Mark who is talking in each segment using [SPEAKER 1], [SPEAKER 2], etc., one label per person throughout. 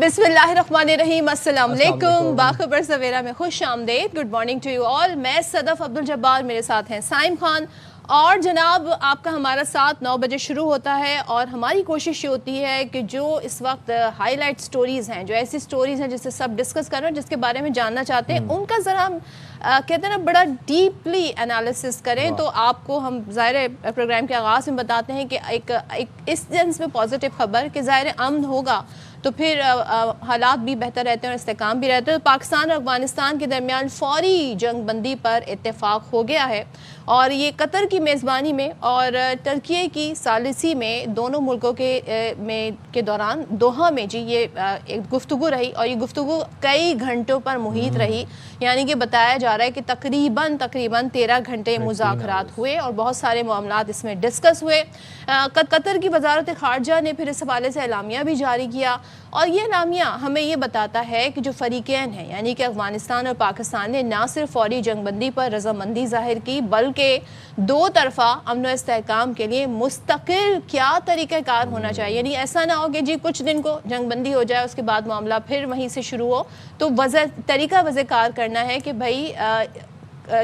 [SPEAKER 1] बिस्मिल्लाहिर्रहमानिर्रहीम, अस्सलाम वालेकुम। बाखबर सवेरा में खुश आमदेद। Good morning to you all. मैं सदफ अब्दुल जब्बार, मेरे साथ हैं साइम खान। और जनाब, आपका हमारा साथ 9 बजे शुरू होता है और हमारी कोशिश ये होती है कि जो इस वक्त हाईलाइट स्टोरीज़ हैं, जो ऐसी स्टोरीज़ हैं जिससे सब डिस्कस कर रहे हैं, जिसके बारे में जानना चाहते हैं, उनका ज़रा हम कहते हैं ना बड़ा डीपली एनालिसिस करें। तो आपको हम ज़ाहिर प्रोग्राम के आगाज़ में बताते हैं कि एक इस सेंस में पॉजिटिव खबर कि ज़ाहिर अमन होगा तो फिर हालात भी बेहतर रहते हैं और इस्तेकाम भी रहते हैं। तो पाकिस्तान और अफगानिस्तान के दरमियान फौरी जंग बंदी पर इत्तेफाक हो गया है और ये कतर की मेज़बानी में और तुर्की की सालिसी में दोनों मुल्कों के दौरान दोहा में जी ये एक गुफ्तगू रही और ये गुफ्तगू कई घंटों पर मुहित रही। यानी कि बताया जा रहा है कि तकरीबन 13 घंटे मुज़ाकरात हुए और बहुत सारे मामलात इसमें डिस्कस हुए। कतर की वज़ारत ख़ारजा ने फिर इस हवाले से एलामिया भी जारी किया और ये एलामिया हमें ये बताता है कि जो फ़रीक़ैन हैं यानी कि अफ़गानिस्तान और पाकिस्तान ने ना सिर्फ फौरी जंगबंदी पर रज़ामंदी ज़ाहिर की बल्कि दो तरफ़ा अमन व इस्तेहकाम के लिए मुस्तकिल क्या तरीक़ाकार होना चाहिए। यानी ऐसा ना हो कि जी कुछ दिन को जंगबंदी हो जाए उसके बाद मामला फिर वहीं से शुरू हो। तो तरीका वज़ेकार करना है कि भाई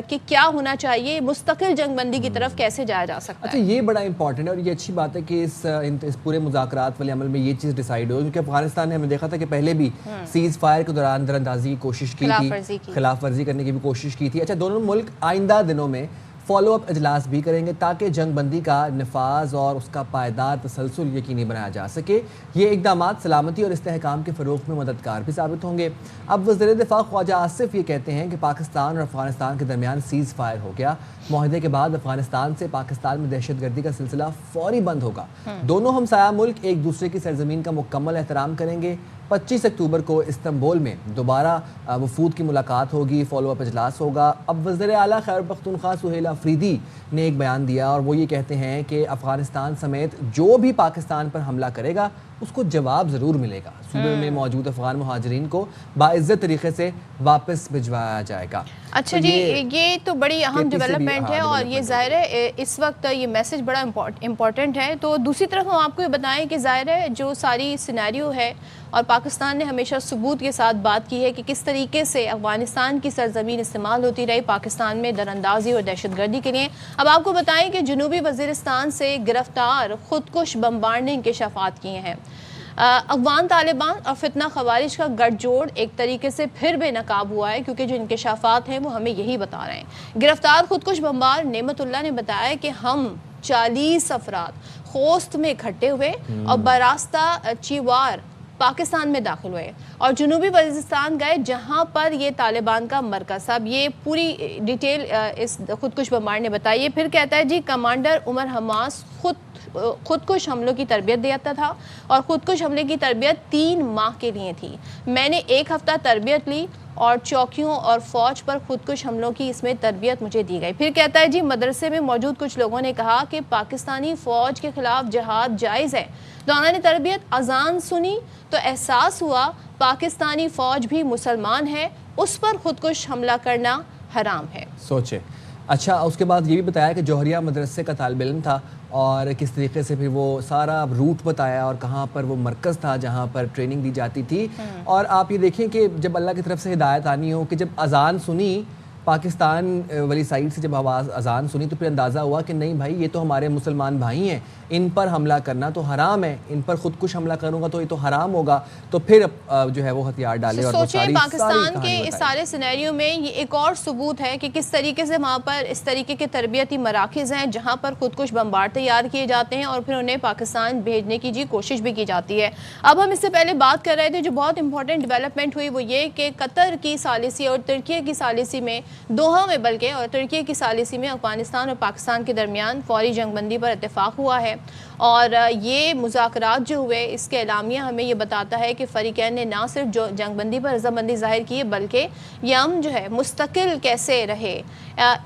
[SPEAKER 1] कि क्या होना चाहिए, मुस्तकिल जंगबंदी की तरफ कैसे जाया जा सकता है।
[SPEAKER 2] अच्छा, ये बड़ा इंपॉर्टेंट है और ये अच्छी बात है कि इस पूरे मुज़ाकरात वाले अमल में ये चीज़ डिसाइड हो, क्योंकि अफगानिस्तान ने हमने देखा था कि पहले भी सीज़ फायर के दौरान दरअंदाजी की कोशिश की थी, खिलाफ वर्जी करने की भी कोशिश की थी। अच्छा, दोनों मुल्क आइंदा दिनों में फॉलो अप इजलास भी करेंगे ताकि जंग बंदी का नफाज और उसका पायदार तसलसल यकीनी बनाया जा सके। ये इक़दामात सलामती और इस्तेहकाम के फ़रोग़ में मददगार भी साबित होंगे। अब वज़ीर दिफ़ा ख्वाजा आसिफ ये कहते हैं कि पाकिस्तान और अफ़गानिस्तान के दरमियान सीज़ फायर हो गया। मुआहदे के बाद अफ़गानिस्तान से पाकिस्तान में दहशत गर्दी का सिलसिला फौरी बंद होगा। दोनों हमसाया मुल्क एक दूसरे की सरजमीन का मुकम्मल एहतराम करेंगे। 25 अक्टूबर को इस्तांबुल में दोबारा वफूद की मुलाकात होगी, फॉलो अप इजलास होगा। अब वज़ीर आला खैबर पख्तूनख्वा सुहेल अफरीदी ने एक बयान दिया और वो ये कहते हैं कि अफ़गानिस्तान समेत जो भी पाकिस्तान पर हमला करेगा उसको जवाब ज़रूर मिलेगा। सूबे में मौजूद अफ़गान मुहाजिरीन को बाइज़्ज़त तरीके से वापस भिजवाया जाएगा।
[SPEAKER 1] अच्छा जी, ये तो बड़ी अहम डेवलपमेंट है और ये ज़ाहिर है इस वक्त ये मैसेज बड़ा इम्पॉर्टेंट है। तो दूसरी तरफ हम आपको ये बताएं कि ज़ाहिर है जो सारी सिनेरियो है और पाकिस्तान ने हमेशा सबूत के साथ बात की है कि किस तरीके से अफ़गानिस्तान की सरजमीन इस्तेमाल होती रही पाकिस्तान में दरअंदाजी और दहशतगर्दी के लिए। अब आपको बताएं कि जनूबी वज़ीरिस्तान से गिरफ्तार खुदकुश बमबार ने इंकशाफात किए हैं। अफ़गान तालिबान और फितना खवारिज का गठजोड़ एक तरीके से फिर बेनकाब हुआ है क्योंकि जो इंकशाफात हैं वो हमें यही बता रहे हैं। गिरफ्तार खुदकुश बमबार नेमतुल्लाह ने बताया कि हम 40 अफराद खोस्त में इकट्ठे हुए और बरास्ता चीवार पाकिस्तान में दाखिल हुए और जनूबी वज़ीरिस्तान गए जहां पर ये तालिबान का मरकज़। अब ये पूरी डिटेल इस खुदकुश बमबार ने बताई है। फिर कहता है जी कमांडर उमर हमास खुदकुश हमलों की तरबियत देता था और खुदकुश हमले की तरबियत 3 माह के लिए थी। मैंने 1 हफ्ता तरबियत ली और चौकियों और फ़ौज पर खुदकुश हमलों की इसमें तरबियत मुझे दी गई। फिर कहता है जी मदरसे में मौजूद कुछ लोगों ने कहा कि पाकिस्तानी फ़ौज के ख़िलाफ़ जहाद जायज़ है। दौरान ने तरबियत अजान सुनी तो एहसास हुआ पाकिस्तानी फ़ौज भी मुसलमान है, उस पर खुदकुश हमला करना हराम है।
[SPEAKER 2] सोचे। अच्छा, उसके बाद ये भी बताया कि जौहरिया मदरसे का तालिब इल्म था और किस तरीके से फिर वो सारा रूट बताया और कहाँ पर वो मरकज़ था जहाँ पर ट्रेनिंग दी जाती थी। और आप ये देखें कि जब अल्लाह की तरफ से हिदायत आनी हो कि जब अजान सुनी पाकिस्तान वाली साइड से, जब आवाज़ अजान सुनी तो फिर अंदाज़ा हुआ कि नहीं भाई ये तो हमारे मुसलमान भाई हैं, इन पर हमला करना तो हराम है, इन पर खुदकुश हमला करूंगा तो ये तो हराम होगा। तो फिर जो है वो हथियार डाले और
[SPEAKER 1] सोचिए पाकिस्तान के इस सारे सिनेरियो में ये एक और सबूत है कि किस तरीके से वहाँ पर इस तरीके के तरबियती मराकज़ हैं जहाँ पर खुदकुश बमबार तैयार किए जाते हैं और फिर उन्हें पाकिस्तान भेजने की जी कोशिश भी की जाती है। अब हम इससे पहले बात कर रहे थे जो बहुत इंपॉर्टेंट डेवलपमेंट हुई वो ये कि कतर की सालिसी और तुर्की की सालिसी में, दोहा में बल्कि, और तुर्की की सालिसी में अफगानिस्तान और पाकिस्तान के दरमियान फौरी जंगबंदी पर इत्तेफाक हुआ है। और ये मुज़ाकरात जो हुए इसके एलामिया हमें ये बताता है कि फ़रीक़ैन ने ना सिर्फ जो जंगबंदी पर रज़ामंदी ज़ाहिर की है बल्कि यम जो है मुस्तकिल कैसे रहे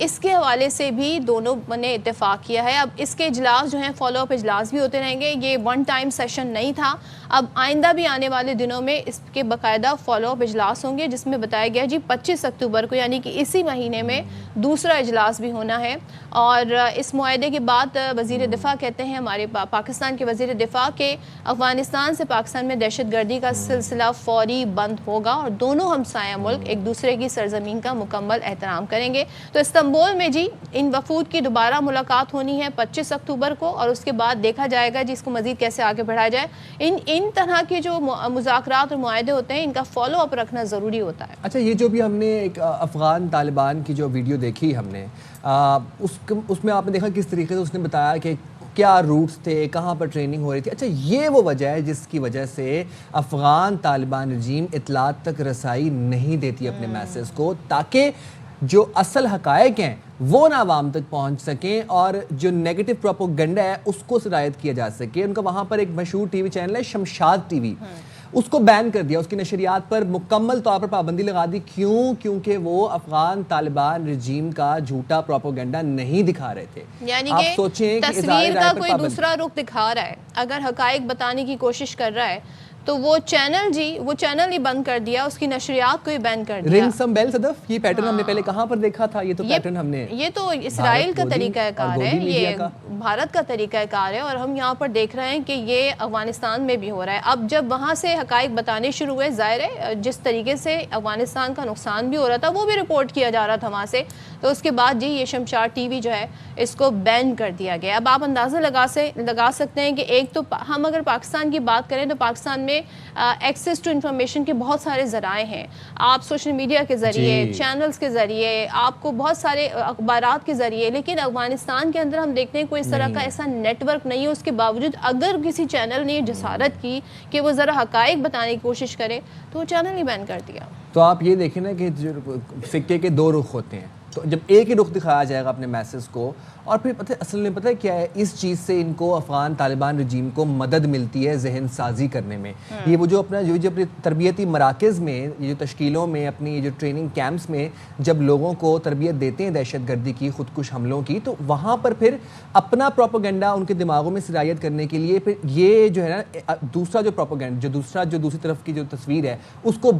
[SPEAKER 1] इसके हवाले से भी दोनों ने इत्तेफाक किया है। अब इसके इजलास जो हैं फॉलो अप इजलास भी होते रहेंगे, ये वन टाइम सेशन नहीं था। अब आइंदा भी आने वाले दिनों में इसके बाकायदा फॉलो अप इजलास होंगे जिसमें बताया गया जी 25 अक्टूबर को यानी कि इसी اسی مہینے میں دوسرا اجلاس بھی ہونا ہے، اور اس معاہدے کے بعد وزیر دفاع کہتے ہیں ہمارے پاکستان کے وزیر دفاع کہ افغانستان سے پاکستان میں دہشت گردی کا سلسلہ فوری بند ہوگا اور دونوں ہمسایہ ملک ایک دوسرے کی سرزمین کا مکمل احترام کریں گے۔ تو استنبول میں جی ان وفود کی دوبارہ ملاقات ہونی ہے 25 اکتوبر کو، اور اس کے بعد دیکھا جائے گا جی اس کو مزید کیسے آگے بڑھایا جائے۔ ان طرح کے جو مذاکرات اور معاہدے ہوتے ہیں ان کا فالو اپ رکھنا ضروری ہوتا ہے۔
[SPEAKER 2] اچھا، یہ جو بھی ہم نے ایک افغان طالبان کی جو ویڈیو دیکھی ہم نے، اس میں آپ نے دیکھا کس طریقے سے اس نے بتایا کہ کیا روٹس تھے، کہاں پر ٹریننگ ہو رہی تھی۔ اچھا، یہ وہ وجہ ہے جس کی وجہ سے افغان طالبان رجیم اطلاعات تک رسائی نہیں دیتی اپنے میسج کو، تاکہ جو اصل حقائق ہیں وہ نہ عوام تک پہنچ سکیں اور جو نیگیٹو پروپیگنڈا ہے اس کو سرایت کیا جا سکے۔ ان کا وہاں پر ایک مشہور ٹی وی چینل ہے شمشاد ٹی وی، اس کو بین کر دیا، اس کی نشریات پر مکمل طور پر پابندی لگا دی۔ کیوں؟ کیونکہ وہ افغان طالبان رجیم کا جھوٹا پروپیگنڈا نہیں دکھا رہے تھے۔
[SPEAKER 1] یعنی کہ تصویر کا کوئی دوسرا رخ دکھا رہا ہے، اگر حقائق بتانے کی کوشش کر رہا ہے تو وہ چینل ہی بند کر دیا، اس کی نشریات کو ہی بین کر دیا۔
[SPEAKER 2] رنگ سم بیل صدف، یہ پیٹرن ہم نے پہلے کہاں پر دیکھا تھا؟ یہ تو پیٹرن ہم نے،
[SPEAKER 1] یہ تو اسرائیل کا طریقہ کار ہے، یہ بھارت کا طریقہ کار ہے، اور ہم یہاں پر دیکھ رہے ہیں کہ یہ افغانستان میں بھی ہو رہا ہے۔ اب جب وہاں سے حقائق بتانے شروع ہوئے، ظاہر ہے جس طریقے سے افغانستان کا نقصان بھی ہو رہا تھا وہ بھی رپورٹ کیا جا رہا تھا وہاں سے، تو اس کے بعد جی یہ شمشاد ٹی وی جو ہے اس کو بین کر دیا گیا۔ اب آپ اندازہ لگا سکتے ہیں کہ ایک تو ہم اگر پاکستان کی بات کریں تو پاکستان میں ایکسیس ٹو انفارمیشن کے بہت سارے ذرائع ہیں، آپ سوشل میڈیا کے ذریعے، چینلز کے ذریعے، آپ کو بہت سارے اخبارات کے ذریعے، لیکن افغانستان کے اندر ہم دیکھتے ہیں کوئی اس طرح کا ایسا نیٹ ورک نہیں ہے۔ اس کے باوجود اگر کسی چینل نے جسارت کی کہ وہ ذرا حقائق بتانے کی کوشش کرے تو وہ چینل ہی بین کر دیا۔
[SPEAKER 2] تو آپ یہ دیکھیں نا کہ سکے کے دو رخ ہوتے ہیں، تو جب ایک ہی رخ دکھایا جائے گا اپنے میسج کو، اور پھر اصل میں پتہ ہے کیا ہے، اس چیز سے ان کو افغان طالبان رجیم کو مدد ملتی ہے ذہن سازی کرنے میں۔ یہ وہ جو اپنے تربیتی مراکز میں، یہ جو تشکیلوں میں، اپنی یہ جو ٹریننگ کیمپس میں جب لوگوں کو تربیت دیتے ہیں دہشت گردی کی، خود کش حملوں کی، تو وہاں پر پھر اپنا پروپیگنڈا ان کے دماغوں میں سرایت کرنے کے لیے پھر یہ جو ہے نا دوسرا جو پروپیگنڈا، جو دوسری طرف کی جو تصویر ہے اس کو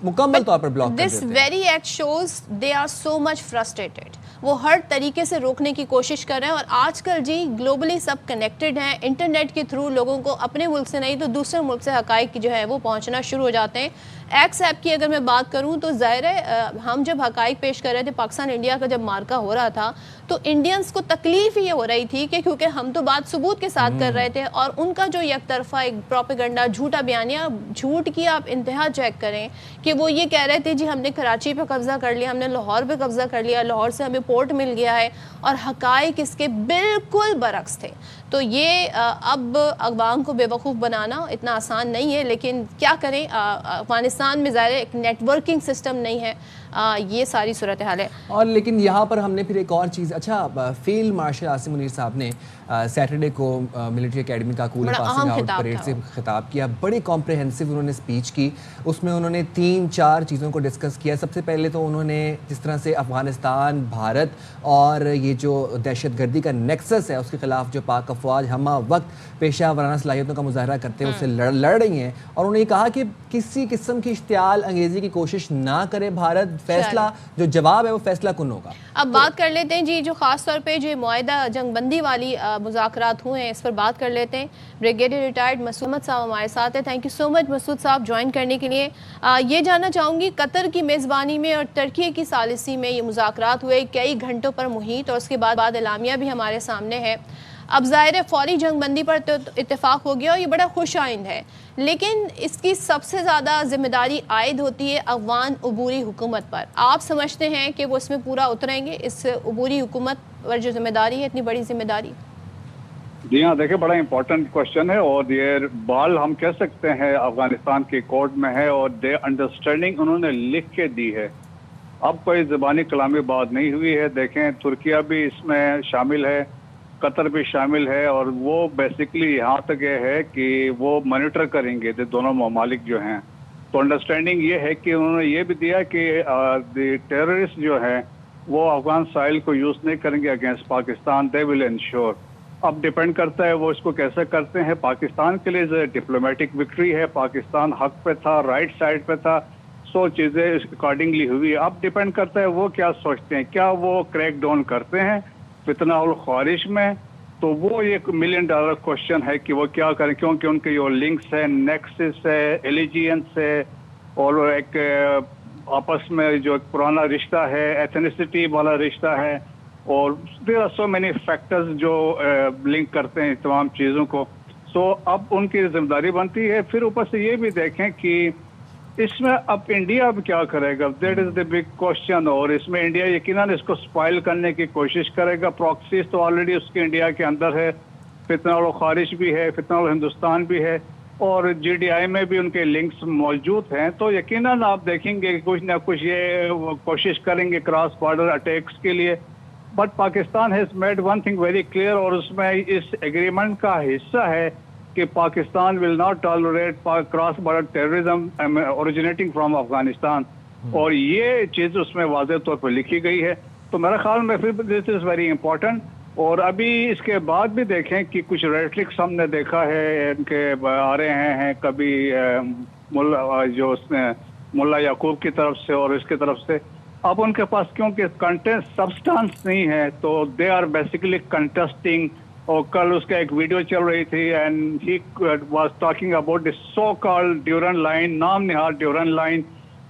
[SPEAKER 2] مکمل طور پر بلاک کر دیتے ہیں۔
[SPEAKER 1] This very act shows they are so much frustrated. وہ ہر طریقے سے روکنے کی کوشش کر رہے ہیں، اور آج کل جی گلوبلی سب کنیکٹڈ ہیں، انٹرنیٹ کے تھرو لوگوں کو اپنے ملک سے نہیں تو دوسرے ملک سے حقائق جو ہے وہ پہنچنا شروع ہو جاتے ہیں۔ ایکس ایپ کی اگر میں بات کروں تو ظاہر ہے ہم جب حقائق پیش کر رہے تھے، پاکستان انڈیا کا جب مارکا ہو رہا تھا تو انڈینز کو تکلیف یہ ہو رہی تھی کہ کیونکہ ہم تو بات ثبوت کے ساتھ کر رہے تھے، اور ان کا جو یک طرفہ ایک پروپیگنڈا، جھوٹا بیانیہ، جھوٹ کی آپ انتہا چیک کریں کہ وہ یہ کہہ رہے تھے جی ہم نے کراچی پہ قبضہ کر لیا، ہم نے لاہور پہ قبضہ کر لیا، لاہور سے ہمیں پورٹ مل گیا ہے، اور حقائق اس کے بالکل برعکس تھے۔ تو یہ اب عوام کو بے وقوف بنانا اتنا آسان نہیں ہے، لیکن کیا کریں، افغانستان میں ظاہر ایک نیٹ ورکنگ سسٹم نہیں ہے، یہ ساری صورتحال ہے۔
[SPEAKER 2] اور لیکن یہاں پر ہم نے پھر ایک اور چیز، اچھا فیلڈ مارشل عاصم منیر صاحب نے سیٹرڈے کو military academy Kakul passing out parade سے خطاب کیا، بڑی کمپریہنسو انہوں نے اسپیچ کی، اس میں انہوں نے 3-4 چیزوں کو ڈسکس کیا۔ سب سے پہلے تو انہوں نے جس طرح سے افغانستان، بھارت اور یہ جو دہشت گردی کا نیکسس ہے اس کے خلاف جو پاک افواج ہمہ وقت پیشہ ورانہ صلاحیتوں کا مظاہرہ کرتے ہیں اس سے لڑ رہی ہیں، اور انہوں نے کہا کہ کسی قسم کی اشتعال انگیزی کی کوشش نہ کرے بھارت، فیصلہ جو جواب ہے وہ فیصلہ کن ہوگا۔
[SPEAKER 1] اب بات کر لیتے ہیں جی جو خاص طور پہ جو معاہدہ جنگ بندی والی مذاکرات ہوئے ہیں اس پر بات کر لیتے ہیں۔ بریگیڈیئر ریٹائرڈ مسعود صاحب ہمارے ساتھ ہیں، تھینک یو سو مچ مسعود صاحب جوائن کرنے کے لیے۔ یہ جاننا چاہوں گی قطر کی میزبانی میں اور ترکی کی ثالثی میں یہ مذاکرات ہوئے کئی گھنٹوں پر محیط، اور اس کے بعد اعلامیہ بھی ہمارے سامنے ہے۔ اب ظاہر ہے فوری جنگ بندی پر تو اتفاق ہو گیا اور یہ بڑا خوش آئند ہے، لیکن اس کی سب سے زیادہ ذمہ داری عائد ہوتی ہے افغان عبوری حکومت پر۔ آپ سمجھتے ہیں کہ وہ اس میں پورا اتریں گے، اس عبوری حکومت پر جو ذمہ داری ہے، اتنی بڑی ذمہ داری؟
[SPEAKER 3] جی ہاں، دیکھیں بڑا امپورٹنٹ کوشچن ہے، اور یہ بال ہم کہہ سکتے ہیں افغانستان کی کورٹ میں ہے، اور دے انڈرسٹینڈنگ انہوں نے لکھ کے دی ہے۔ اب کوئی زبانی کلامی بات نہیں ہوئی ہے۔ دیکھیں ترکیہ بھی اس میں شامل ہے، قطر بھی شامل ہے، اور وہ بیسکلی یہاں تک یہ ہے کہ وہ مانیٹر کریں گے دونوں ممالک جو ہیں۔ تو انڈرسٹینڈنگ یہ ہے کہ انہوں نے یہ بھی دیا کہ ٹیررسٹ جو ہیں وہ افغان ساحل کو یوز نہیں کریں گے against Pakistan, they will ensure. اب ڈیپینڈ کرتا ہے وہ اس کو کیسے کرتے ہیں۔ پاکستان کے لیے ڈپلومیٹک وکٹری ہے، پاکستان حق پہ تھا، رائٹ سائڈ پہ تھا، सौ चीज़ें अकॉर्डिंगली हुई। अब डिपेंड करता है वो क्या सोचते हैं, क्या वो क्रैक डाउन करते हैं फितना और ख्वारिश में, तो वो एक $1 मिलियन क्वेश्चन है कि वो क्या करें, क्योंकि उनके जो लिंक्स है, नेक्सस है, एलिजियंस है, और एक आपस में जो एक पुराना रिश्ता है, एथनिसिटी वाला रिश्ता है, और there are so many factors जो लिंक करते हैं तमाम चीज़ों को। सो अब उनकी जिम्मेदारी बनती है। फिर ऊपर से ये भी देखें कि इसमें अब इंडिया अब क्या करेगा, that is the big question. और इसमें इंडिया यकीनन इसको स्पॉइल करने की कोशिश करेगा। प्रॉक्सीज तो ऑलरेडी उसके इंडिया के अंदर है, फितना और ख्वारिश भी है, फितना और हिंदुस्तान भी है, और GDI में भी उनके लिंक्स मौजूद हैं। तो यकीनन आप देखेंगे कि कुछ ना कुछ ये कोशिश करेंगे क्रॉस बॉर्डर अटैक्स के लिए। But Pakistan has made one thing very clear, और उसमें इस एग्रीमेंट का हिस्सा है कि Pakistan will not tolerate cross border terrorism originating from Afghanistan, और ये चीज़ उसमें वाज़ेह तौर पर लिखी गई है। तो मेरे ख्याल में फिर दिस इज़ वेरी इंपॉर्टेंट। और अभी इसके बाद भी देखें कि कुछ रेटरिक्स हमने देखा है इनके आ रहे हैं, कभी जो उसने मुल्ला याकूब की तरफ से और इसकी तरफ से। अब उनके पास क्योंकि कंटेंट सब्सटेंस नहीं है, तो दे आर बेसिकली कंटेस्टिंग। और कल उसका एक वीडियो चल रही थी, and he was talking about the so called Durand line, नाम निहार ड्यूरन लाइन।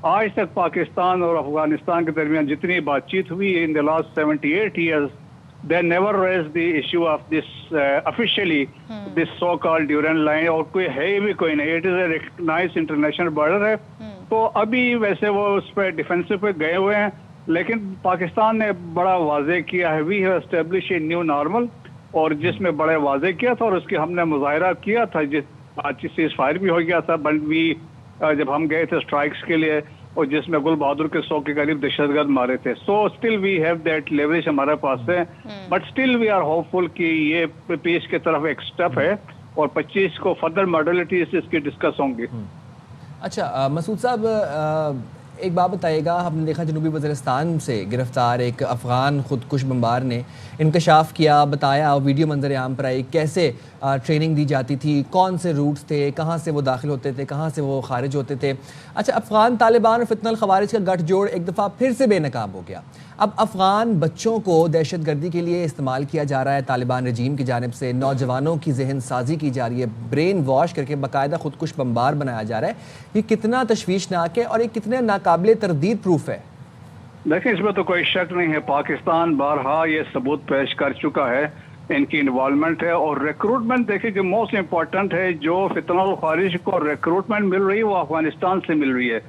[SPEAKER 3] आज तक पाकिस्तान और अफगानिस्तान के दरमियान जितनी बातचीत हुई in the last 78 years, they never raised the issue of this officially this so called Durand line, और कोई है भी कोई नहीं, it is a recognized international border है। तो अभी वैसे वो उस पर डिफेंसिव पे गए हुए हैं, लेकिन पाकिस्तान ने बड़ा वाजे किया है, we have establish a new normal, और जिसमें बड़े वाजे किया था, और उसके हमने मुजाहरा किया था, जिस अच्छी सीज फायर भी हो गया था। बट वी जब हम गए थे स्ट्राइक्स के लिए, और जिसमें गुल बहादुर के 100 के करीब दहशतगर्द मारे थे। So still we have that leverage हमारे पास है, but still we are hopeful कि ये पीस की तरफ एक स्टेप है, और 25 को फर्दर मॉडलिटीज इसकी डिस्कस होंगी।
[SPEAKER 2] अच्छा मसूद साहब, एक बात बताइएगा, हमने देखा जनूबी वज़ीरिस्तान से गिरफ्तार एक अफ़गान खुदकुश बमबार ने इंकशाफ किया, बताया, वीडियो मंजर आम पर आई कैसे ट्रेनिंग दी जाती थी, कौन से रूट्स थे, कहाँ से वो दाखिल होते थे, कहाँ से वो खारिज होते थे। अच्छा, अफ़गान तालिबान और फितनल ख़वारिज का गठजोड़ एक दफ़ा फिर से बेनकाब हो गया। अब अफ़गान बच्चों को दहशतगर्दी के लिए इस्तेमाल किया जा रहा है तालिबान रजीम की जानिब से, नौजवानों की जहन साजी की जा रही है, ब्रेन वॉश करके बाकायदा खुदकुश बमबार बनाया जा रहा है। ये कितना तशवीशनाक है और ये कितने नाकाबिले तरदीद प्रूफ है?
[SPEAKER 3] देखिए, इसमें तो कोई शक नहीं है, पाकिस्तान बारहा ये सबूत पेश कर चुका है, इनकी इन्वॉल्वमेंट है। और रिक्रूटमेंट देखिए कि मोस्ट इम्पॉर्टेंट है, जो फितना और ख्वारिज को रिक्रूटमेंट मिल रही है वो अफगानिस्तान से मिल रही है।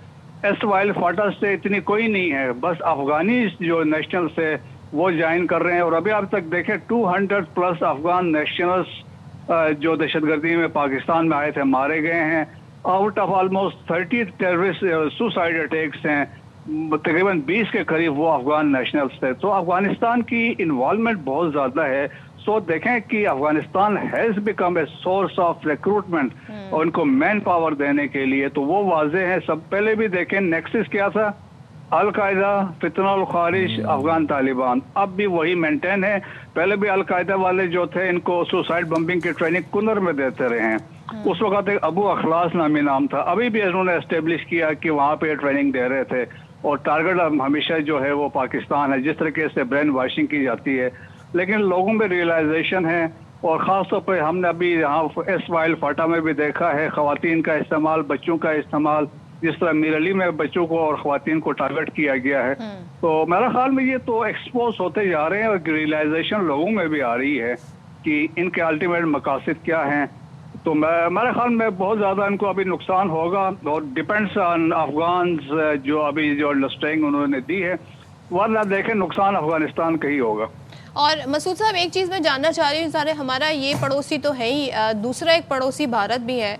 [SPEAKER 3] एसवाइल फाटा से इतनी कोई नहीं है, बस अफगानी जो नेशनल से वो ज्वाइन कर रहे हैं। और अभी अब तक देखें 200+ अफगान नेशनल्स जो दहशतगर्दी में पाकिस्तान में आए थे मारे गए हैं। Out of almost 30 terrorist suicide attacks हैं, तकरीबन 20 के करीब वो अफगान नेशनल्स थे। तो अफगानिस्तान की इन्वॉल्वमेंट बहुत ज़्यादा है। सो देखें कि Afghanistan has become a source of recruitment, और उनको मैन पावर देने के लिए तो वो वाजे हैं। सब पहले भी देखें नेक्सस क्या था, अल-कायदा, फितना और ख्वारिज, अफगान तालिबान, अब भी वही मेंटेन है। पहले भी अल-कायदा वाले जो थे इनको सुसाइड बम्बिंग की ट्रेनिंग कुनर में देते रहे हैं। उस वक्त एक अबू अखलास नामी नाम था, अभी भी उन्होंने एस्टेब्लिश किया कि वहाँ पे ट्रेनिंग दे रहे थे। और टारगेट हमेशा जो है वो पाकिस्तान है, जिस तरीके से ब्रेन वॉशिंग की जाती है। लेकिन लोगों में रियलाइजेशन है, और ख़ास तौर पर हमने अभी यहाँ एसवाइल फाटा में भी देखा है, ख़वातीन का इस्तेमाल, बच्चों का इस्तेमाल, जिस तरह मीर अली में बच्चों को और ख़वातीन को टारगेट किया गया है। तो मेरा ख्याल में ये तो एक्सपोज होते जा रहे हैं, और रियलाइजेशन लोगों में भी आ रही है कि इनके अल्टीमेट मकासद क्या हैं। तो मेरे ख्याल में बहुत ज़्यादा इनको अभी नुकसान होगा, और डिपेंड्स ऑन अफगान्स जो अभी जो अंडरस्टैंडिंग उन्होंने दी है, वरना देखें नुकसान अफगानिस्तान का ही होगा।
[SPEAKER 1] और मसूद साहब, एक चीज़ मैं जानना चाह रही हूँ, सारे हमारा ये पड़ोसी तो है ही, दूसरा एक पड़ोसी भारत भी है,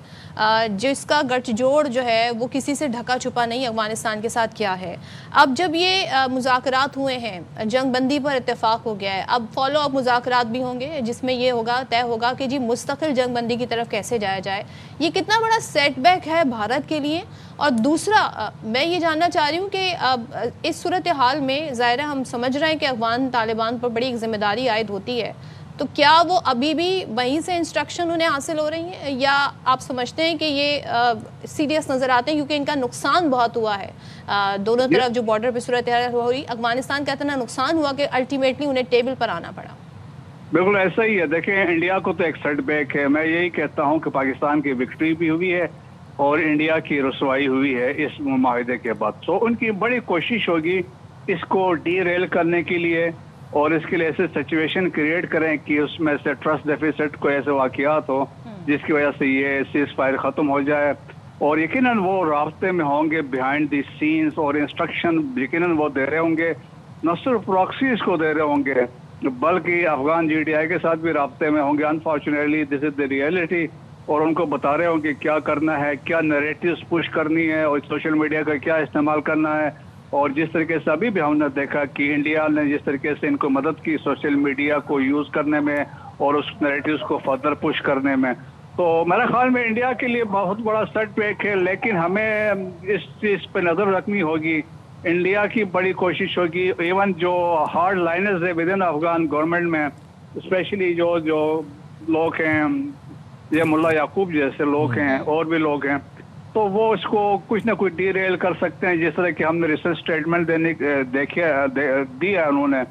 [SPEAKER 1] जिसका गठजोड़ जो है वो किसी से ढका छुपा नहीं अफगानिस्तान के साथ क्या है। अब जब ये मुज़ाकरात हुए हैं, जंग बंदी पर इत्तेफाक हो गया है, अब फॉलो अप मुज़ाकरात भी होंगे जिसमें ये होगा तय होगा कि जी मुस्तकिल जंग बंदी की तरफ कैसे जाया जाए। ये कितना बड़ा सेटबैक है भारत के लिए? और दूसरा मैं ये जानना चाह रही हूँ कि इस सूरत हाल में ज़ाहिर है हम समझ रहे हैं कि अफगान तालिबान पर बड़ी एक जिम्मेदारी आयद होती है, تو کیا وہ ابھی بھی وہیں سے انسٹرکشن انہیں حاصل ہو رہی ہیں یا آپ سمجھتے ہیں کہ یہ سیریس نظر آتے ہیں کیونکہ ان کا نقصان بہت ہوا ہے دونوں طرف جو بارڈر پہ صورتحال ہو رہی افغانستان کا اتنا نقصان ہوا کہ الٹیمیٹلی انہیں ٹیبل پر آنا پڑا؟
[SPEAKER 3] بالکل ایسا ہی ہے. دیکھیں انڈیا کو تو ایک سیٹ بیک ہے. میں یہی کہتا ہوں کہ پاکستان کی وکٹری بھی ہوئی ہے اور انڈیا کی رسوائی ہوئی ہے اس معاہدے کے بعد. تو ان کی بڑی کوشش ہوگی اس کو ڈی ریل کرنے کے لیے اور اس کے لیے ایسے سچویشن کریٹ کریں کہ اس میں سے ٹرسٹ ڈیفیسٹ کو ایسے واقعات ہو جس کی وجہ سے یہ سیز فائر ختم ہو جائے. اور یقیناً وہ رابطے میں ہوں گے بہائنڈ دی سینس اور انسٹرکشن یقیناً وہ دے رہے ہوں گے, نہ صرف پراکسیز کو دے رہے ہوں گے بلکہ افغان جی ڈی آئی کے ساتھ بھی رابطے میں ہوں گے. Unfortunately this is the reality. اور ان کو بتا رہے ہوں کہ کیا کرنا ہے, کیا نیریٹیوز پش کرنی ہے اور سوشل میڈیا کا کیا استعمال کرنا ہے. اور جس طریقے سے ابھی بھی ہم نے دیکھا کہ انڈیا نے جس طریقے سے ان کو مدد کی سوشل میڈیا کو یوز کرنے میں اور اس نیریٹیوز کو فردر پش کرنے میں, تو میرے خیال میں انڈیا کے لیے بہت بڑا سیٹ بیک ہے. لیکن ہمیں اس چیز پہ نظر رکھنی ہوگی. انڈیا کی بڑی کوشش ہوگی, ایون جو ہارڈ لائنرز ہے ود ان افغان گورنمنٹ میں, اسپیشلی جو لوگ ہیں یہ ملا یعقوب جیسے لوگ ہیں اور بھی لوگ ہیں, تو وہ اس کو کچھ نہ کچھ ڈی ریل کر سکتے ہیں. جس طرح کہ ہم نے ریسنٹ اسٹیٹمنٹ دیا انہوں نے,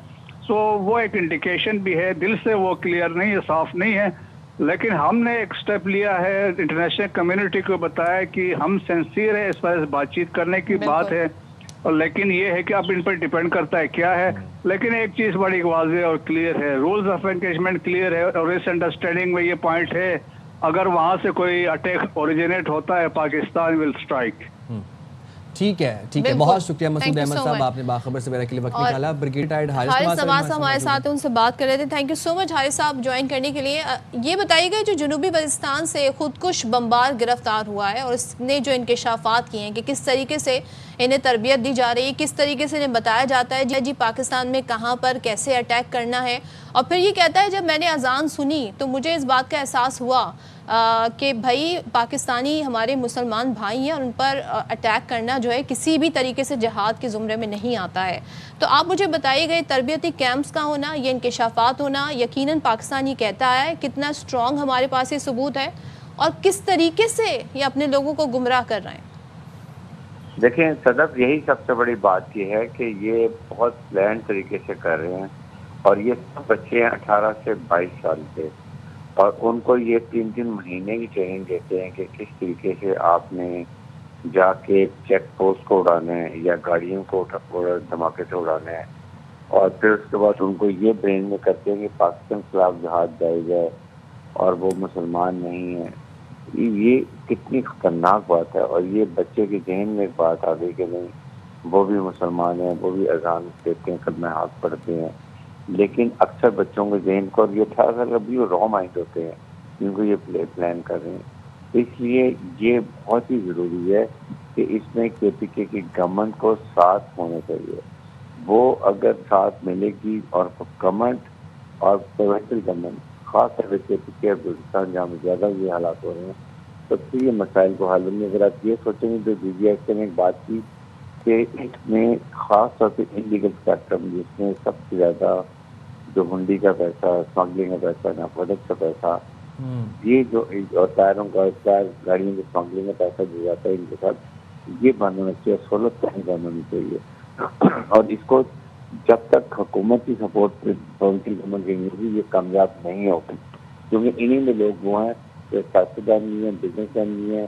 [SPEAKER 3] سو وہ ایک انڈیکیشن بھی ہے. دل سے وہ کلیئر نہیں ہے, صاف نہیں ہے, لیکن ہم نے ایک سٹیپ لیا ہے. انٹرنیشنل کمیونٹی کو بتایا کہ ہم سینسیئر ہے اس پر بات چیت کرنے کی بات ہے, لیکن یہ ہے کہ اب ان پر ڈیپینڈ کرتا ہے کیا ہے. لیکن ایک چیز بڑی واضح اور کلیئر ہے, رولز آف انگیجمنٹ کلیئر ہے اور اس انڈرسٹینڈنگ میں یہ پوائنٹ ہے اگر وہاں سے کوئی اٹیک اوریجنیٹ ہوتا ہے پاکستان ول اسٹرائک.
[SPEAKER 2] ٹھیک ہے, ٹھیک ہے, بہت شکریہ مسعود احمد صاحب, آپ نے باخبر سے میرے کے لیے وقت نکالا. بریگیڈیئر حارث نواز صاحب ہمارے ساتھ
[SPEAKER 1] ان سے بات کر رہے تھے. تھینک یو سو مچ حارث صاحب جوائن کرنے کے لیے. یہ بتائیے گا جو جنوبی بلوچستان سے خودکش بمبار گرفتار ہوا ہے اور اس نے جو انکشافات کیے ہیں کہ کس طریقے سے انہیں تربیت دی جا رہی ہے, کس طریقے سے انہیں بتایا جاتا ہے جی پاکستان میں کہاں پر کیسے اٹیک کرنا ہے, اور پھر یہ کہتا ہے جب میں نے اذان سنی تو مجھے اس بات کا احساس ہوا کہ بھائی پاکستانی ہمارے مسلمان بھائی ہیں اور ان پر اٹیک کرنا جو ہے کسی بھی طریقے سے جہاد کے زمرے میں نہیں آتا ہے. تو آپ مجھے بتائیے گئے تربیتی کیمپس کا ہونا, یہ انکشافات ہونا, یقیناً پاکستان یہ کہتا ہے کتنا اسٹرانگ ہمارے پاس یہ ثبوت ہے اور کس طریقے سے یہ اپنے لوگوں کو گمراہ کر رہے ہیں.
[SPEAKER 4] دیکھیں صدف, یہی سب سے بڑی بات یہ ہے کہ یہ بہت پلان طریقے سے کر رہے ہیں اور یہ سب بچے ہیں 18 سے 22 سال کے, اور ان کو یہ 3 مہینے کی ٹریننگ دیتے ہیں کہ کس طریقے سے آپ نے جا کے چیک پوسٹ کو اڑانا ہے یا گاڑیوں کو دھماکے سے اڑانا ہے, اور پھر اس کے بعد ان کو یہ برین میں کرتے ہیں کہ پاکستان کے خلاف جہاد جائز ہے اور وہ مسلمان نہیں ہے. یہ کتنی خطرناک بات ہے. اور یہ بچے کے ذہن میں ایک بات آ گئی کہ نہیں وہ بھی مسلمان ہیں, وہ بھی اذان دیتے ہیں, کلمہ حق پڑھتے ہیں, لیکن اکثر بچوں کے ذہن کو, اور یہ 18 سال بھی رو مائنڈ ہوتے ہیں جن کو یہ پلان کر رہے ہیں. اس لیے یہ بہت ہی ضروری ہے کہ اس میں کے پی کے کی گورنمنٹ کو ساتھ ہونا چاہیے. وہ اگر ساتھ ملے گی اور گورنمنٹ اور پروونشل گورنمنٹ خاص طور سے کے پی کے بلوچستان جہاں میں زیادہ یہ حالات ہو رہے ہیں تو پھر یہ مسائل کو حل ہوں گے. اگر آپ یہ سوچیں گے تو DGI نے ایک بات کی کہ اس میں خاص طور پہ انلیگل اسپیکٹرم جس میں سب سے زیادہ جو ہنڈی کا پیسہ, اسمگلنگ کا پیسہ, ناپروڈکٹ کا پیسہ, یہ جو ٹائروں کا گاڑیوں کی اسمگلنگ کا پیسہ جو جاتا ہے ان کے ساتھ یہ بند ہونا چاہیے, سہولت نہیں بند ہونی چاہیے. اور اس کو جب تک حکومت کی سپورٹ پہ گورنمنٹ کی نہیں یہ کامیاب نہیں ہوگی, کیونکہ انہیں میں لوگ وہ ہیں جو سیاستدان بھی ہیں, بزنس مین بھی ہیں,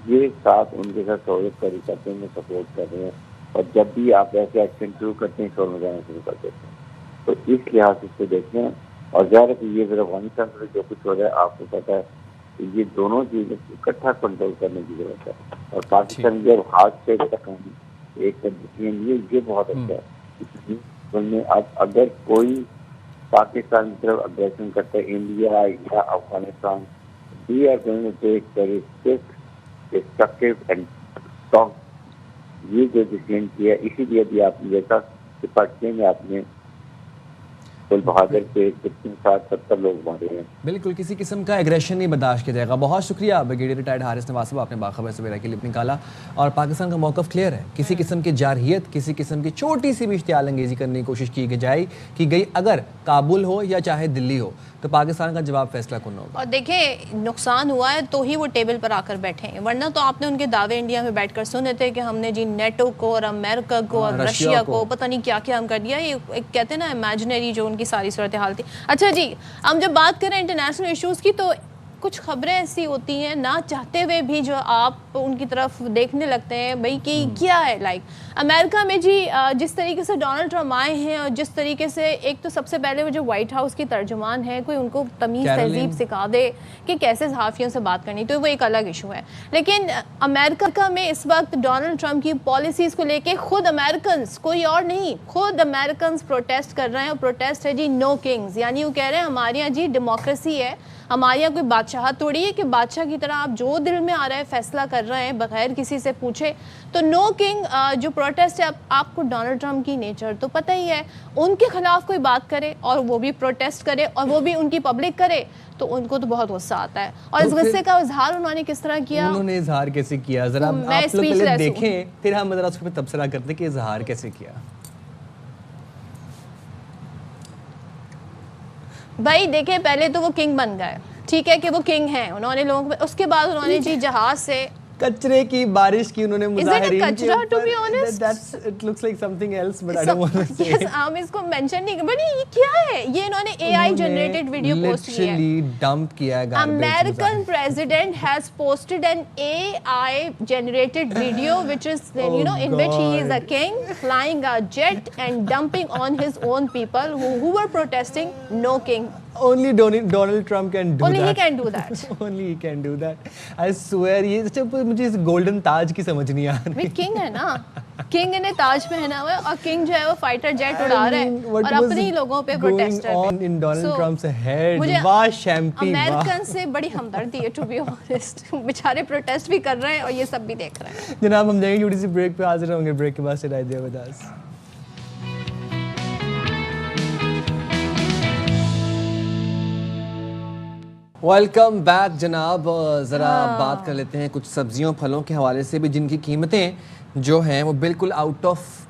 [SPEAKER 4] یہ ساتھ ان کے ساتھ سہولت کری کرتے ہیں, سپورٹ کر رہے ہیں, اور جب بھی آپ ایسے ایکشن شروع کرتے ہیں شور مچانا شروع کر دیتے ہیں. تو اس لحاظ سے اس کو دیکھیں, اور ظاہر ہے کہ یہ پھر افغانستان سے جو کچھ ہو رہا ہے آپ کو پتا ہے یہ دونوں چیزیں اکٹھا کنٹرول کرنے کی ضرورت ہے. اور پاکستان جب ہاتھ سے ایک کنڈیشن یہ بہت اچھا ہے. اب اگر کوئی پاکستان کی طرف اگریشن کرتا ہے انڈیا یا Afghanistan, we are going to take very strictive and strong. یہ جو ڈیسیژن کیا اسی لیے بھی آپ نے دیکھا کہ پاکستان میں آپ نے گل بہادر کے 60-70 لوگ مارے ہیں.
[SPEAKER 2] بالکل کسی قسم کا ایگریشن نہیں برداشت کیا جائے گا. بہت شکریہ بریگیڈیئر ریٹائرڈ حارث نواز صاحب, آپ نے باخبر سویرا کے لیے نکالا اور پاکستان کا موقف کلیئر ہے. کسی قسم کی جارحیت, کسی قسم کی چھوٹی سی بھی اشتعال انگیزی کرنے کی کوشش کی گئی اگر کابل ہو یا چاہے دلی ہو تو پاکستان کا جواب فیصلہ کن ہوگا. اور
[SPEAKER 1] دیکھیں نقصان ہوا ہے تو ہی وہ ٹیبل پر آ کر بیٹھے ہیں, ورنہ تو آپ نے ان کے دعوے انڈیا میں بیٹھ کر سنے تھے کہ ہم نے جی نیٹو کو اور امریکہ کو اور رشیا کو پتہ نہیں کیا کیا ہم کر دیا. یہ کہتے ہیں نا امیجنری جو ان کی ساری صورتحال تھی. اچھا جی, ہم جب بات کریں انٹرنیشنل ایشوز کی تو کچھ خبریں ایسی ہوتی ہیں نہ چاہتے ہوئے بھی جو آپ ان کی طرف دیکھنے لگتے ہیں بھئی کہ کیا ہے. لائک امریکہ میں جی جس طریقے سے ڈونلڈ ٹرمپ آئے ہیں اور جس طریقے سے ایک تو سب سے پہلے وہ جو وائٹ ہاؤس کی ترجمان ہے, کوئی ان کو تمیز تہذیب سکھا دے کہ کیسے صحافیوں سے بات کرنی, تو وہ ایک الگ ایشو ہے. لیکن امریکہ میں اس وقت ڈونلڈ ٹرمپ کی پالیسیز کو لے کے خود امریکنز, کوئی اور نہیں, خود امریکنز پروٹیسٹ کر رہے ہیں. اور پروٹیسٹ ہے جی نو کنگز, یعنی وہ کہہ رہے ہیں ہمارے یہاں جی ڈیموکریسی ہے, ہمارے یہاں کوئی بادشاہت تھوڑی ہے کہ بادشاہ کی طرح آپ جو دل میں آ رہا ہے فیصلہ کر رہے ہیں بغیر کسی سے پوچھے. تو نو کنگ جو پروٹیسٹ ہے, آپ کو ڈونلڈ ٹرمپ کی نیچر تو پتہ ہی ہے, ان کے خلاف کوئی بات کرے اور وہ بھی پروٹیسٹ کرے اور وہ بھی ان کی پبلک کرے تو ان کو تو بہت غصہ آتا ہے. اور اس غصے کا اظہار انہوں نے کس طرح کیا,
[SPEAKER 2] انہوں نے اظہار کیسے کیا, ذرا آپ لوگ پہلے دیکھیں پھر ہم ذرا اس پہ تبصرہ کرتے ہیں کہ اظہار کیسے کیا.
[SPEAKER 1] بھائی دیکھیں پہلے تو وہ کنگ بن گئے, ٹھیک ہے کہ وہ کنگ ہیں, انہوں نے لوگوں کو, اس کے بعد انہوں نے جی جہاز سے
[SPEAKER 2] کچرے کی بارش کی انہوں نے مظاہرین
[SPEAKER 1] کچرا to be honest
[SPEAKER 2] it looks like something else but I don't want to say
[SPEAKER 1] ہم اس کو مینشن نہیں, بٹ یہ کیا ہے, یہ انہوں نے اے آئی جنریٹڈ ویڈیو پوسٹ کی ہے,
[SPEAKER 2] لٹرلی ڈمپ کیا ہے garbage.
[SPEAKER 1] American president has posted an AI generated video which is in which he is a king flying a jet and dumping on his own people who were protesting no king.
[SPEAKER 2] Only Donald Trump can do
[SPEAKER 1] Only
[SPEAKER 2] that.
[SPEAKER 1] he can do that.
[SPEAKER 2] Only he can do that. I swear یہ مجھے اس golden تاج کی سمجھ نہیں آ رہی.
[SPEAKER 1] King ہے نا, king نے تاج پہنا ہوا ہے اور کنگ جو ہے وہ فائٹر جیٹ اڑا رہا ہے اور اپنے ہی لوگوں پہ پروٹیسٹ کر رہے ہیں.
[SPEAKER 2] Donald Trump's head, واہ شیمپی,
[SPEAKER 1] امریکن سے بڑی ہمدردی ہے ٹو بی آنیسٹ, بیچارے پروٹیسٹ بھی کر رہے ہیں اور یہ سب بھی دیکھ رہے ہیں.
[SPEAKER 2] جناب ہم جائیں گے چھوٹی سی بریک پہ, حاضر ہوں گے بریک کے بعد. سے رائے دیا بداس. ویلکم بیک جناب. ذرا بات کر لیتے ہیں کچھ سبزیوں پھلوں کے حوالے سے بھی جن کی قیمتیں جو ہیں وہ بالکل آؤٹ آف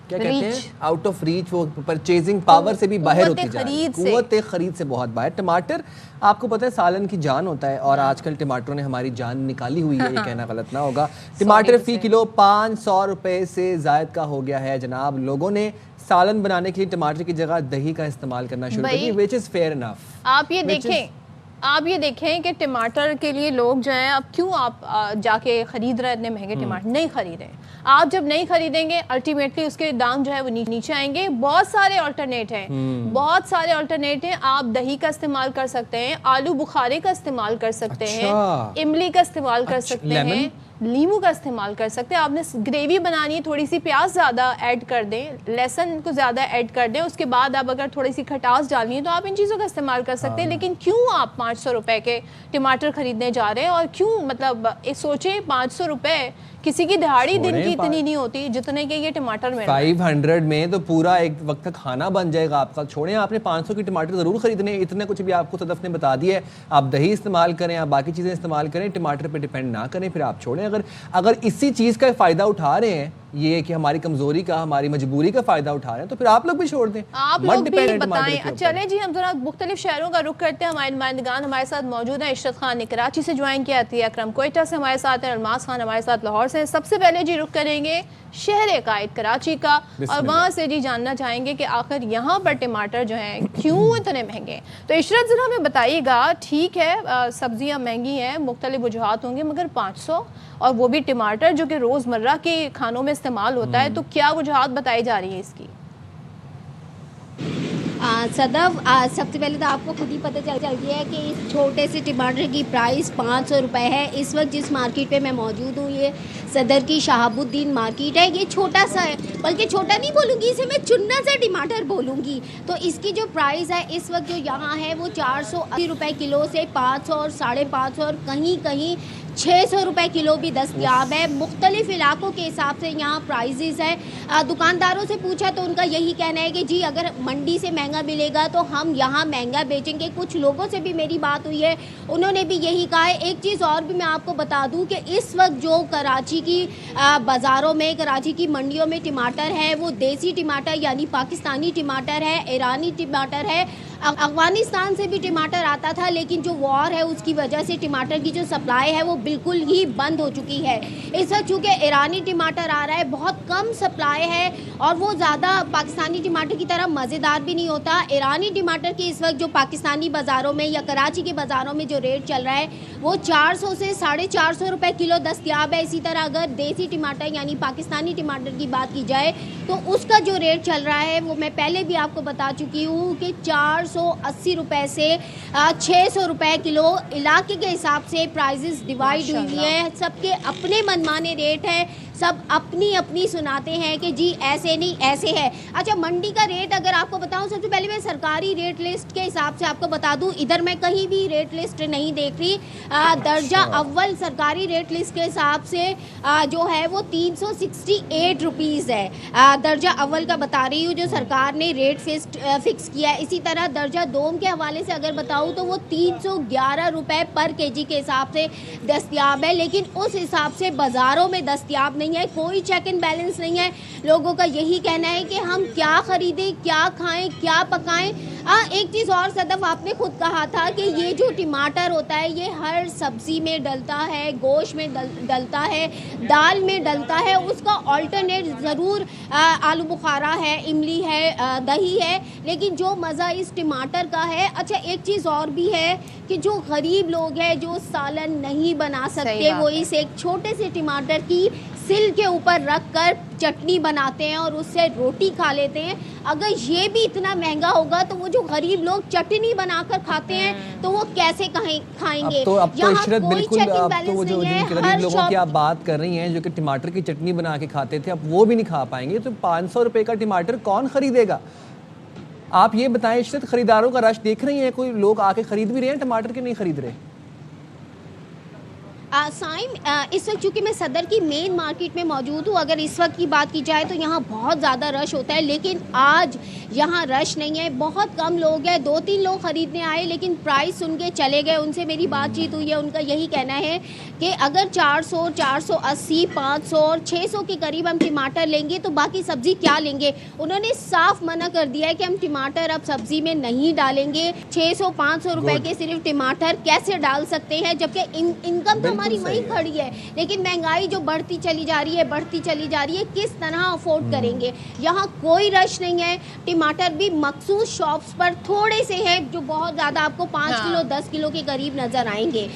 [SPEAKER 2] کیا کہتے ہیں, آؤٹ آف ریچ, وہ پرچیزنگ پاور سے بھی باہر ہوتی جا رہی ہے, قوت خرید سے بہت باہر. ٹماٹر آپ کو پتہ ہے سالن کی جان ہوتا ہے اور آج کل ٹماٹروں نے ہماری جان نکالی ہوئی ہے, یہ کہنا غلط نہ ہوگا. ٹماٹر فی کلو 500 روپے سے زائد کا ہو گیا ہے جناب. لوگوں نے سالن بنانے کے لیے ٹماٹر کی جگہ دہی کا استعمال کرنا شروع کر دیا, which is fair enough.
[SPEAKER 1] آپ یہ دیکھیں کہ ٹماٹر کے لیے لوگ جو ہیں, اب کیوں آپ جا کے خرید رہے ہیں اتنے مہنگے ٹماٹر, نہیں خریدیں. آپ جب نہیں خریدیں گے الٹیمیٹلی اس کے دام جو ہے وہ نیچے آئیں گے. بہت سارے آلٹرنیٹ ہیں, بہت سارے آلٹرنیٹ ہیں. آپ دہی کا استعمال کر سکتے ہیں, آلو بخارے کا استعمال کر سکتے ہیں, املی کا استعمال کر سکتے ہیں, لیمو کا استعمال کر سکتے ہیں. آپ نے گریوی بنانی ہے, تھوڑی سی پیاز زیادہ ایڈ کر دیں, لہسن کو زیادہ ایڈ کر دیں, اس کے بعد آپ اگر تھوڑی سی کھٹاس ڈالنی ہے تو آپ ان چیزوں کا استعمال کر سکتے ہیں. لیکن کیوں آپ 500 روپے کے ٹماٹر خریدنے جا رہے ہیں, اور کیوں مطلب سوچیں 500 روپے کسی کی دہاڑی دن کی اتنی نہیں ہوتی جتنے کہ یہ ٹماٹر میں
[SPEAKER 2] 500 میں تو پورا ایک وقت کا کھانا بن جائے گا آپ کا. چھوڑیں, آپ نے 500 کی ٹماٹر ضرور خریدنے, اتنے کچھ بھی آپ کو صدف نے بتا دیا ہے. آپ دہی استعمال کریں, آپ باقی چیزیں استعمال کریں, ٹماٹر پہ ڈیپینڈ نہ کریں. پھر آپ چھوڑیں. اگر اسی چیز کا فائدہ اٹھا رہے ہیں, یہ کہ ہماری کمزوری کا, ہماری مجبوری کا فائدہ اٹھا رہے ہیں, تو پھر آپ لوگ بھی چھوڑ دیں.
[SPEAKER 1] آپ لوگ بھی بتائیں. چلیں جی, ہم ذرا مختلف شہروں کا رخ کرتے ہیں. ہمارے نمائندگان ہمارے ساتھ موجود ہیں. عشرت خان نے کراچی سے جوائن کیا تھی, اکرم کوئٹہ سے ہمارے ساتھ ہیں, الماس خان ہمارے ساتھ لاہور سے. سب سے پہلے جی رخ کریں گے شہر قائد کراچی کا, اور وہاں سے جی جاننا چاہیں گے کہ آخر یہاں پر ٹماٹر جو ہیں کیوں اتنے مہنگے ہیں. تو عشرت ذرا ہمیں بتائیے گا, ٹھیک ہے سبزیاں مہنگی ہیں, مختلف وجوہات ہوں گے, مگر 500 اور وہ بھی ٹماٹر جو کہ روزمرہ کے کھانوں میں استعمال ہوتا ہے, تو کیا وجوہات بتائی جا رہی ہیں اس کی؟
[SPEAKER 5] صدف, سب سے پہلے تو آپ کو خود ہی پتہ چل گیا ہے کہ اس چھوٹے سے ٹماٹر کی پرائس 500 روپے ہے. اس وقت جس مارکیٹ پہ میں موجود ہوں, یہ صدر کی شہاب الدین مارکیٹ ہے. یہ چھوٹا سا ہے, بلکہ چھوٹا نہیں بولوں گی, اسے میں چننا سا ٹماٹر بولوں گی. تو اس کی جو پرائس ہے اس وقت جو یہاں ہے وہ 480 روپے کلو سے 500 اور 550 اور کہیں کہیں 600 रुपए किलो भी दस्तयाब है। मुख्तलिफ इलाकों के हिसाब से यहाँ प्राइजेज़ हैं। दुकानदारों से पूछा तो उनका यही कहना है कि जी अगर मंडी से महंगा मिलेगा तो हम यहाँ महंगा बेचेंगे। कुछ लोगों से भी मेरी बात हुई है, उन्होंने भी यही कहा है। एक चीज़ और भी मैं आपको बता दूँ कि इस वक्त जो कराची की बाज़ारों में, कराची की मंडियों में टमाटर है वो देसी टमाटर यानी पाकिस्तानी टमाटर है, ईरानी टमाटर है। अफगानिस्तान से भी टमाटर आता था, लेकिन जो वॉर है उसकी वजह से टमाटर की जो सप्लाई है वो बिल्कुल ही बंद हो चुकी है। इस वक्त चूँकि ईरानी टमाटर आ रहा है, बहुत कम सप्लाई है और वो ज़्यादा पाकिस्तानी टमाटर की तरह मज़ेदार भी नहीं होता। ईरानी टमाटर की इस वक्त जो पाकिस्तानी बाज़ारों में या कराची के बाज़ारों में जो रेट चल रहा है वो 400 से 450 रुपये किलो दस्तयाब है। इसी तरह अगर देसी टमाटर यानी पाकिस्तानी टमाटर की बात की जाए तो उसका जो रेट चल रहा है वो मैं पहले भी आपको बता चुकी हूँ कि 480 रुपये से 600 रुपये किलो। इलाके के हिसाब से प्राइजेस डिवाइड हुई हैं, सबके अपने मनमाने रेट हैं, सब अपनी अपनी सुनाते हैं कि जी ऐसे नहीं ऐसे है। अच्छा, मंडी का रेट अगर आपको बताऊं, सबसे पहले मैं सरकारी रेट लिस्ट के हिसाब से आपको बता दूं, इधर मैं कहीं भी रेट लिस्ट नहीं देख रही। दर्जा अव्वल सरकारी रेट लिस्ट के हिसाब से जो है वो 368 रुपीज़ है। दर्जा अव्वल का बता रही हूँ जो सरकार ने रेट फिक्स किया है। इसी तरह दर्जा दोम के हवाले से अगर बताऊँ तो वो 311 रुपये पर केजी के हिसाब से दस्तयाब है, लेकिन उस हिसाब से बाज़ारों में दस्तयाब नहीं है। कोई चेक एंड बैलेंस नहीं है। लोगों का यही कहना है कि हम क्या खरीदें, क्या खाएं, क्या पकाएं। एक चीज़ और सदफ, आपने खुद कहा था कि ये जो टमाटर होता है ये हर सब्ज़ी में डलता है, गोश्त में डलता है, दाल में डलता है, उसका ऑल्टरनेट ज़रूर आलू बुखारा है, इमली है, दही है, लेकिन जो मज़ा इस टमाटर का है। अच्छा, एक चीज़ और भी है कि जो गरीब लोग हैं जो सालन नहीं बना सकते, वो इस एक छोटे से टमाटर की सिल के ऊपर रख कर चटनी बनाते हैं और उससे रोटी खा लेते हैं। अगर ये भी इतना महंगा होगा तो वो जो गरीब लोग चटनी बनाकर खाते हैं तो वो कैसे खाएंगे?
[SPEAKER 2] अब तो इशरत बिल्कुल, अब तो वो जो गरीब लोगों की आप बात कर रही हैं जो कि टमाटर की चटनी बना के खाते थे, अब वो भी नहीं खा पाएंगे। तो 500 रुपये का टमाटर कौन खरीदेगा? आप ये बताएं इशरत, खरीदारों का रश देख रही हैं? कोई लोग आके खरीद भी रहे हैं टमाटर के नहीं खरीद रहे?
[SPEAKER 5] साइम, इस वक्त चूँकि मैं सदर की मेन मार्केट में मौजूद हूँ, अगर इस वक्त की बात की जाए तो यहाँ बहुत ज़्यादा रश होता है, लेकिन आज यहाँ रश नहीं है। बहुत कम लोग हैं, 2-3 लोग ख़रीदने आए लेकिन प्राइस सुन के चले गए। उनसे मेरी बातचीत हुई है, उनका यही कहना है कि अगर 400, 480, 500 और 600 के करीब हम टमाटर लेंगे तो बाकी सब्ज़ी क्या लेंगे। उन्होंने साफ मना कर दिया है कि हम टमाटर अब सब्ज़ी में नहीं डालेंगे। 600-500 रुपये के सिर्फ टमाटर कैसे डाल सकते हैं, जबकि इनकम तो हमारी वही खड़ी है, लेकिन महंगाई जो बढ़ती चली जा रही है, किस तरह अफोर्ड करेंगे। यहाँ कोई रश नहीं है। टमाटर भी मखसूस शॉप्स पर थोड़े से हैं जो बहुत ज़्यादा आपको 5 किलो 10 किलो के करीब नज़र आएंगे।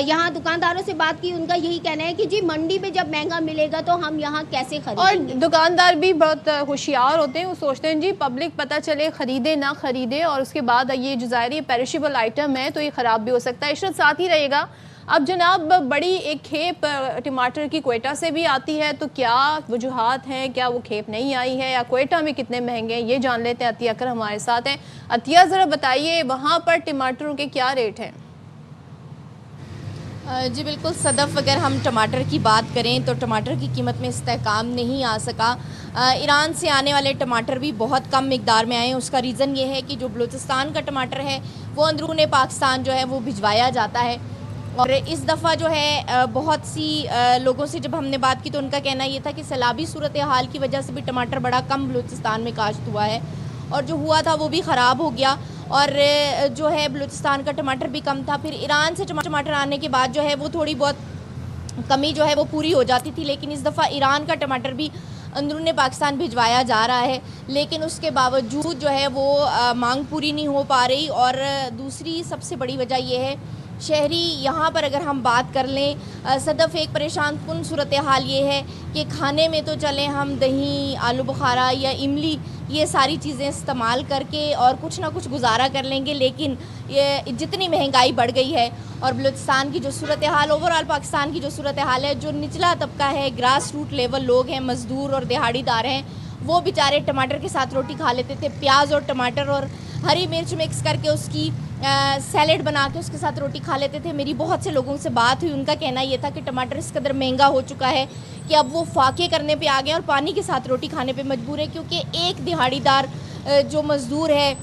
[SPEAKER 5] यहाँ दुकानदारों से बात की, उनका यही कहना है कि जी मंडी में जब महंगा मिलेगा तो हम यहाँ कैसे खरीदेंगे।
[SPEAKER 1] और दुकानदार भी बहुत होशियार होते हैं, वो सोचते हैं जी पब्लिक पता चले खरीदे ना खरीदे, और उसके बाद ये जो ज़ाहिर पेरिशेबल आइटम है तो ये ख़राब भी हो सकता है। इशरत साथ ही रहेगा। अब जनाब, बड़ी एक खेप टमाटर की क्वेटा से भी आती है, तो क्या वजूहात हैं, क्या वो खेप नहीं आई है, या क्वेटा में कितने महंगे हैं, ये जान लेते हैं। अतिया अकर हमारे साथ हैं। अतिया, ज़रा बताइए वहाँ पर टमाटरों के क्या रेट हैं?
[SPEAKER 6] जी बिल्कुल सदफ़, अगर हम टमाटर की बात करें तो टमाटर की कीमत में इस्तेहकाम नहीं आ सका। ईरान से आने वाले टमाटर भी बहुत कम मिकदार में आए हैं। उसका रीज़न ये है कि जो बलूचिस्तान का टमाटर है वो अंदरूनी पाकिस्तान जो है वो भिजवाया जाता है। और इस दफ़ा जो है बहुत सी लोगों से जब हमने बात की तो उनका कहना ये था कि सैलाबी सूरत हाल की वजह से भी टमाटर बड़ा कम बलूचिस्तान में काश्त हुआ है, और जो हुआ था वो भी ख़राब हो गया, और जो है बलूचिस्तान का टमाटर भी कम था। फिर ईरान से टमाटर आने के बाद जो है वो थोड़ी बहुत कमी जो है वो पूरी हो जाती थी, लेकिन इस दफ़ा ईरान का टमाटर भी अंदरूनी पाकिस्तान भिजवाया जा रहा है, लेकिन उसके बावजूद जो है वो मांग पूरी नहीं हो पा रही। और दूसरी सबसे बड़ी वजह यह है, शहरी यहाँ पर अगर हम बात कर लें सदफ़, एक परेशान कुन सूरत हाल ये है कि खाने में तो चलें हम दही, आलू बुखारा या इमली, ये सारी चीज़ें इस्तेमाल करके और कुछ ना कुछ गुजारा कर लेंगे, लेकिन ये जितनी महंगाई बढ़ गई है और बलूचिस्तान की जो सूरत हाल, ओवरऑल पाकिस्तान की जो सूरत हाल है, जो निचला तबका है, ग्रास रूट लेवल लोग हैं, मज़दूर और दिहाड़ीदार हैं, वो बेचारे टमाटर के साथ रोटी खा लेते थे। प्याज और टमाटर और हरी मिर्च मिक्स करके उसकी सैलेड बना के उसके साथ रोटी खा लेते थे। मेरी बहुत से लोगों से बात हुई, उनका कहना ये था कि टमाटर इस कदर महंगा हो चुका है कि अब वो फाके करने पे आ गए और पानी के साथ रोटी खाने पे मजबूर है, क्योंकि एक दिहाड़ीदार जो मज़दूर है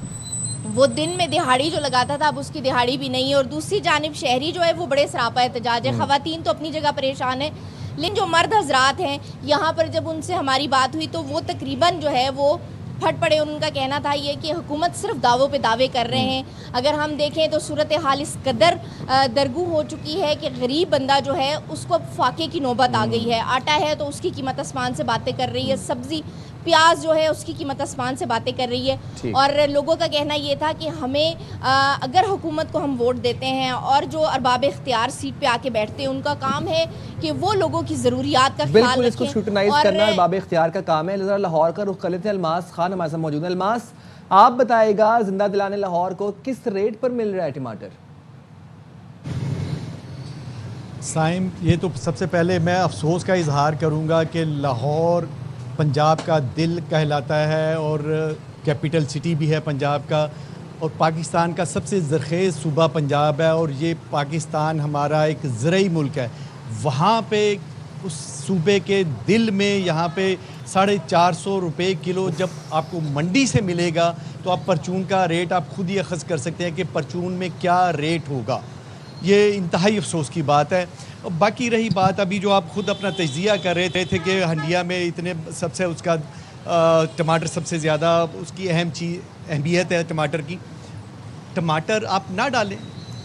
[SPEAKER 6] वो दिन में दिहाड़ी जो लगाता था अब उसकी दिहाड़ी भी नहीं है। और दूसरी जानिब शहरी जो है वो बड़े सरापा एहतजाज है। ख़वातीन तो अपनी जगह परेशान है, लेकिन जो मर्द हजरात हैं यहाँ पर जब उनसे हमारी बात हुई तो वो तकरीबन जो है वो फट पड़े। उनका कहना था ये कि हुकूमत सिर्फ दावों पे दावे कर रहे हैं। अगर हम देखें तो सूरत हाल इस कदर दरगू हो चुकी है कि गरीब बंदा जो है उसको अब फाके की नौबत आ गई है। आटा है तो उसकी कीमत आसमान से बातें कर रही है, सब्ज़ी प्याज जो है उसकी कीमत आसमान से बातें कर रही है। और लोगों का कहना ये था कि हमें अगर हुकूमत को हम वोट देते हैं और जो अरबाब इख्तियार सीट पे आके बैठते हैं उनका काम है कि वो लोगों की ज़रूरियात का ख्याल रखें।
[SPEAKER 2] इसको स्क्रूटनाइज करना अरबाब इख्तियार का काम है। ज़रा लाहौर का रुख कर लेते हैं, अलमास खान हमारे साथ मौजूद है। अलमास, आप बताएगा जिंदा दिलाने लाहौर को किस रेट पर मिल रहा है टमाटर?
[SPEAKER 7] साइम, ये तो सबसे पहले मैं अफसोस का इजहार करूँगा कि लाहौर पंजाब का दिल कहलाता है और कैपिटल सिटी भी है पंजाब का, और पाकिस्तान का सबसे ज़रख़ेज़ सूबा पंजाब है, और ये पाकिस्तान हमारा एक ज़रई मुल्क है। वहाँ पे उस सूबे के दिल में यहाँ पे 450 रुपये किलो जब आपको मंडी से मिलेगा तो आप परचून का रेट आप खुद ही अखज़ कर सकते हैं कि परचून में क्या रेट होगा। ये इंतहाई अफसोस की बात है। बाकी रही बात अभी जो आप खुद अपना तज्ज़िया कर रहे थे कि हंडिया में इतने सबसे उसका टमाटर सबसे ज़्यादा उसकी अहमियत है टमाटर की। टमाटर आप ना डालें,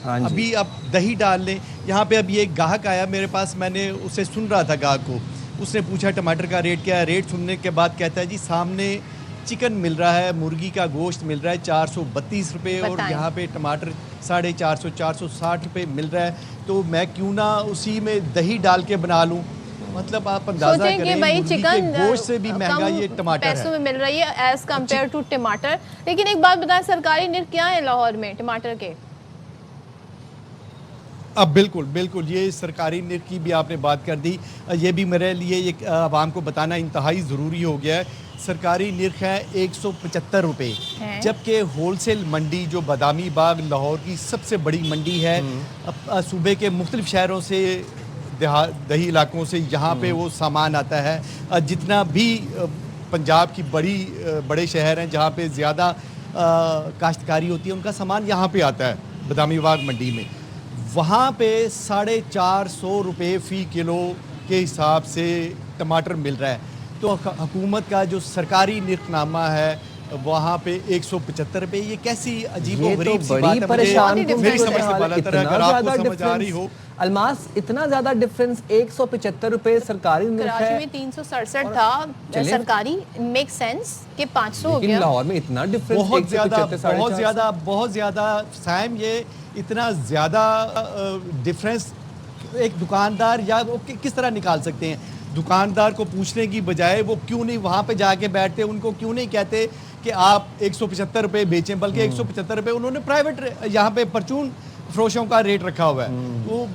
[SPEAKER 7] अभी आप दही डाल लें। यहाँ पे अभी एक ग्राहक आया मेरे पास, मैंने उसे सुन रहा था ग्राहक को, उसने पूछा टमाटर का रेट क्या है। रेट सुनने के बाद कहता है जी सामने चिकन मिल रहा है, मुर्गी का गोश्त मिल रहा है 432 रुपये और यहाँ पे टमाटर 450 460 रुपये मिल रहा है, तो मैं क्यों ना उसी में दही डाल के बना लूँ। मतलब आप अंदाजा करें
[SPEAKER 1] भाई
[SPEAKER 7] मुर्गी के गोश्त से भी महंगा ये टमाटर
[SPEAKER 1] पैसों में मिल रही है एज कम्पेयर टू टमाटर। लेकिन एक बात बताएं, सरकारी निर्ख क्या है लाहौर में टमाटर के?
[SPEAKER 7] अब बिल्कुल ये सरकारी निर्ख की भी आपने बात कर दी, ये भी मेरे लिए एक आवाम को बताना इंतहाई ज़रूरी हो गया है। सरकारी निर्ख है 175 रुपये, जबकि होलसेल मंडी जो बादामी बाग लाहौर की सबसे बड़ी मंडी है, सूबे के मुख्तलिफ शहरों से दही इलाकों से यहाँ पे वो सामान आता है। जितना भी पंजाब की बड़े शहर हैं जहाँ पे ज़्यादा काश्तकारी होती है उनका सामान यहाँ पे आता है बादामी बाग मंडी में। वहाँ पे 450 रुपये फ़ी किलो के हिसाब से टमाटर मिल रहा है। तो हुकूमत का जो सरकारी निर्खनामा है वहाँ पे 175 रुपये, ये कैसी अजीब और गरीब सी बात है। मेरी समझ से बाला तरह अगर आपको समझ आ रही हो।
[SPEAKER 2] अलमास, इतना ज्यादा डिफरेंस 175 रुपये सरकारी निर्ख है।
[SPEAKER 1] कराची में 367 था सरकारी, मेक सेंस कि 500 हो गया।
[SPEAKER 2] लाहौर में इतना डिफरेंस
[SPEAKER 7] बहुत ज्यादा साइम, ये इतना ज़्यादा डिफरेंस एक दुकानदार या वो किस तरह निकाल सकते हैं? दुकानदार को पूछने की बजाय वो क्यों नहीं वहाँ पे जाके बैठते, उनको क्यों नहीं कहते कि आप 175 रुपये बेचें, बल्कि 175 रुपये उन्होंने प्राइवेट यहाँ पे परचून फरोशों का रेट रखा हुआ है। वो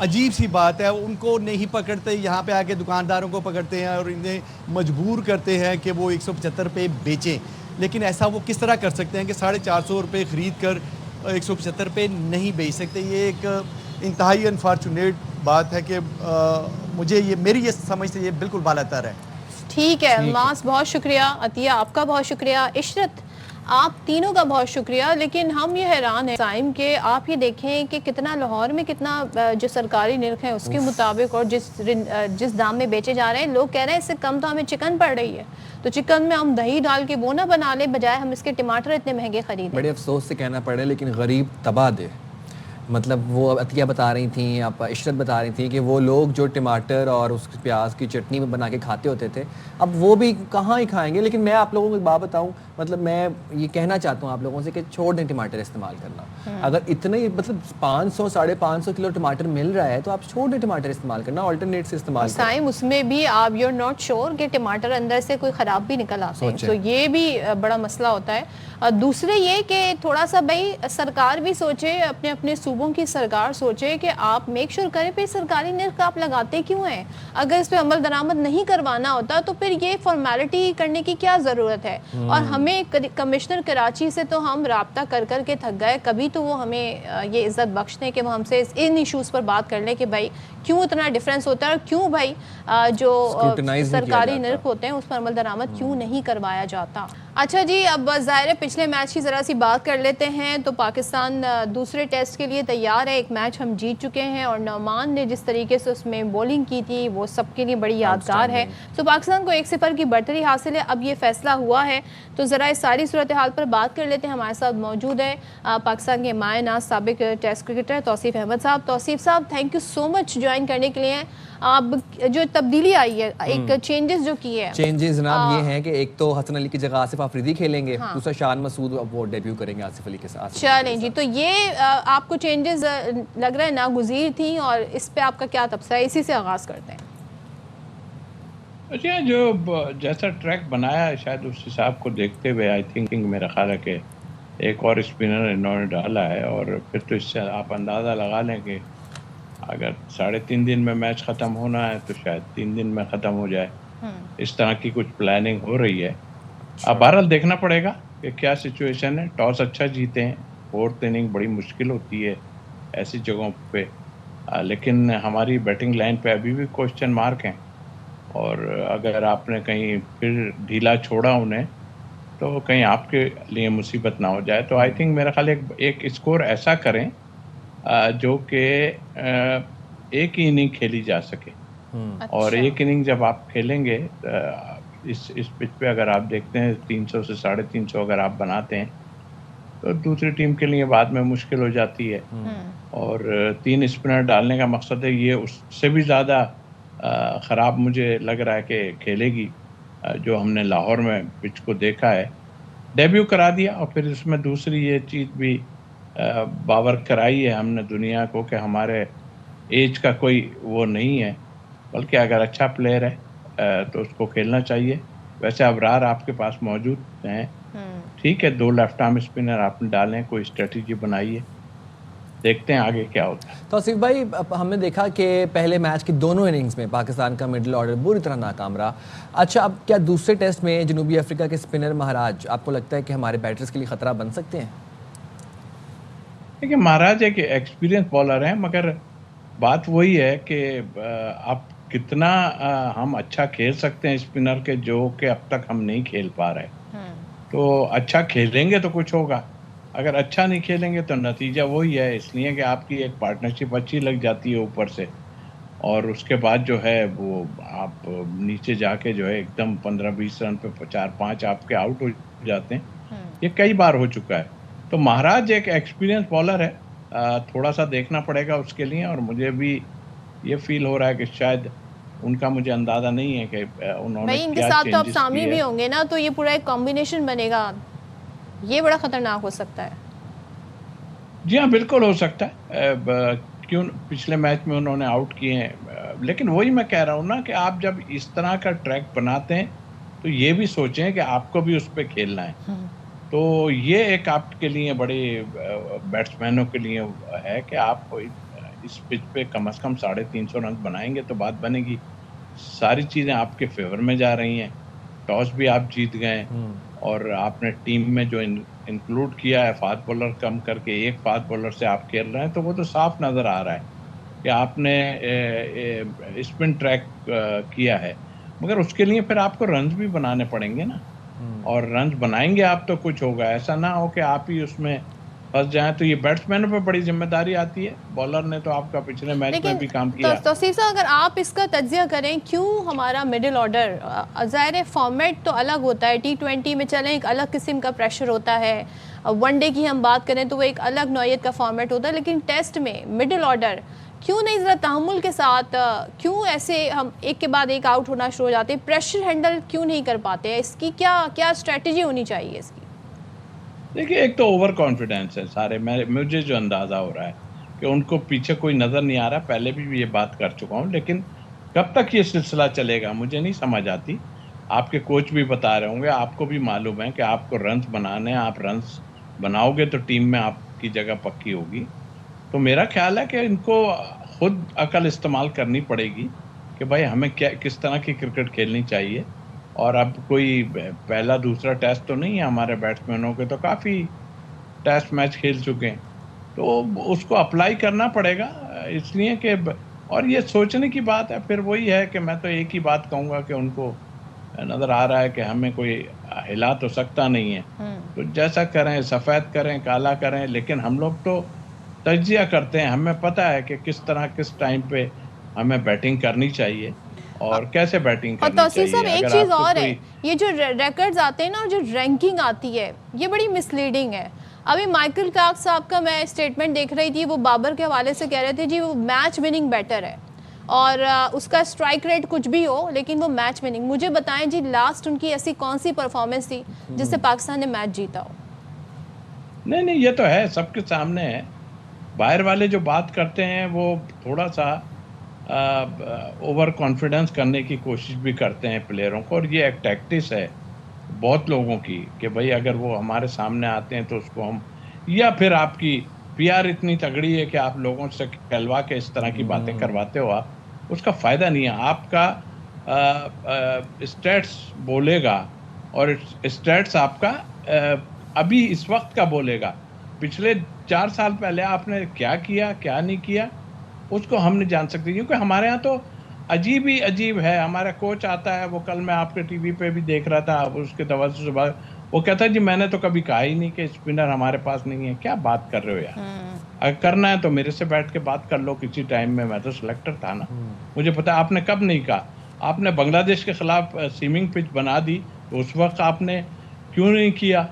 [SPEAKER 7] अजीब सी बात है, उनको नहीं पकड़ते, यहाँ पे आके दुकानदारों को पकड़ते हैं और इन्हें मजबूर करते हैं कि वो 175 रुपये बेचें। लेकिन ऐसा वो किस तरह कर सकते हैं कि 450 रुपये ख़रीद कर 175 रुपये नहीं बेच सकते? ये एक इंतहाई अनफॉर्चुनेट बात है कि मुझे ये मेरी ये समझ से ये बिल्कुल बालातर है।
[SPEAKER 1] ठीक है अलमास, बहुत शुक्रिया। अतिया आपका बहुत शुक्रिया। इशरत आप तीनों का बहुत शुक्रिया। लेकिन हम ये हैरान हैं साइम के, आप ये देखें कि कितना लाहौर में कितना जो सरकारी निर्ख है उसके मुताबिक और जिस दाम में बेचे जा रहे हैं, लोग कह रहे हैं इससे कम तो हमें चिकन पड़ रही है, तो चिकन में हम दही डाल के वो ना बना ले, बजाय हम इसके टमाटर इतने महंगे खरीदें।
[SPEAKER 2] बड़े अफसोस से कहना पड़े, लेकिन गरीब तबाह दे। मतलब वो अतिया बता रही थी, आप इशरत बता रही थी कि वो लोग जो टमाटर और उस प्याज की चटनी में बना के खाते होते थे, अब वो भी कहाँ ही खाएंगे। लेकिन मैं आप लोगों को एक बात बताऊं, मतलब मैं ये कहना चाहता हूँ आप लोगों से कि छोड़ दें टमाटर इस्तेमाल करना। अगर इतने मतलब 500 550 किलो टमाटर मिल रहा है तो आप छोड़ दें टमाटर इस्तेमाल करना, ऑल्टरनेट से इस्तेमाल करें।
[SPEAKER 1] साइम उसमें भी आप यू आर नॉट श्योर कि टमाटर अंदर से कोई ख़राब भी निकल आते हैं, तो ये भी बड़ा मसला होता है। दूसरे ये कि थोड़ा सा भाई सरकार भी सोचे, अपने अपने सूबों की सरकार सोचे कि आप मेक श्योर करें फिर सरकारी नर्ख आप लगाते क्यों हैं? अगर इस पे अमल दरामद नहीं करवाना होता तो फिर ये फॉर्मेलिटी करने की क्या ज़रूरत है? और हमें कमिश्नर कराची से तो हम राब्ता कर कर के थक गए, कभी तो वो हमें ये इज़्ज़त बख्श दें कि वो हमसे इन इशूज़ पर बात कर लें कि भाई क्यों इतना डिफरेंस होता है और क्यों भाई जो सरकारी नर्ख होते हैं उस पर अमल दरामद क्यों नहीं करवाया जाता। अच्छा जी, अब ज़ाहिर है पिछले मैच की ज़रा सी बात कर लेते हैं। तो पाकिस्तान दूसरे टेस्ट के लिए तैयार है, एक मैच हम जीत चुके हैं और नौमान ने जिस तरीके से उसमें बॉलिंग की थी वो सबके लिए बड़ी यादगार है। तो पाकिस्तान को 1-0 की बढ़तरी हासिल है, अब ये फैसला हुआ है। तो ज़रा इस सारी सूरत हाल पर बात कर लेते हैं। हमारे साथ मौजूद है पाकिस्तान के मायना साबिक टेस्ट क्रिकेटर तौसीफ अहमद साहब। तौसीफ साहब, thank you so much join करने के लिए। अब जो तब्दीली आई है, एक चेंजेस जो की है,
[SPEAKER 2] चेंजेस जनाब ये हैं कि एक तो हसन अली की जगह आसिफ अफरीदी खेलेंगे, दूसरा शान मसूद अब वो डेब्यू करेंगे आसिफ अली के साथ।
[SPEAKER 1] चलें जी, तो ये आपको चेंजेस लग रहा है नागुज़ीर थी और इस पे आपका क्या तबसरा है? इसी से आगाज़ करते हैं।
[SPEAKER 8] अच्छा, जो जैसा ट्रैक बनाया है शायद उस हिसाब को देखते हुए आई थिंकिंग मेरा ख्याल है कि एक और स्पिनर इन्होंने डाला है और फिर तो इससे आप अंदाज़ा लगा लें कि अगर 3.5 दिन में मैच ख़त्म होना है तो शायद 3 दिन में ख़त्म हो जाए। इस तरह की कुछ प्लानिंग हो रही है। अब बहरहाल देखना पड़ेगा कि क्या सिचुएशन है। टॉस अच्छा जीते हैं, 4th इनिंग बड़ी मुश्किल होती है ऐसी जगहों पे, लेकिन हमारी बैटिंग लाइन पे अभी भी क्वेश्चन मार्क हैं और अगर आपने कहीं फिर ढीला छोड़ा उन्हें तो कहीं आपके लिए मुसीबत ना हो जाए। तो आई थिंक मेरा ख्याल एक स्कोर ऐसा करें जो कि एक ही इनिंग खेली जा सके। और एक इनिंग जब आप खेलेंगे इस पिच पे अगर आप देखते हैं 300 से 350 अगर आप बनाते हैं तो दूसरी टीम के लिए बाद में मुश्किल हो जाती है। और 3 स्पिनर डालने का मकसद है, ये उससे भी ज़्यादा ख़राब मुझे लग रहा है कि खेलेगी जो हमने लाहौर में पिच को देखा है। डेब्यू करा दिया और फिर इसमें दूसरी ये चीज़ भी बावर कराई है हमने दुनिया को कि हमारे एज का कोई वो नहीं है, बल्कि अगर अच्छा प्लेयर है तो उसको खेलना चाहिए। वैसे अबरार आपके पास मौजूद हैं, ठीक है, 2 लेफ्ट आर्म स्पिनर आपने डालें, कोई स्ट्रेटजी बनाइए, देखते हैं आगे क्या होता है।
[SPEAKER 2] तौसीफ भाई, हमने देखा कि पहले मैच की दोनों इनिंग्स में पाकिस्तान का मिडिल ऑर्डर बुरी तरह नाकाम रहा। अच्छा, अब क्या दूसरे टेस्ट में जनूबी अफ्रीका के स्पिनर महाराज आपको लगता है कि हमारे बैटर्स के लिए ख़तरा बन सकते हैं?
[SPEAKER 8] देखिए, महाराज एक एक्सपीरियंस बॉलर हैं, मगर बात वही है कि आप कितना हम अच्छा खेल सकते हैं स्पिनर के जो कि अब तक हम नहीं खेल पा रहे। तो अच्छा खेलेंगे तो कुछ होगा, अगर अच्छा नहीं खेलेंगे तो नतीजा वही है। इसलिए कि आपकी एक पार्टनरशिप अच्छी लग जाती है ऊपर से और उसके बाद जो है वो आप नीचे जाके जो है एकदम 15-20 रन पे 4-5 आपके आउट हो जाते हैं। ये कई बार हो चुका है। तो महाराज एक एक्सपीरियंस बॉलर है, थोड़ा सा देखना पड़ेगा उसके लिए। और मुझे भी ये फील हो रहा है कि शायद उनका मुझे अंदाजा नहीं है कि उन्होंने
[SPEAKER 1] भाई इनके साथ तो आप सामने भी होंगे ना, तो ये पूरा एक कॉम्बिनेशन बनेगा, ये बड़ा खतरनाक हो सकता है।
[SPEAKER 8] जी हाँ, बिल्कुल हो सकता है। क्यों पिछले मैच में उन्होंने आउट किए हैं, लेकिन वही मैं कह रहा हूँ ना कि आप जब इस तरह का ट्रैक बनाते हैं तो ये भी सोचें कि आपको भी उस पर खेलना है। तो ये एक आपके लिए बड़े बैट्समैनों के लिए है कि आप इस पिच पे कम से कम 350 रन बनाएंगे तो बात बनेगी। सारी चीज़ें आपके फेवर में जा रही हैं, टॉस भी आप जीत गए और आपने टीम में जो इंक्लूड किया है फास्ट बॉलर कम करके एक फास्ट बॉलर से आप खेल रहे हैं, तो वो तो साफ नज़र आ रहा है कि आपने स्पिन ट्रैक किया है। मगर उसके लिए फिर आपको रन्स भी बनाने पड़ेंगे ना, और रन्स बनाएंगे आप तो कुछ होगा। ऐसा ना हो कि आप ही उसमें फंस जाएं। तो ये बैट्समैनों पे बड़ी जिम्मेदारी आती है। बॉलर ने तो आपका पिछले मैच में भी काम किया।
[SPEAKER 1] तौसीफ साहब, अगर आप इसका तज्जिया करें क्यों हमारा मिडिल ऑर्डर, ज़ाहिर फॉर्मेट तो अलग होता है, T20 में चलें एक अलग किस्म का प्रेशर होता है, वनडे की हम बात करें तो वो एक अलग नौयत का फॉर्मेट होता है, लेकिन टेस्ट में मिडिल ऑर्डर क्यों नहीं ज़रा तहम्मुल के साथ, क्यों ऐसे हम एक के बाद एक आउट होना शुरू हो जाते हैं, प्रेशर हैंडल क्यों नहीं कर पाते हैं? इसकी क्या स्ट्रेटजी होनी चाहिए इसकी?
[SPEAKER 8] देखिए, एक तो ओवर कॉन्फिडेंस है सारे। मुझे जो अंदाज़ा हो रहा है कि उनको पीछे कोई नज़र नहीं आ रहा। पहले भी ये बात कर चुका हूँ, लेकिन कब तक ये सिलसिला चलेगा मुझे नहीं समझ आती। आपके कोच भी बता रहे होंगे, आपको भी मालूम है कि आपको रन्स बनाने हैं, आप रन्स बनाओगे तो टीम में आपकी जगह पक्की होगी। تو میرا خیال ہے کہ ان کو خود عقل استعمال کرنی پڑے گی کہ بھائی ہمیں کس طرح کی کرکٹ کھیلنی چاہیے. اور اب کوئی پہلا دوسرا ٹیسٹ تو نہیں ہے ہمارے بیٹسمینوں کے, تو کافی ٹیسٹ میچ کھیل چکے ہیں, تو اس کو اپلائی کرنا پڑے گا. اس لیے کہ اور یہ سوچنے کی بات ہے, پھر وہی ہے کہ میں تو ایک ہی بات کہوں گا کہ ان کو نظر آ رہا ہے کہ ہمیں کوئی ہلا تو سکتا نہیں ہے, تو جیسا کریں, سفید کریں, کالا کریں, لیکن ہم لوگ تو تجزیہ کرتے ہیں, ہمیں پتہ ہے کہ کس طرح کس ٹائم پہ ہمیں بیٹنگ کرنی چاہیے اور کیسے بیٹنگ کرنی چاہیے.
[SPEAKER 1] توصیف صاحب ایک چیز اور ہے, یہ جو ریکارڈز آتے ہیں نا اور جو رینکنگ آتی ہے یہ بڑی مس لیڈنگ ہے. ابھی مائیکل کلارک صاحب کا میں اسٹیٹمنٹ دیکھ رہی تھی, وہ بابر کے حوالے سے کہہ رہے تھے جی وہ میچ وننگ بیٹر ہے اور اس کا اسٹرائک ریٹ کچھ بھی ہو لیکن وہ میچ وننگ. مجھے بتائیں جی لاسٹ ان کی ایسی کون سی پرفارمنس تھی جس سے پاکستان نے میچ جیتا ہو؟
[SPEAKER 8] نہیں یہ تو ہے, سب کے سامنے ہے. باہر والے جو بات کرتے ہیں وہ تھوڑا سا اوور کانفیڈنس کرنے کی کوشش بھی کرتے ہیں پلیئروں کو, اور یہ ایک ٹیکٹس ہے بہت لوگوں کی کہ بھئی اگر وہ ہمارے سامنے آتے ہیں تو اس کو ہم, یا پھر آپ کی پی آر اتنی تگڑی ہے کہ آپ لوگوں سے کہلوا کے اس طرح کی باتیں کرواتے ہو, آپ اس کا فائدہ نہیں ہے. آپ کا اسٹیٹس بولے گا, اور اسٹیٹس آپ کا ابھی اس وقت کا بولے گا. پچھلے 4 سال پہلے آپ نے کیا کیا کیا نہیں کیا اس کو ہم نہیں جان سکتے, کیونکہ ہمارے ہاں تو عجیب ہی عجیب ہے. ہمارا کوچ آتا ہے, وہ کل میں آپ کے ٹی وی پہ بھی دیکھ رہا تھا, اس کے توجہ سے بعد وہ کہتا ہے جی میں نے تو کبھی کہا ہی نہیں کہ اسپنر ہمارے پاس نہیں ہے. کیا بات کر رہے ہو یار, اگر کرنا ہے تو میرے سے بیٹھ کے بات کر لو کسی ٹائم میں تو سلیکٹر تھا نا. مجھے پتا ہے آپ نے کب نہیں کہا. آپ نے بنگلہ دیش کے خلاف سیمنگ پچ بنا دی تو اس وقت آپ نے کیوں نہیں کیا,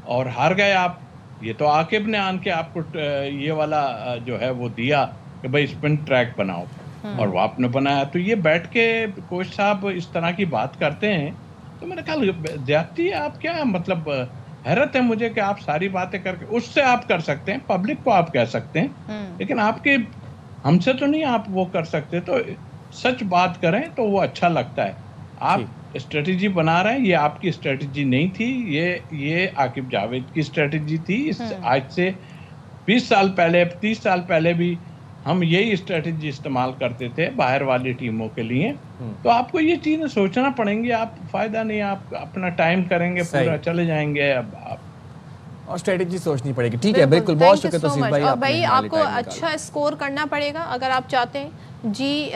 [SPEAKER 8] اور ہار گئے آپ. یہ تو عاقب نے آن کے آپ کو یہ والا جو ہے وہ دیا کہ بھائی اسپن ٹریک بناؤ, اور وہ آپ نے بنایا. تو یہ بیٹھ کے کوچ صاحب اس طرح کی بات کرتے ہیں تو میرا خیال زیادتی ہے. آپ کیا مطلب, حیرت ہے مجھے کہ آپ ساری باتیں کر کے اس سے آپ کر سکتے ہیں, پبلک کو آپ کہہ سکتے ہیں, لیکن آپ کے ہم سے تو نہیں آپ وہ کر سکتے. تو سچ بات کریں تو وہ اچھا لگتا ہے. آپ اسٹریٹجی بنا رہے ہیں, یہ آپ کی اسٹریٹجی نہیں تھی, یہ عاقب جاوید کی اسٹریٹجی تھی. آج سے 20 سال پہلے 30 سال پہلے بھی ہم یہی اسٹریٹجی استعمال کرتے تھے باہر والی ٹیموں کے لیے. تو آپ کو یہ چیزیں سوچنا پڑیں گی. آپ فائدہ نہیں, آپ اپنا ٹائم کریں گے پورا, چلے جائیں گے. اب آپ
[SPEAKER 2] اور اسٹریٹجی سوچنی پڑے گی. ٹھیک ہے, بالکل, بہت شکریہ توصیف بھائی.
[SPEAKER 1] اور بھائی آپ کو اچھا اسکور کرنا پڑے گا اگر آپ چاہتے ہیں جی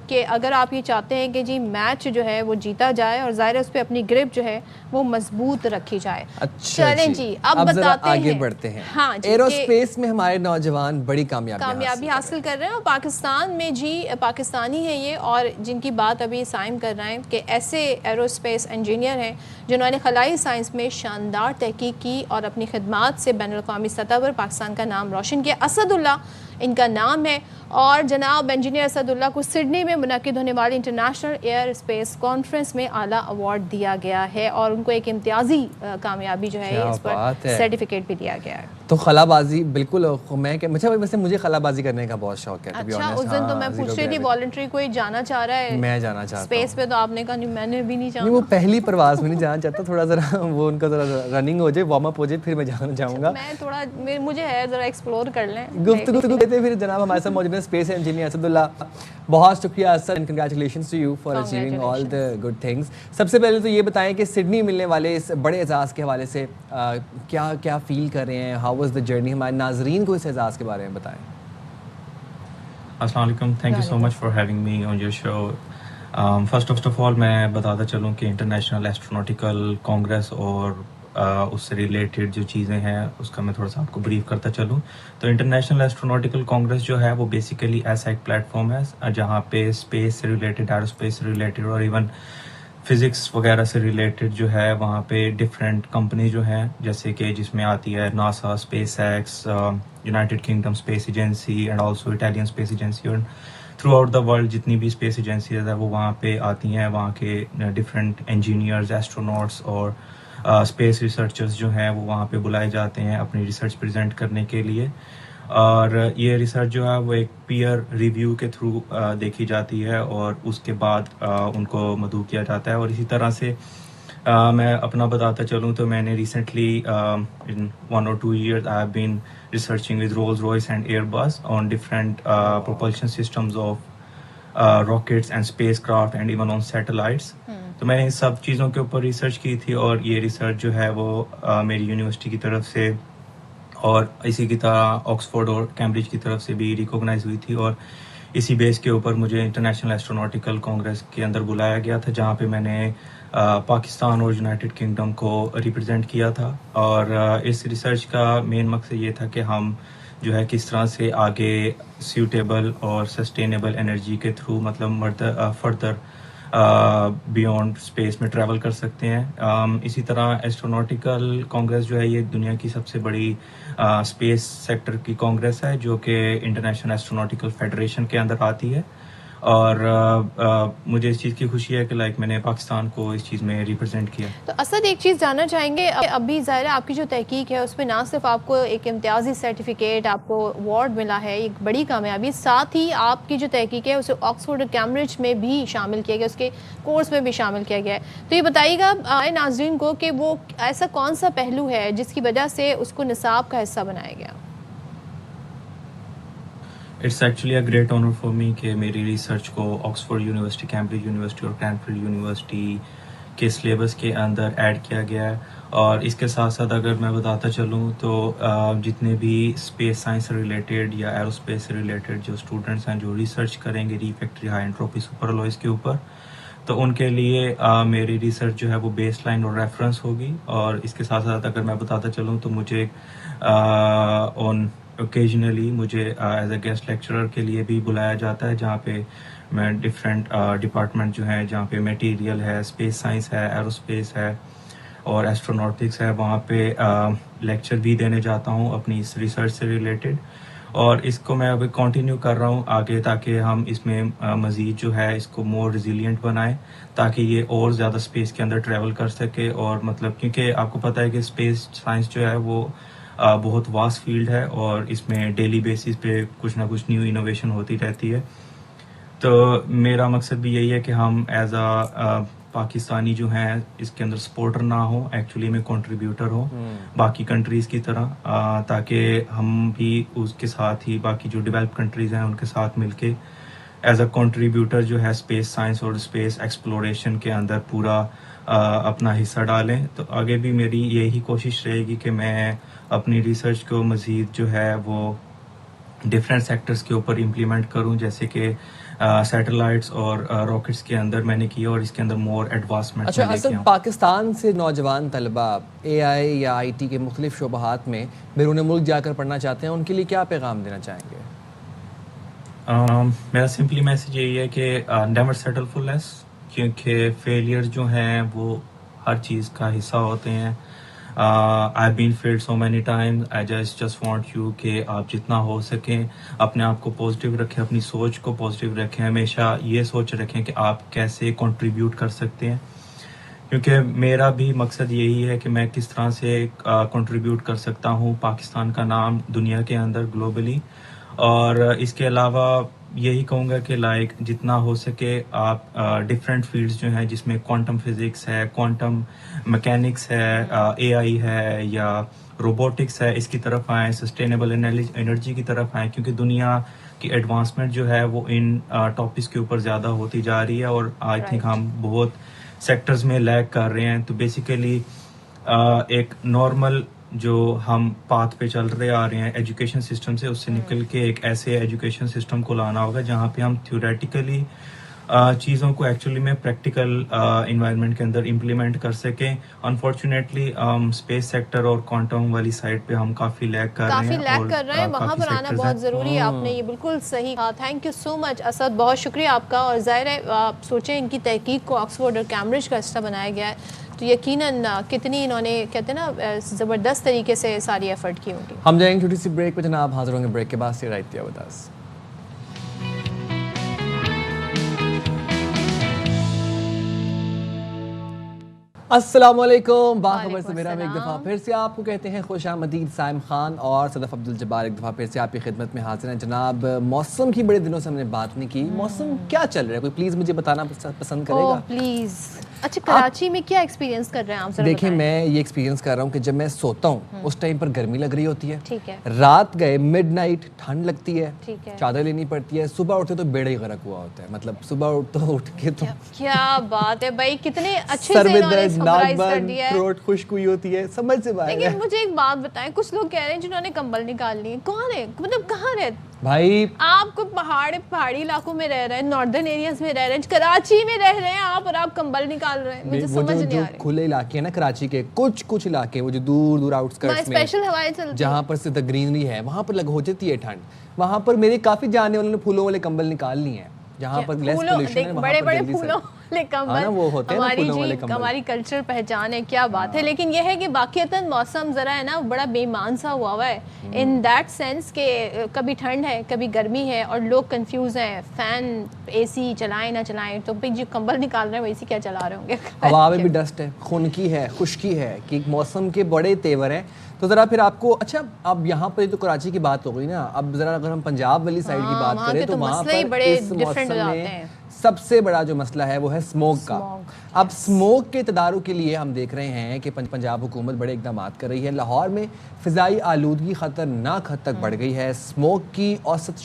[SPEAKER 1] کہ اگر آپ یہ چاہتے ہیں کہ جی میچ جو ہے وہ جیتا جائے, اور ظاہر ہے اس پہ اپنی گرپ جو ہے وہ مضبوط رکھی جائے.
[SPEAKER 2] چلیں
[SPEAKER 1] جی اب بتاتے
[SPEAKER 2] آگے بڑھتے ہیں. ہاں, ایرو اسپیس میں ہمارے نوجوان بڑی کامیابی حاصل
[SPEAKER 1] کر رہے ہیں, اور پاکستان میں جی پاکستانی ہیں یہ, اور جن کی بات ابھی سائم کر رہے ہیں کہ ایسے ایرو اسپیس انجینئر ہیں جنہوں نے خلائی سائنس میں شاندار تحقیق کی اور اپنی خدمات سے بین الاقوامی سطح پر پاکستان کا نام روشن کیا. اسد اللہ ان کا نام ہے, اور جناب انجینئر اسد اللہ کو سڈنی میں منعقد ہونے والی انٹرنیشنل ایئر اسپیس کانفرنس میں اعلیٰ ایوارڈ دیا گیا ہے, اور ان کو ایک امتیازی کامیابی جو ہے اس پر سرٹیفکیٹ بھی دیا گیا ہے.
[SPEAKER 2] تو خلا بازی بالکل, مجھے خلا بازی کرنے کا بہت شوق ہے.
[SPEAKER 1] اچھا, اس دن تو میں پوچھ رہی تھی والنٹری کوئی جانا چاہ رہا ہے,
[SPEAKER 2] میں جانا چاہتا ہوں
[SPEAKER 1] اسپیس پہ, تو آپ نے کہا نہیں میں نے بھی نہیں جانا.
[SPEAKER 2] وہ پہلی پرواز میں نہیں جانا چاہتا, تھوڑا ذرا وہ ان کا ذرا رننگ ہو جائے, وارم اپ ہو جائے, پھر میں جانا چاہوں گا.
[SPEAKER 1] میں تھوڑا مجھے ہے ذرا ایکسپلور کر لیں.
[SPEAKER 2] گفتگو دیتے ہیں. پھر جناب ہمارے ساتھ موجود ہیں اسپیس انجینئر اسد اللہ. بہت شکریہ Asad, and congratulations to you for achieving all the good things. سب سے پہلے تو یہ بتائیں کہ سڈنی ملنے والے اس بڑے اعزاز کے حوالے سے کیا فیل کر رہے ہیں, ہاؤ واز دی جرنی, ہمارے ناظرین کو اس اعزاز کے بارے میں بتائیں.
[SPEAKER 9] السلام علیکم, thank you so much for having me on your show. First of all میں بتاتا چلوں کہ انٹرنیشنل ایسٹروناٹیکل کانگریس اور اس سے ریلیٹڈ جو چیزیں ہیں اس کا میں تھوڑا سا آپ کو بریف کرتا چلوں. تو انٹرنیشنل ایسٹروناٹیکل کانگریس جو ہے وہ بیسیکلی ایسا ایک پلیٹ فارم ہے جہاں پہ اسپیس سے ریلیٹڈ, ایرو اسپیس سے ریلیٹڈ, اور ایون فزکس وغیرہ سے ریلیٹڈ جو ہے وہاں پہ ڈفرینٹ کمپنی جو ہیں, جیسے کہ جس میں آتی ہے NASA, space x, United kingdom space agency, and also Italian space agency, اور تھرو آؤٹ دا ورلڈ جتنی بھی اسپیس ایجنسیز ہیں وہ وہاں پہ آتی ہیں. وہاں کے ڈفرینٹ انجینئرز, ایسٹروناٹس اور اسپیس ریسرچرز جو ہیں وہ وہاں پہ بلائے جاتے ہیں اپنی ریسرچ پریزنٹ کرنے کے لیے. اور یہ ریسرچ جو ہے وہ ایک پیئر ریویو کے تھرو دیکھی جاتی ہے, اور اس کے بعد ان کو مدعو کیا جاتا ہے. اور اسی طرح سے میں اپنا بتاتا چلوں تو میں نے recently in 1 or 2 years I have been researching with Rolls-Royce and Airbus on different propulsion systems of rockets and spacecraft and even on satellites. تو میں نے ان سب چیزوں کے اوپر ریسرچ کی تھی اور یہ ریسرچ جو ہے وہ میری یونیورسٹی کی طرف سے اور اسی کی طرح آکسفورڈ اور کیمبرج کی طرف سے بھی ریکوگنائز ہوئی تھی اور اسی بیس کے اوپر مجھے انٹرنیشنل ایسٹروناٹیکل کانگریس کے اندر بلایا گیا تھا جہاں پہ میں نے پاکستان اور یونائٹڈ کنگڈم کو ریپرزینٹ کیا تھا اور اس ریسرچ کا مین مقصد یہ تھا کہ ہم جو ہے کس طرح سے آگے سیوٹیبل اور سسٹینیبل انرجی کے تھرو مطلب فردر بیونڈ اسپیس میں ٹریول کر سکتے ہیں. اسی طرح ایسٹروناٹیکل کانگریس جو ہے یہ دنیا کی سب سے بڑی اسپیس سیکٹر کی کانگریس ہے جو کہ انٹرنیشنل ایسٹروناٹیکل فیڈریشن کے اندر آتی ہے اور مجھے اس چیز کی خوشی ہے کہ میں نے پاکستان کو اس چیز میں ریپرزینٹ کیا.
[SPEAKER 1] تو اسد ایک چیز جاننا چاہیں گے, ابھی ظاہر ہے آپ کی جو تحقیق ہے اس میں نہ صرف آپ کو ایک امتیازی سرٹیفکیٹ آپ کو ایوارڈ ملا ہے, ایک بڑی کامیابی, ساتھ ہی آپ کی جو تحقیق ہے اسے آکسفورڈ اور کیمبرج میں بھی شامل کیا گیا, اس کے کورس میں بھی شامل کیا گیا ہے. تو یہ بتائیے گا ہمارے ناظرین کو کہ وہ ایسا کون سا پہلو ہے جس کی وجہ سے اس کو نصاب کا حصہ بنایا گیا؟
[SPEAKER 9] It's actually a great honour for me کہ میری ریسرچ کو آکسفورڈ یونیورسٹی, کیمبرج یونیورسٹی اور کرینفیلڈ یونیورسٹی کے سلیبس کے اندر ایڈ کیا گیا ہے. اور اس کے ساتھ ساتھ اگر میں بتاتا چلوں تو جتنے بھی اسپیس سائنس سے ریلیٹڈ یا ایرو اسپیس سے ریلیٹڈ جو اسٹوڈنٹس ہیں جو ریسرچ کریں گے ری فیکٹری ہائی انٹروپی سپر الوائز کے اوپر, تو ان کے لیے میری ریسرچ جو ہے وہ بیس لائن اور ریفرنس ہوگی. اور اس کے ساتھ ساتھ اگر میں بتاتا چلوں تو مجھے اوکیجنلی مجھے ایز اے گیسٹ لیکچرر کے لیے بھی بلایا جاتا ہے جہاں پہ میں ڈفرینٹ ڈپارٹمنٹ جو ہیں جہاں پہ میٹیریل ہے, اسپیس سائنس ہے, ایرو اسپیس ہے اور ایسٹروناٹکس ہے, وہاں پہ لیکچر بھی دینے جاتا ہوں اپنی اس ریسرچ سے ریلیٹڈ. اور اس کو میں ابھی کنٹینیو کر رہا ہوں آگے تاکہ ہم اس میں مزید جو ہے اس کو مور ریزیلینٹ بنائیں تاکہ یہ اور زیادہ اسپیس کے اندر ٹریول کر سکے. اور مطلب کیونکہ آپ کو پتہ ہے کہ اسپیس سائنس جو ہے وہ بہت واسٹ فیلڈ ہے اور اس میں ڈیلی بیسس پہ کچھ نہ کچھ نیو انوویشن ہوتی رہتی ہے. تو میرا مقصد بھی یہی ہے کہ ہم ایز اے پاکستانی جو ہیں اس کے اندر سپورٹر نہ ہوں, ایکچولی میں کنٹریبیوٹر ہوں باقی کنٹریز کی طرح, تاکہ ہم بھی اس کے ساتھ ہی باقی جو ڈیولپ کنٹریز ہیں ان کے ساتھ مل کے ایز اے کنٹریبیوٹر جو ہے اسپیس سائنس اور اسپیس ایکسپلوریشن کے اندر پورا اپنا حصہ ڈالیں. تو آگے بھی میری یہی کوشش رہے گی کہ میں اپنی ریسرچ کو مزید جو ہے وہ ڈفرینٹ سیکٹرز کے اوپر امپلیمنٹ کروں, جیسے کہ سیٹلائٹس اور راکٹس کے اندر میں نے کیا اور اس کے اندر مور ایڈوانسمنٹ.
[SPEAKER 2] اچھا اصل پاکستان سے نوجوان طلبہ اے آئی یا آئی ٹی کے مختلف شعبات میں بیرون ملک جا کر پڑھنا چاہتے ہیں, ان کے لیے کیا پیغام دینا چاہیں گے؟
[SPEAKER 9] میرا سمپلی میسج یہی ہے کہ نیور سیٹل فور لیس, کیونکہ فیلئر جو ہیں وہ ہر چیز کا حصہ ہوتے ہیں. I've been failed so many times. I just want you کہ آپ جتنا ہو سکیں اپنے آپ کو پازیٹیو رکھیں, اپنی سوچ کو پازیٹیو رکھیں, ہمیشہ یہ سوچ رکھیں کہ آپ کیسے کنٹریبیوٹ کر سکتے ہیں, کیونکہ میرا بھی مقصد یہی ہے کہ میں کس طرح سے کنٹریبیوٹ کر سکتا ہوں پاکستان کا نام دنیا کے اندر گلوبلی. اور اس کے علاوہ یہی کہوں گا کہ جتنا ہو سکے آپ ڈفرینٹ فیلڈز جو ہیں جس میں کوانٹم فزکس ہے, کوانٹم میکینکس ہے, اے آئی ہے یا روبوٹکس ہے, اس کی طرف آئیں, سسٹینیبل انرجی کی طرف آئیں, کیونکہ دنیا کی ایڈوانسمنٹ جو ہے وہ ان ٹاپکس کے اوپر زیادہ ہوتی جا رہی ہے اور آئی تھنک ہم بہت سیکٹرز میں لیگ کر رہے ہیں. تو بیسیکلی ایک نارمل جو ہم پاتھ پہ چل رہے آ رہے ہیں ایجوکیشن سسٹم سے, اس سے نکل کے ایک ایسے ایجوکیشن سسٹم کو لانا ہوگا جہاں پہ ہم تھیوریٹیکلی چیزوں کو ایکچولی میں پریکٹیکل انوائرمنٹ کے اندر امپلیمنٹ کر سکیں. انفارچونیٹلی اسپیس سیکٹر اور کوانٹم والی سائڈ پہ ہم کافی لیگ کر رہے ہیں,
[SPEAKER 1] وہاں پر آنا بہت ضروری ہے. آپ نے یہ بالکل صحیح کہا. تھینک یو سو مچ اسد, بہت شکریہ آپ کا. اور ظاہر ہے آپ سوچیں ان کی تحقیق کو آکسفورڈ اور کیمبرج کا حصہ بنایا گیا ہے تو یقیناً کتنی انہوں نے کہتے ہیں نا زبردست طریقے سے ساری ایفرٹ کی ہوگی.
[SPEAKER 2] ہم جائیں گے چھوٹی سی بریک پہ, جناب حاضر ہوں گے بریک کے بعد سے. رائٹ دیا بتاس. السلام علیکم, باخبر سمیرہ میں ایک دفعہ پھر سے آپ کو کہتے ہیں خوش آمدید. سائم خان اور صدف عبدالجبار ایک دفعہ پھر سے آپ کی خدمت میں حاضر ہیں. جناب موسم کی بڑے دنوں سے ہم نے بات نہیں کی, موسم کیا چل رہا ہے, کوئی پلیز مجھے بتانا پسند کرے گا؟
[SPEAKER 1] پلیز अच्छा, कराची में क्या एक्सपीरियंस कर रहे हैं आप?
[SPEAKER 2] देखिए, मैं ये एक्सपीरियंस कर रहा हूँ कि जब मैं सोता हूँ उस टाइम पर गर्मी लग रही होती है,
[SPEAKER 1] ठीक है,
[SPEAKER 2] रात गए मिडनाइट ठंड लगती है,
[SPEAKER 1] ठीक है,
[SPEAKER 2] चादर लेनी पड़ती है, सुबह उठते तो बेड़ा ही गरक हुआ होता है, मतलब सुबह उठ के तो
[SPEAKER 1] क्या बात है भाई, कितने अच्छे से इन्होंने समराइज कर दिया है।
[SPEAKER 2] थ्रोट खुश्क हुई होती है, समझ से बाहर है।
[SPEAKER 1] लेकिन मुझे एक बात बताएं, कुछ लोग कह रहे हैं जिन्होंने कंबल निकाल लिए, कौन है, मतलब कहाँ रहते
[SPEAKER 2] भाई?
[SPEAKER 1] आपको पहाड़ी इलाकों में रह रहे हैं, नॉर्दर्न एरियाज में रह रहे हैं, कराची में रह रहे हैं आप, और आप कंबल निकाल रहे हैं, मुझे समझ नहीं आ रही।
[SPEAKER 2] खुले इलाके हैं ना कराची के, कुछ इलाके वो जो दूर आउटस्कर्ट्स में
[SPEAKER 1] स्पेशल हवाएं चलती हैं,
[SPEAKER 2] जहाँ पर सिर्फ ग्रीनरी है, वहाँ पर हो जाती है ठंड। वहाँ पर मेरे काफी जानने वालों ने फूलों वाले कंबल निकाल लिए हैं, जहाँ पर लेस पोल्यूशन है,
[SPEAKER 1] बड़े बड़े फूलों वाले कंबल,
[SPEAKER 2] वो होते हैं
[SPEAKER 1] हमारी
[SPEAKER 2] फूलों वाले कंबल,
[SPEAKER 1] हमारी कल्चर पहचान है, क्या बात है। लेकिन यह है कि बाकियतन मौसम जरा है ना बड़ा बेईमान सा हुआ है, इन दैट सेंस कि कभी ठंड है कभी गर्मी है और लोग कंफ्यूज हैं, फैन एसी चलाएं ना चलाएं, तो भाई जो कंबल निकाल रहे हैं वो एसी क्या चला रहे होंगे।
[SPEAKER 2] हवा में भी डस्ट है, खुनकी है, खुश्की है, कि मौसम के बड़े तेवर हैं। तो ज़रा फिर आपको, अच्छा अब यहाँ पर तो कराची की बात हो गई ना, अब ज़रा अगर हम पंजाब वाली साइड की बात करें तो वहाँ पर इस मौसम में सबसे बड़ा जो मसला है वो है स्मोक का। अब स्मोक के तदारुक के लिए हम देख रहे हैं कि पंजाब हुकूमत बड़े इकदाम कर रही है। लाहौर में फ़िज़ाई आलूदगी ख़तरनाक हद तक बढ़ गई है, स्मोक की औसत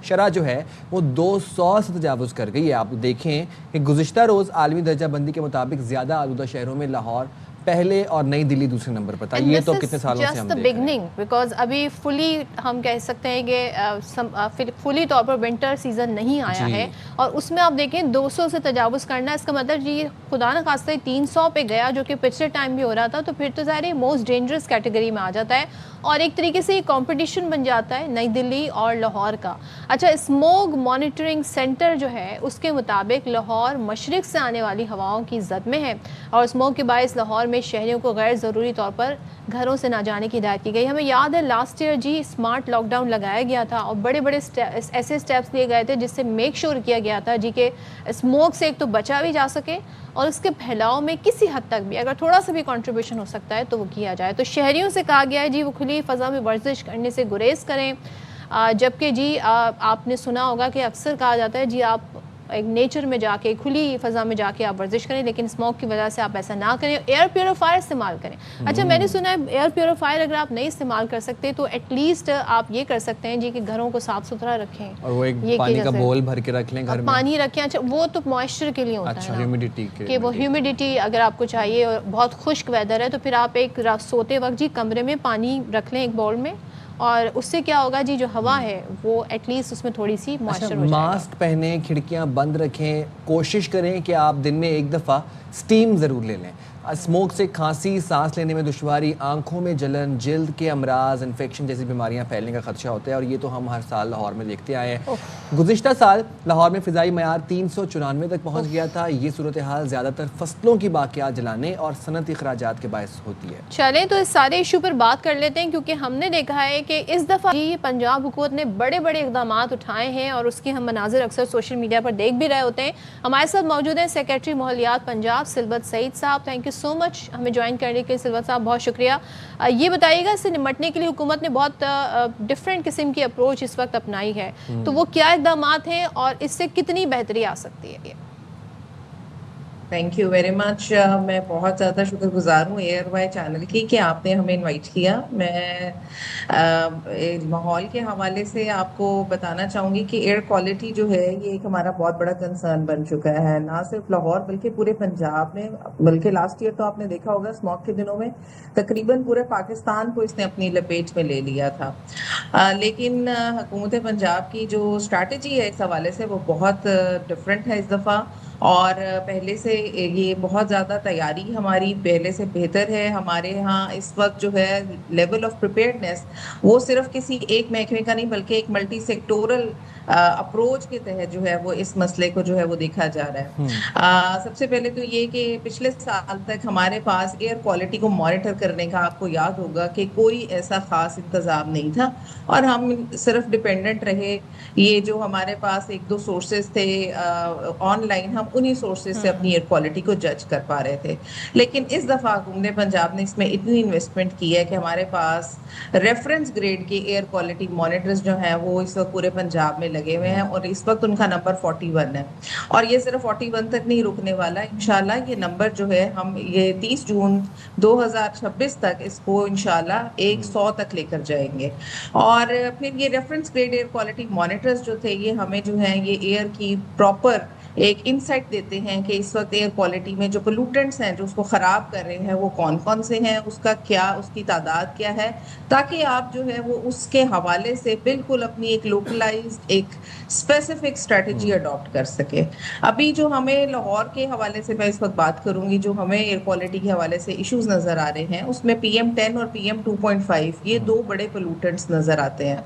[SPEAKER 2] शरह जो है वो 200 से तजावुज़ कर गई है। आप देखें कि गुज़िश्ता रोज़ आलमी दर्जा बंदी के मुताबिक ज़्यादा आलूदा शहरों में लाहौर पहले और नई दिल्ली दूसरे नंबर पर था। ये तो कितने सालों से हम देख रहे हैं।
[SPEAKER 1] बिकॉज अभी फुली हम कह सकते हैं कि फुली तौर पर विंटर सीजन नहीं आया है, और उसमें आप देखें 200 से तजावुज़ करना, इसका मतलब जी खुदा न खास्ता 300 पे गया, जो कि पिछले टाइम भी हो रहा था, तो फिर तो ज़ाहिर मोस्ट डेंजरस कैटेगरी में आ जाता है, और एक तरीके से ये कॉम्पिटिशन बन जाता है नई दिल्ली और लाहौर का। अच्छा, स्मोक मॉनिटरिंग सेंटर जो है उसके मुताबिक लाहौर मशरिक से आने वाली हवाओं की जद में है, और स्मोक के बायस लाहौर में शहरियों को गैर ज़रूरी तौर पर घरों से ना जाने की हिदायत की गई। हमें याद है लास्ट ईयर जी स्मार्ट लॉकडाउन लगाया गया था, और बड़े बड़े ऐसे स्टेप्स लिए गए थे जिससे मेक श्योर किया गया था जी के स्मोक से एक तो बचा भी जा सके, और उसके फैलाव में किसी हद तक भी अगर थोड़ा सा भी कंट्रीब्यूशन हो सकता है तो वो किया जाए। तो शहरियों से कहा गया है जी वो खुली फ़ज़ा में वर्जिश करने से गुरेज करें, जबकि जी आपने सुना होगा कि अक्सर कहा जाता है जी आप एक नेचर में जाके खुली फ़ज़ा में जाके आप वर्जिश करें, लेकिन स्मोक की वजह से आप ऐसा ना करें, एयर प्योरीफायर इस्तेमाल करें। अच्छा, मैंने सुना है एयर प्योरीफायर अगर आप नहीं इस्तेमाल कर सकते तो एटलीस्ट आप ये कर सकते हैं जी कि घरों को साफ़ सुथरा रखें,
[SPEAKER 2] और वो एक पानी का बोल भर के रख लें घर में,
[SPEAKER 1] पानी रखें। अच्छा, वो तो मॉइस्चर के लिए होता है,
[SPEAKER 2] ह्यूमिडिटी
[SPEAKER 1] कि वो ह्यूमिडिटी अगर आपको चाहिए और बहुत खुश्क वेदर है तो फिर आप एक सोते वक्त जी कमरे में पानी रख लें एक बाउल में, और उससे क्या होगा जी जो हवा है वो एटलीस्ट उसमें थोड़ी सी मॉइस्चर हो जाएगा।
[SPEAKER 2] मास्क पहने, खिड़कियां बंद रखें, कोशिश करें कि आप दिन में एक दफ़ा स्टीम ज़रूर ले लें। स्मोक से खांसी, सांस लेने में दुश्वारी, आंखों में जलन, जल्द के अमराज, इन्फेक्शन जैसी बीमारियां फैलने का खदशा होता है, और ये तो हम हर साल लाहौर में देखते आए हैं। गुज़िश्ता साल लाहौर में फ़िज़ाई मयार 394 तक पहुँच गया था। ये सूरत हाल ज़्यादातर फसलों की बाक़ियात जलाने और सनती अखराजात के बायस होती है।
[SPEAKER 1] चलें तो इस सारे इशू पर बात कर लेते हैं, क्योंकि हमने देखा है कि इस दफ़ा ही पंजाब हुकूमत ने बड़े बड़े इक़दाम उठाए हैं, और उसके हम मनाज़िर अक्सर सोशल मीडिया पर देख भी रहे होते हैं। हमारे साथ मौजूद हैं सेक्रेटरी माहौलियात पंजाब सिलवत सईद साहब। थैंक यू सो मच हमें ज्वाइन करने के लिए सिलवत साहब, बहुत शुक्रिया। ये बताइएगा इससे निपटने के लिए हुकूमत ने बहुत डिफरेंट किस्म की अप्रोच इस वक्त अपनाई है, तो वो क्या इक़दाम हैं और इससे कितनी बेहतरी आ सकती है?
[SPEAKER 10] Thank you very much. मैं बहुत ज़्यादा शुक्रगुजार हूँ एयर वाई चैनल की कि आपने हमें इनवाइट किया। मैं माहौल के हवाले से आपको बताना चाहूँगी कि एयर क्वालिटी जो है ये एक हमारा बहुत बड़ा कंसर्न बन चुका है, ना सिर्फ लाहौर बल्कि पूरे पंजाब में। बल्कि लास्ट ईयर तो आपने देखा होगा स्मॉग के दिनों में तकरीबन पूरे पाकिस्तान को इसने अपनी लपेट में ले लिया था। लेकिन हुकूमत पंजाब की जो स्ट्रैटेजी है इस हवाले से वो बहुत डिफरेंट है इस दफ़ा, और पहले से ये बहुत ज़्यादा तैयारी हमारी पहले से बेहतर है। हमारे यहाँ इस वक्त जो है लेवल ऑफ प्रिपेयर्डनेस वो सिर्फ किसी एक महकमे का नहीं बल्कि एक मल्टी सेक्टोरल अप्रोच के तहत जो है वो इस मसले को जो है वो देखा जा रहा है। सबसे पहले तो ये कि पिछले साल तक हमारे पास एयर क्वालिटी को मॉनिटर करने का आपको याद होगा कि कोई ऐसा ख़ास इंतज़ाम नहीं था, और हम सिर्फ डिपेंडेंट रहे। ये जो हमारे पास एक दो सोर्सेज थे ऑनलाइन, हम उन्हीं सोर्सेज से अपनी एयर क्वालिटी को जज कर पा रहे थे। लेकिन इस दफ़ा हुकूमत पंजाब ने इसमें इतनी इन्वेस्टमेंट की है कि हमारे पास रेफरेंस ग्रेड के एयर क्वालिटी मॉनिटर्स जो हैं वो इस वक्त पूरे पंजाब में लगे हुए हैं और इस वक्त उनका नंबर 41 है और ये सिर्फ 41 तक नहीं रुकने वाला। इंशाल्लाह ये नंबर जो है हम ये 30 जून 2026 तक इसको इंशाल्लाह 100 तक लेकर जाएंगे। और फिर ये reference grade air quality monitors जो थे ये हमें जो है ये एयर की प्रॉपर एक इंसाइट देते हैं कि इस वक्त एयर क्वालिटी में जो पोल्यूटेंट्स हैं जो उसको ख़राब कर रहे हैं वो कौन कौन से हैं, उसका क्या, उसकी तादाद क्या है, ताकि आप जो है वो उसके हवाले से बिल्कुल अपनी एक लोकलाइज्ड एक स्पेसिफिक स्ट्रेटजी अडॉप्ट कर सके। अभी जो हमें लाहौर के हवाले से मैं इस वक्त बात करूंगी, जो हमें एयर क्वालिटी के हवाले से इश्यूज नज़र आ रहे हैं उसमें PM10 और PM2.5 ये दो बड़े पोल्यूटेंट्स नज़र आते हैं।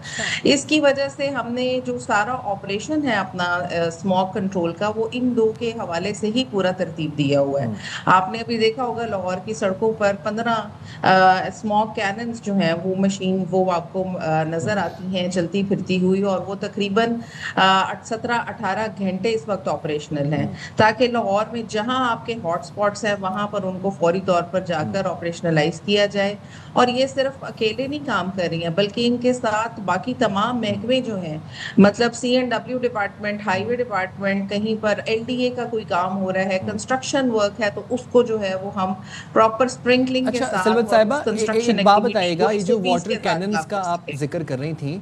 [SPEAKER 10] इसकी वजह से हमने जो सारा ऑपरेशन है अपना स्मॉग कंट्रोल का वो इन दो के हवाले से ही पूरा तरतीब दिया हुआ है। आपने अभी देखा होगा लाहौर की सड़कों पर 15 स्मॉग कैनन्स जो हैं वो मशीन वो आपको नज़र आती हैं चलती फिरती हुई और वो तकरीबन 17-18 घंटे इस वक्त ऑपरेशनल हैं, ताकि लाहौर में जहां आपके हॉट स्पॉट्स हैं वहां पर उनको फौरी तौर पर जाकर ऑपरेशनलाइज किया जाए। और ये सिर्फ अकेले नहीं काम कर रही हैं बल्कि इनके साथ बाकी तमाम महकमे जो हैं, मतलब C&W डिपार्टमेंट, हाईवे डिपार्टमेंट, कहीं पर LDA का कोई काम हो रहा है, कंस्ट्रक्शन वर्क है तो उसको जो है वो हम प्रॉपर स्प्रिंकलिंग के साथ।
[SPEAKER 2] सलमत साहिबा एक बात बताइएगा, ये जो वाटर कैनन्स का आप जिक्र कर रही थी,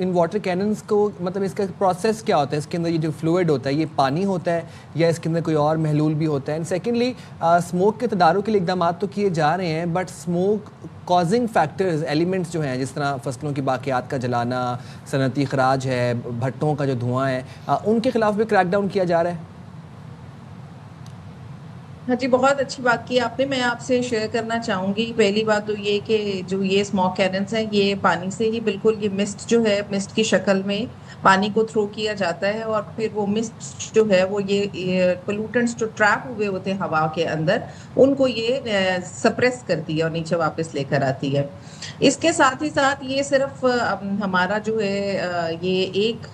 [SPEAKER 2] इन वाटर कैनन्स को मतलब इसका प्रोसेस क्या होता है? इसके अंदर ये जो फ्लूइड होता है ये पानी होता है या इसके अंदर कोई और महलूल भी होता है? एंड सेकेंडली स्मोक के तदारुक के लिए इकदाम तो किए जा रहे हैं, but smoke causing factors elements जो हैं जिस तरह फसलों की बाकियात का जलाना, सनती खराज है, भट्टों का जो धुआं है, उनके खिलाफ भी क्रैकडाउन किया जा रहा है?
[SPEAKER 10] हाँ जी, बहुत अच्छी बात की आपने। मैं आपसे शेयर करना चाहूँगी। पहली बात तो ये कि जो ये स्मॉग कैनन्स हैं ये पानी से ही बिल्कुल ये मिस्ट जो है मिस्ट की शक्ल में पानी को थ्रो किया जाता है और फिर वो मिस्ट जो है वो ये पोल्यूटेंट्स जो ट्रैप हुए होते हैं हवा के अंदर उनको ये सप्रेस करती है और नीचे वापस लेकर आती है। इसके साथ ही साथ ये सिर्फ हमारा जो है ये एक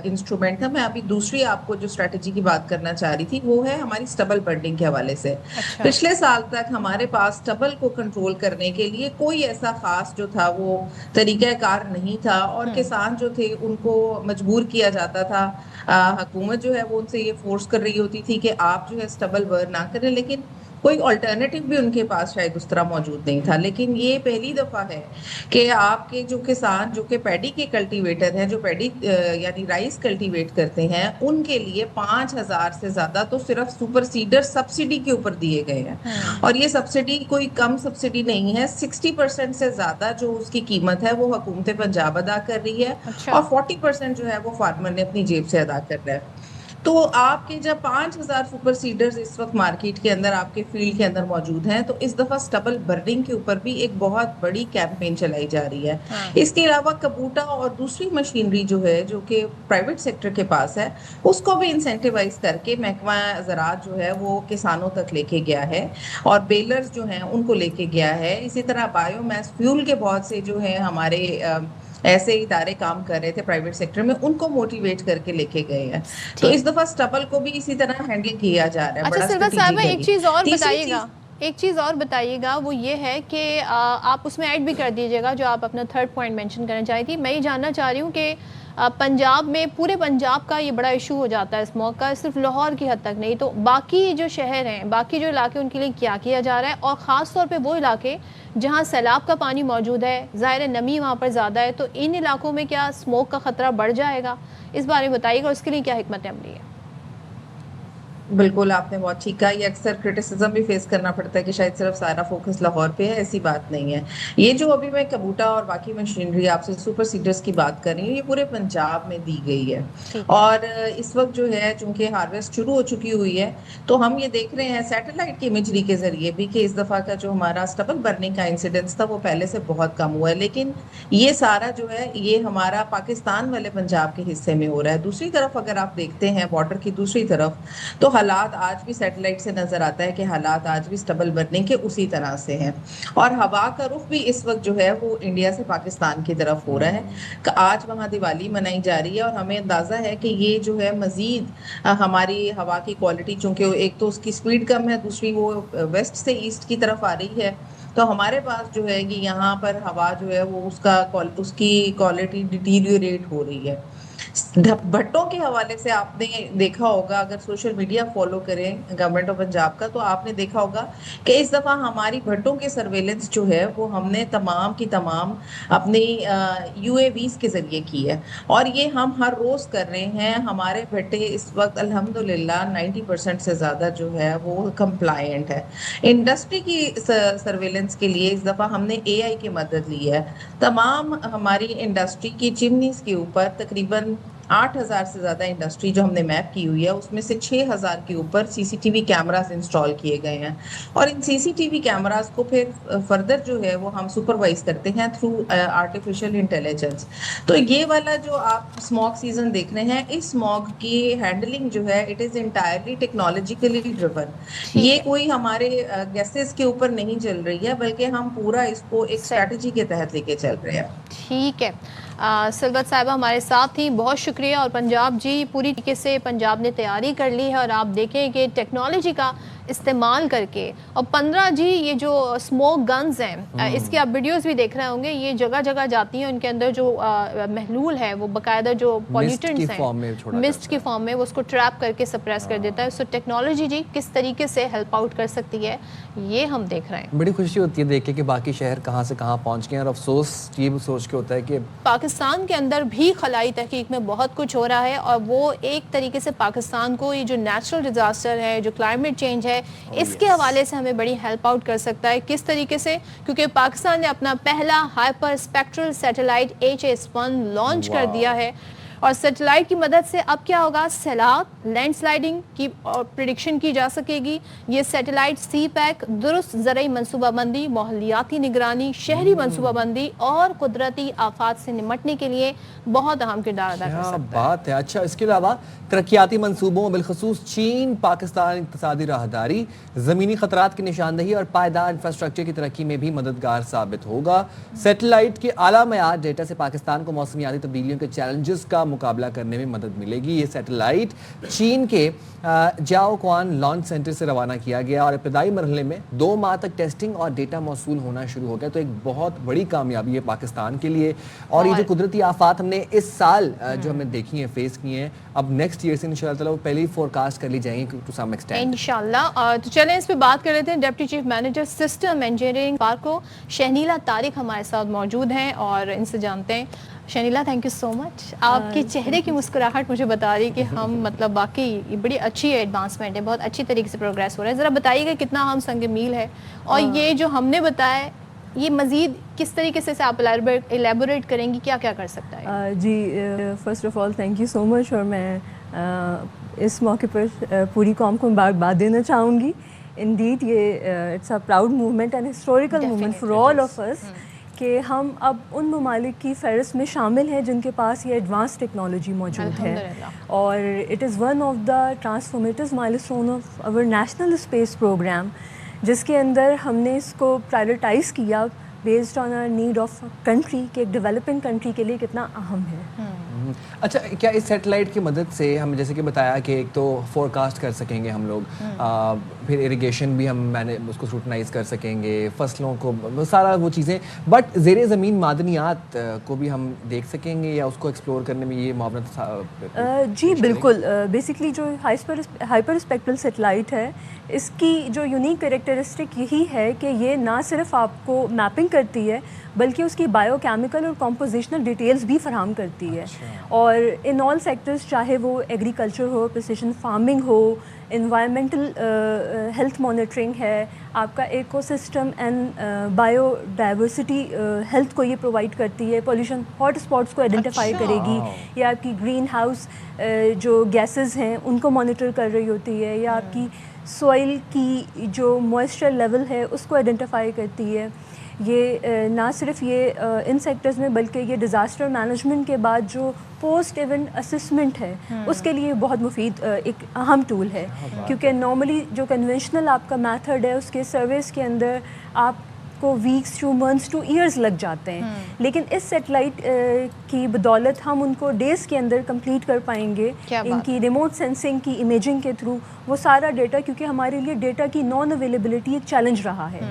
[SPEAKER 10] इंस्ट्रूमेंट था। मैं अभी दूसरी आपको जो स्ट्रेटजी की बात करना चाह रही थी वो है हमारी स्टबल बर्निंग के हवाले से। अच्छा। पिछले साल तक हमारे पास स्टबल को कंट्रोल करने के लिए कोई ऐसा खास जो था वो तरीक़ाकार नहीं था और किसान जो थे उनको मजबूर किया जाता था। हुकूमत जो है वो उनसे ये फोर्स कर रही होती थी कि आप जो है स्टबल बर्न ना करें, लेकिन कोई अल्टरनेटिव भी उनके पास शायद उस तरह मौजूद नहीं था। लेकिन ये पहली दफ़ा है कि आपके जो किसान जो कि पैडी के कल्टीवेटर हैं, जो पैडी यानी राइस कल्टीवेट करते हैं, उनके लिए 5,000 से ज़्यादा तो सिर्फ सुपर सीडर सब्सिडी के ऊपर दिए गए हैं। और ये सब्सिडी कोई कम सब्सिडी नहीं है, 60% से ज़्यादा जो उसकी कीमत है वो हुकूमत पंजाब अदा कर रही है। अच्छा। और 40% जो है वो फार्मर ने अपनी जेब से अदा कर रहा है। तो आपके जब 5,000 सुपर सीडर्स इस वक्त मार्केट के अंदर आपके फील्ड के अंदर मौजूद हैं, तो इस दफ़ा स्टबल बर्निंग के ऊपर भी एक बहुत बड़ी कैंपेन चलाई जा रही है। हाँ। इसके अलावा कबूटा और दूसरी मशीनरी जो है जो कि प्राइवेट सेक्टर के पास है उसको भी इंसेंटिवाइज करके महकमा ज़राअत जो है वो किसानों तक लेके गया है और बेलर्स जो हैं उनको लेके गया है। इसी तरह बायोमास फ्यूल के बहुत से जो है हमारे ऐसे इदारे काम कर रहे थे प्राइवेट सेक्टर में, उनको मोटिवेट करके लेके गए हैं। तो इस दफा स्टबल को भी इसी तरह हैंडल किया जा रहा है।
[SPEAKER 1] अच्छा सिल्वा साहब, एक चीज़ और बताइएगा, वो ये है कि आप उसमें ऐड भी कर दीजिएगा जो आप अपना थर्ड पॉइंट मेंशन करना चाही थी। मैं ये जानना चाह रही हूँ कि पंजाब में, पूरे पंजाब का ये बड़ा इशू हो जाता है स्मॉग का, सिर्फ लाहौर की हद तक नहीं, तो बाकी जो शहर हैं, बाकी जो इलाके, उनके लिए क्या किया जा रहा है? और ख़ास तौर पे वो इलाके जहाँ सैलाब का पानी मौजूद है, ज़ाहिर नमी वहाँ पर ज़्यादा है, तो इन इलाकों में क्या स्मोक का ख़तरा बढ़ जाएगा? इस बारे में बताइएगा, उसके लिए क्या हिकमत अमली है?
[SPEAKER 10] बिल्कुल, आपने बहुत ठीक कहा। ये अक्सर क्रिटिसिज्म भी फेस करना पड़ता है कि शायद सिर्फ सारा फोकस लाहौर पे है, ऐसी बात नहीं है। ये जो अभी मैं कबूटा और बाकी मशीनरी आपसे सुपर सीडर्स की बात कर रही हूँ, ये पूरे पंजाब में दी गई है। और इस वक्त जो है चूंकि हार्वेस्ट शुरू हो चुकी हुई है, तो हम ये देख रहे हैं सैटेलाइट की इमेजरी के जरिए भी कि इस दफ़ा का जो हमारा स्टबल बर्निंग का इंसिडेंस था वो पहले से बहुत कम हुआ है। लेकिन ये सारा जो है ये हमारा पाकिस्तान वाले पंजाब के हिस्से में हो रहा है। दूसरी तरफ अगर आप देखते हैं बॉर्डर की दूसरी तरफ, तो हालात आज भी सैटेलाइट से नजर आता है कि हालात आज भी स्टबल बर्निंग के उसी तरह से हैं। और हवा का रुख भी इस वक्त जो है वो इंडिया से पाकिस्तान की तरफ हो रहा है। आज वहाँ दिवाली मनाई जा रही है और हमें अंदाज़ा है कि ये जो है मज़ीद हमारी हवा की क्वालिटी, चूँकि एक तो उसकी स्पीड कम है, दूसरी वो वेस्ट से ईस्ट की तरफ आ रही है, तो हमारे पास जो है कि यहाँ पर हवा जो है वो उसकी क्वालिटी डिटीरियोरेट हो रही है। भट्टों के हवाले से आपने देखा होगा, अगर सोशल मीडिया फॉलो करें गवर्नमेंट ऑफ पंजाब का, तो आपने देखा होगा कि इस दफ़ा हमारी भट्टों के सर्वेलेंस जो है वो हमने तमाम की तमाम अपनी UAVs के ज़रिए की है, और ये हम हर रोज़ कर रहे हैं। हमारे भट्टे इस वक्त अल्हम्दुलिल्लाह 90% से ज़्यादा जो है वो कंप्लायंट है। इंडस्ट्री की सर्वेलेंस के लिए इस दफ़ा हमने AI की मदद ली है। तमाम हमारी इंडस्ट्री की चिमनीज़ के ऊपर तकरीबन 8,000 से ज़्यादा इंडस्ट्री जो हमने मैप की हुई है, उसमें से 6,000 के ऊपर CCTV कैमरास इंस्टॉल किए गए हैं, और इन CCTV कैमरास को फिर फर्दर जो है वो हम सुपरवाइज करते हैं थ्रू आर्टिफिशियल इंटेलिजेंस। तो ये वाला जो आप स्मॉग सीजन देख रहे हैं, इस स्मॉग की हैंडलिंग जो है it is entirely technologically driven. ये कोई हमारे गैसेस के ऊपर नहीं चल रही है, बल्कि हम पूरा इसको एक स्ट्रैटेजी के तहत लेके चल रहे हैं।
[SPEAKER 1] ठीक है, सिलवत साहिबा हमारे साथ थी, बहुत शुक्रिया। और पंजाब जी, पूरी तरीके से पंजाब ने तैयारी कर ली है, और आप देखें कि टेक्नोलॉजी का इस्तेमाल करके, और 15 जी ये जो स्मोक गन्स हैं, इसके आप वीडियोस भी देख रहे होंगे, ये जगह जगह जाती हैं, उनके अंदर जो महलूल है वो बाकायदा जो पॉल्यूटेंट्स हैं मिस्ट की फॉर्म में वो उसको ट्रैप करके सप्रेस कर देता है। सो टेक्नोलॉजी जी किस तरीके से हेल्प आउट कर सकती है, ये हम देख रहे हैं।
[SPEAKER 2] बड़ी खुशी होती है देख के कि बाकी शहर कहाँ से कहाँ पहुँच गए, और अफसोस ये भी सोच के होता है कि
[SPEAKER 1] पाकिस्तान के अंदर भी खलाई तहकीक में बहुत कुछ हो रहा है, और वो एक तरीके से पाकिस्तान को ये जो नेचुरल डिज़ास्टर है, जो क्लाइमेट चेंज है, इसके हवाले से हमें बड़ी हेल्प आउट कर सकता है। किस तरीके से? क्योंकि पाकिस्तान ने अपना पहला hyper spectral satellite HS1 launch कर दिया है, और सैटेलाइट की मदद से अब क्या होगा, सैलाब, लैंडस्लाइडिंग की प्रिडिक्शन की जा सकेगी। ये सैटेलाइट CPEC दुरुस्त ज़रई मनसूबाबंदी, माहौलियाती निगरानी, शहरी मनसूबाबंदी और कुदरती आफात से निमटने के लिए बहुत अहम किरदार अदा कर सकता है।
[SPEAKER 2] बात है। अच्छा, इसके अलावा तरक्याती मनसूबों, बिलखसूस चीन पाकिस्तान इक़्तिसादी राहदारी, ज़मीनी ख़तरात की निशानदही और पायदार इंफ्रास्ट्रक्चर की तरक्की में भी मददगार साबित होगा। सैटेलाइट के आला मयार डेटा से पाकिस्तान को मौसमियाती तब्दीलियों के चैलेंजेस का मुकाबला करने में मदद मिलेगी। ये सैटेलाइट चीन के जाओक्वान लॉन्च सेंटर से रवाना किया गया, और इब्तदाई मरहले में 2 माह तक टेस्टिंग और डेटा मौसूल होना शुरू हो गया। तो एक बहुत बड़ी कामयाबी है पाकिस्तान के लिए। और ये जो कुदरती आफात हमने इस साल जो हमने देखी हैं, फेस की हैं, अब नेक्स्ट ईयर से इंशाअल्लाह वो पहले ही फोरकास्ट कर ली जाएंगी टू सम एक्सटेंट
[SPEAKER 1] इंशाअल्लाह। तो चलें इस पे बात कर लेते हैं। Deputy chief manager system engineering PARCO Shahnila Tariq हमारे साथ मौजूद हैं, और इनसे जानते हैं। Shanila, thank you so much. आपके चेहरे की मुस्कुराहट मुझे बता रही है कि हम मतलब वाकई ये बड़ी अच्छी एडवांसमेंट है, बहुत अच्छी तरीके से प्रोग्रेस हो रहा है। ज़रा बताइएगा कितना हम संग मील है, और ये जो हमने बताया ये मज़ीद किस तरीके से आप एलेबोरेट करेंगी, क्या क्या कर सकता है?
[SPEAKER 11] जी, first of all thank you so much, और मैं इस मौके पर पूरी कौम को मुबारकबाद देना चाहूँगी। इंडीड ये it's a proud movement and historical movement for all of us कि हम अब उन ममालिक की फ़हरिस्त में शामिल हैं जिनके पास ये एडवांस टेक्नोलॉजी मौजूद है, और it is one of the transformative milestone of our national space programme, जिसके अंदर हमने इसको प्रायोरिटाइज़ किया based on our need of country कि एक डेवलपिंग कंट्री के लिए कितना अहम है।
[SPEAKER 2] अच्छा, क्या इस सैटेलाइट की मदद से हम जैसे कि बताया कि एक तो फोरकास्ट कर सकेंगे हम लोग, फिर इरिगेशन भी हम उसको स्क्रूटनाइज कर सकेंगे, फसलों को सारा वो चीज़ें, बट ज़ेरे ज़मीन मादनियात को भी हम देख सकेंगे या उसको एक्सप्लोर करने में ये मुआवनत?
[SPEAKER 11] जी बिल्कुल। बेसिकली जो हाइपर स्पेक्ट्रल सैटेलाइट है, इसकी जो यूनिक कैरेक्टरिस्टिक यही है कि ये ना सिर्फ आपको मैपिंग करती है बल्कि उसकी बायोकेमिकल और कॉम्पोजिशनल डिटेल्स भी फराहम करती है। और इन ऑल सेक्टर्स, चाहे वो एग्रीकल्चर हो, प्रिसिशन फार्मिंग हो, इन्वायरमेंटल हेल्थ मॉनिटरिंग है, आपका इकोसिस्टम एंड बायोडाइवर्सिटी हेल्थ को ये प्रोवाइड करती है, पॉल्यूशन हॉट स्पॉट्स को आइडेंटिफाई करेगी, या आपकी ग्रीन हाउस जो गैसेस हैं उनको मॉनिटर कर रही होती है, या आपकी सॉइल की जो मॉइस्चर लेवल है उसको आइडेंटिफाई करती है। ये ना सिर्फ ये इन सेक्टर्स में बल्कि ये डिज़ास्टर मैनेजमेंट के बाद जो पोस्ट इवेंट असेसमेंट है उसके लिए बहुत मुफीद एक अहम टूल है, क्योंकि नॉर्मली जो कन्वेंशनल आपका मेथड है उसके सर्विस के अंदर आपको weeks two months two years लग जाते हैं, लेकिन इस सेटेलाइट की बदौलत हम उनको डेज़ के अंदर कंप्लीट कर पाएंगे। इनकी रिमोट सेंसिंग की इमेजिंग के थ्रू वो सारा डेटा, क्योंकि हमारे लिए डेटा की नॉन अवेलेबिलिटी एक चैलेंज रहा है,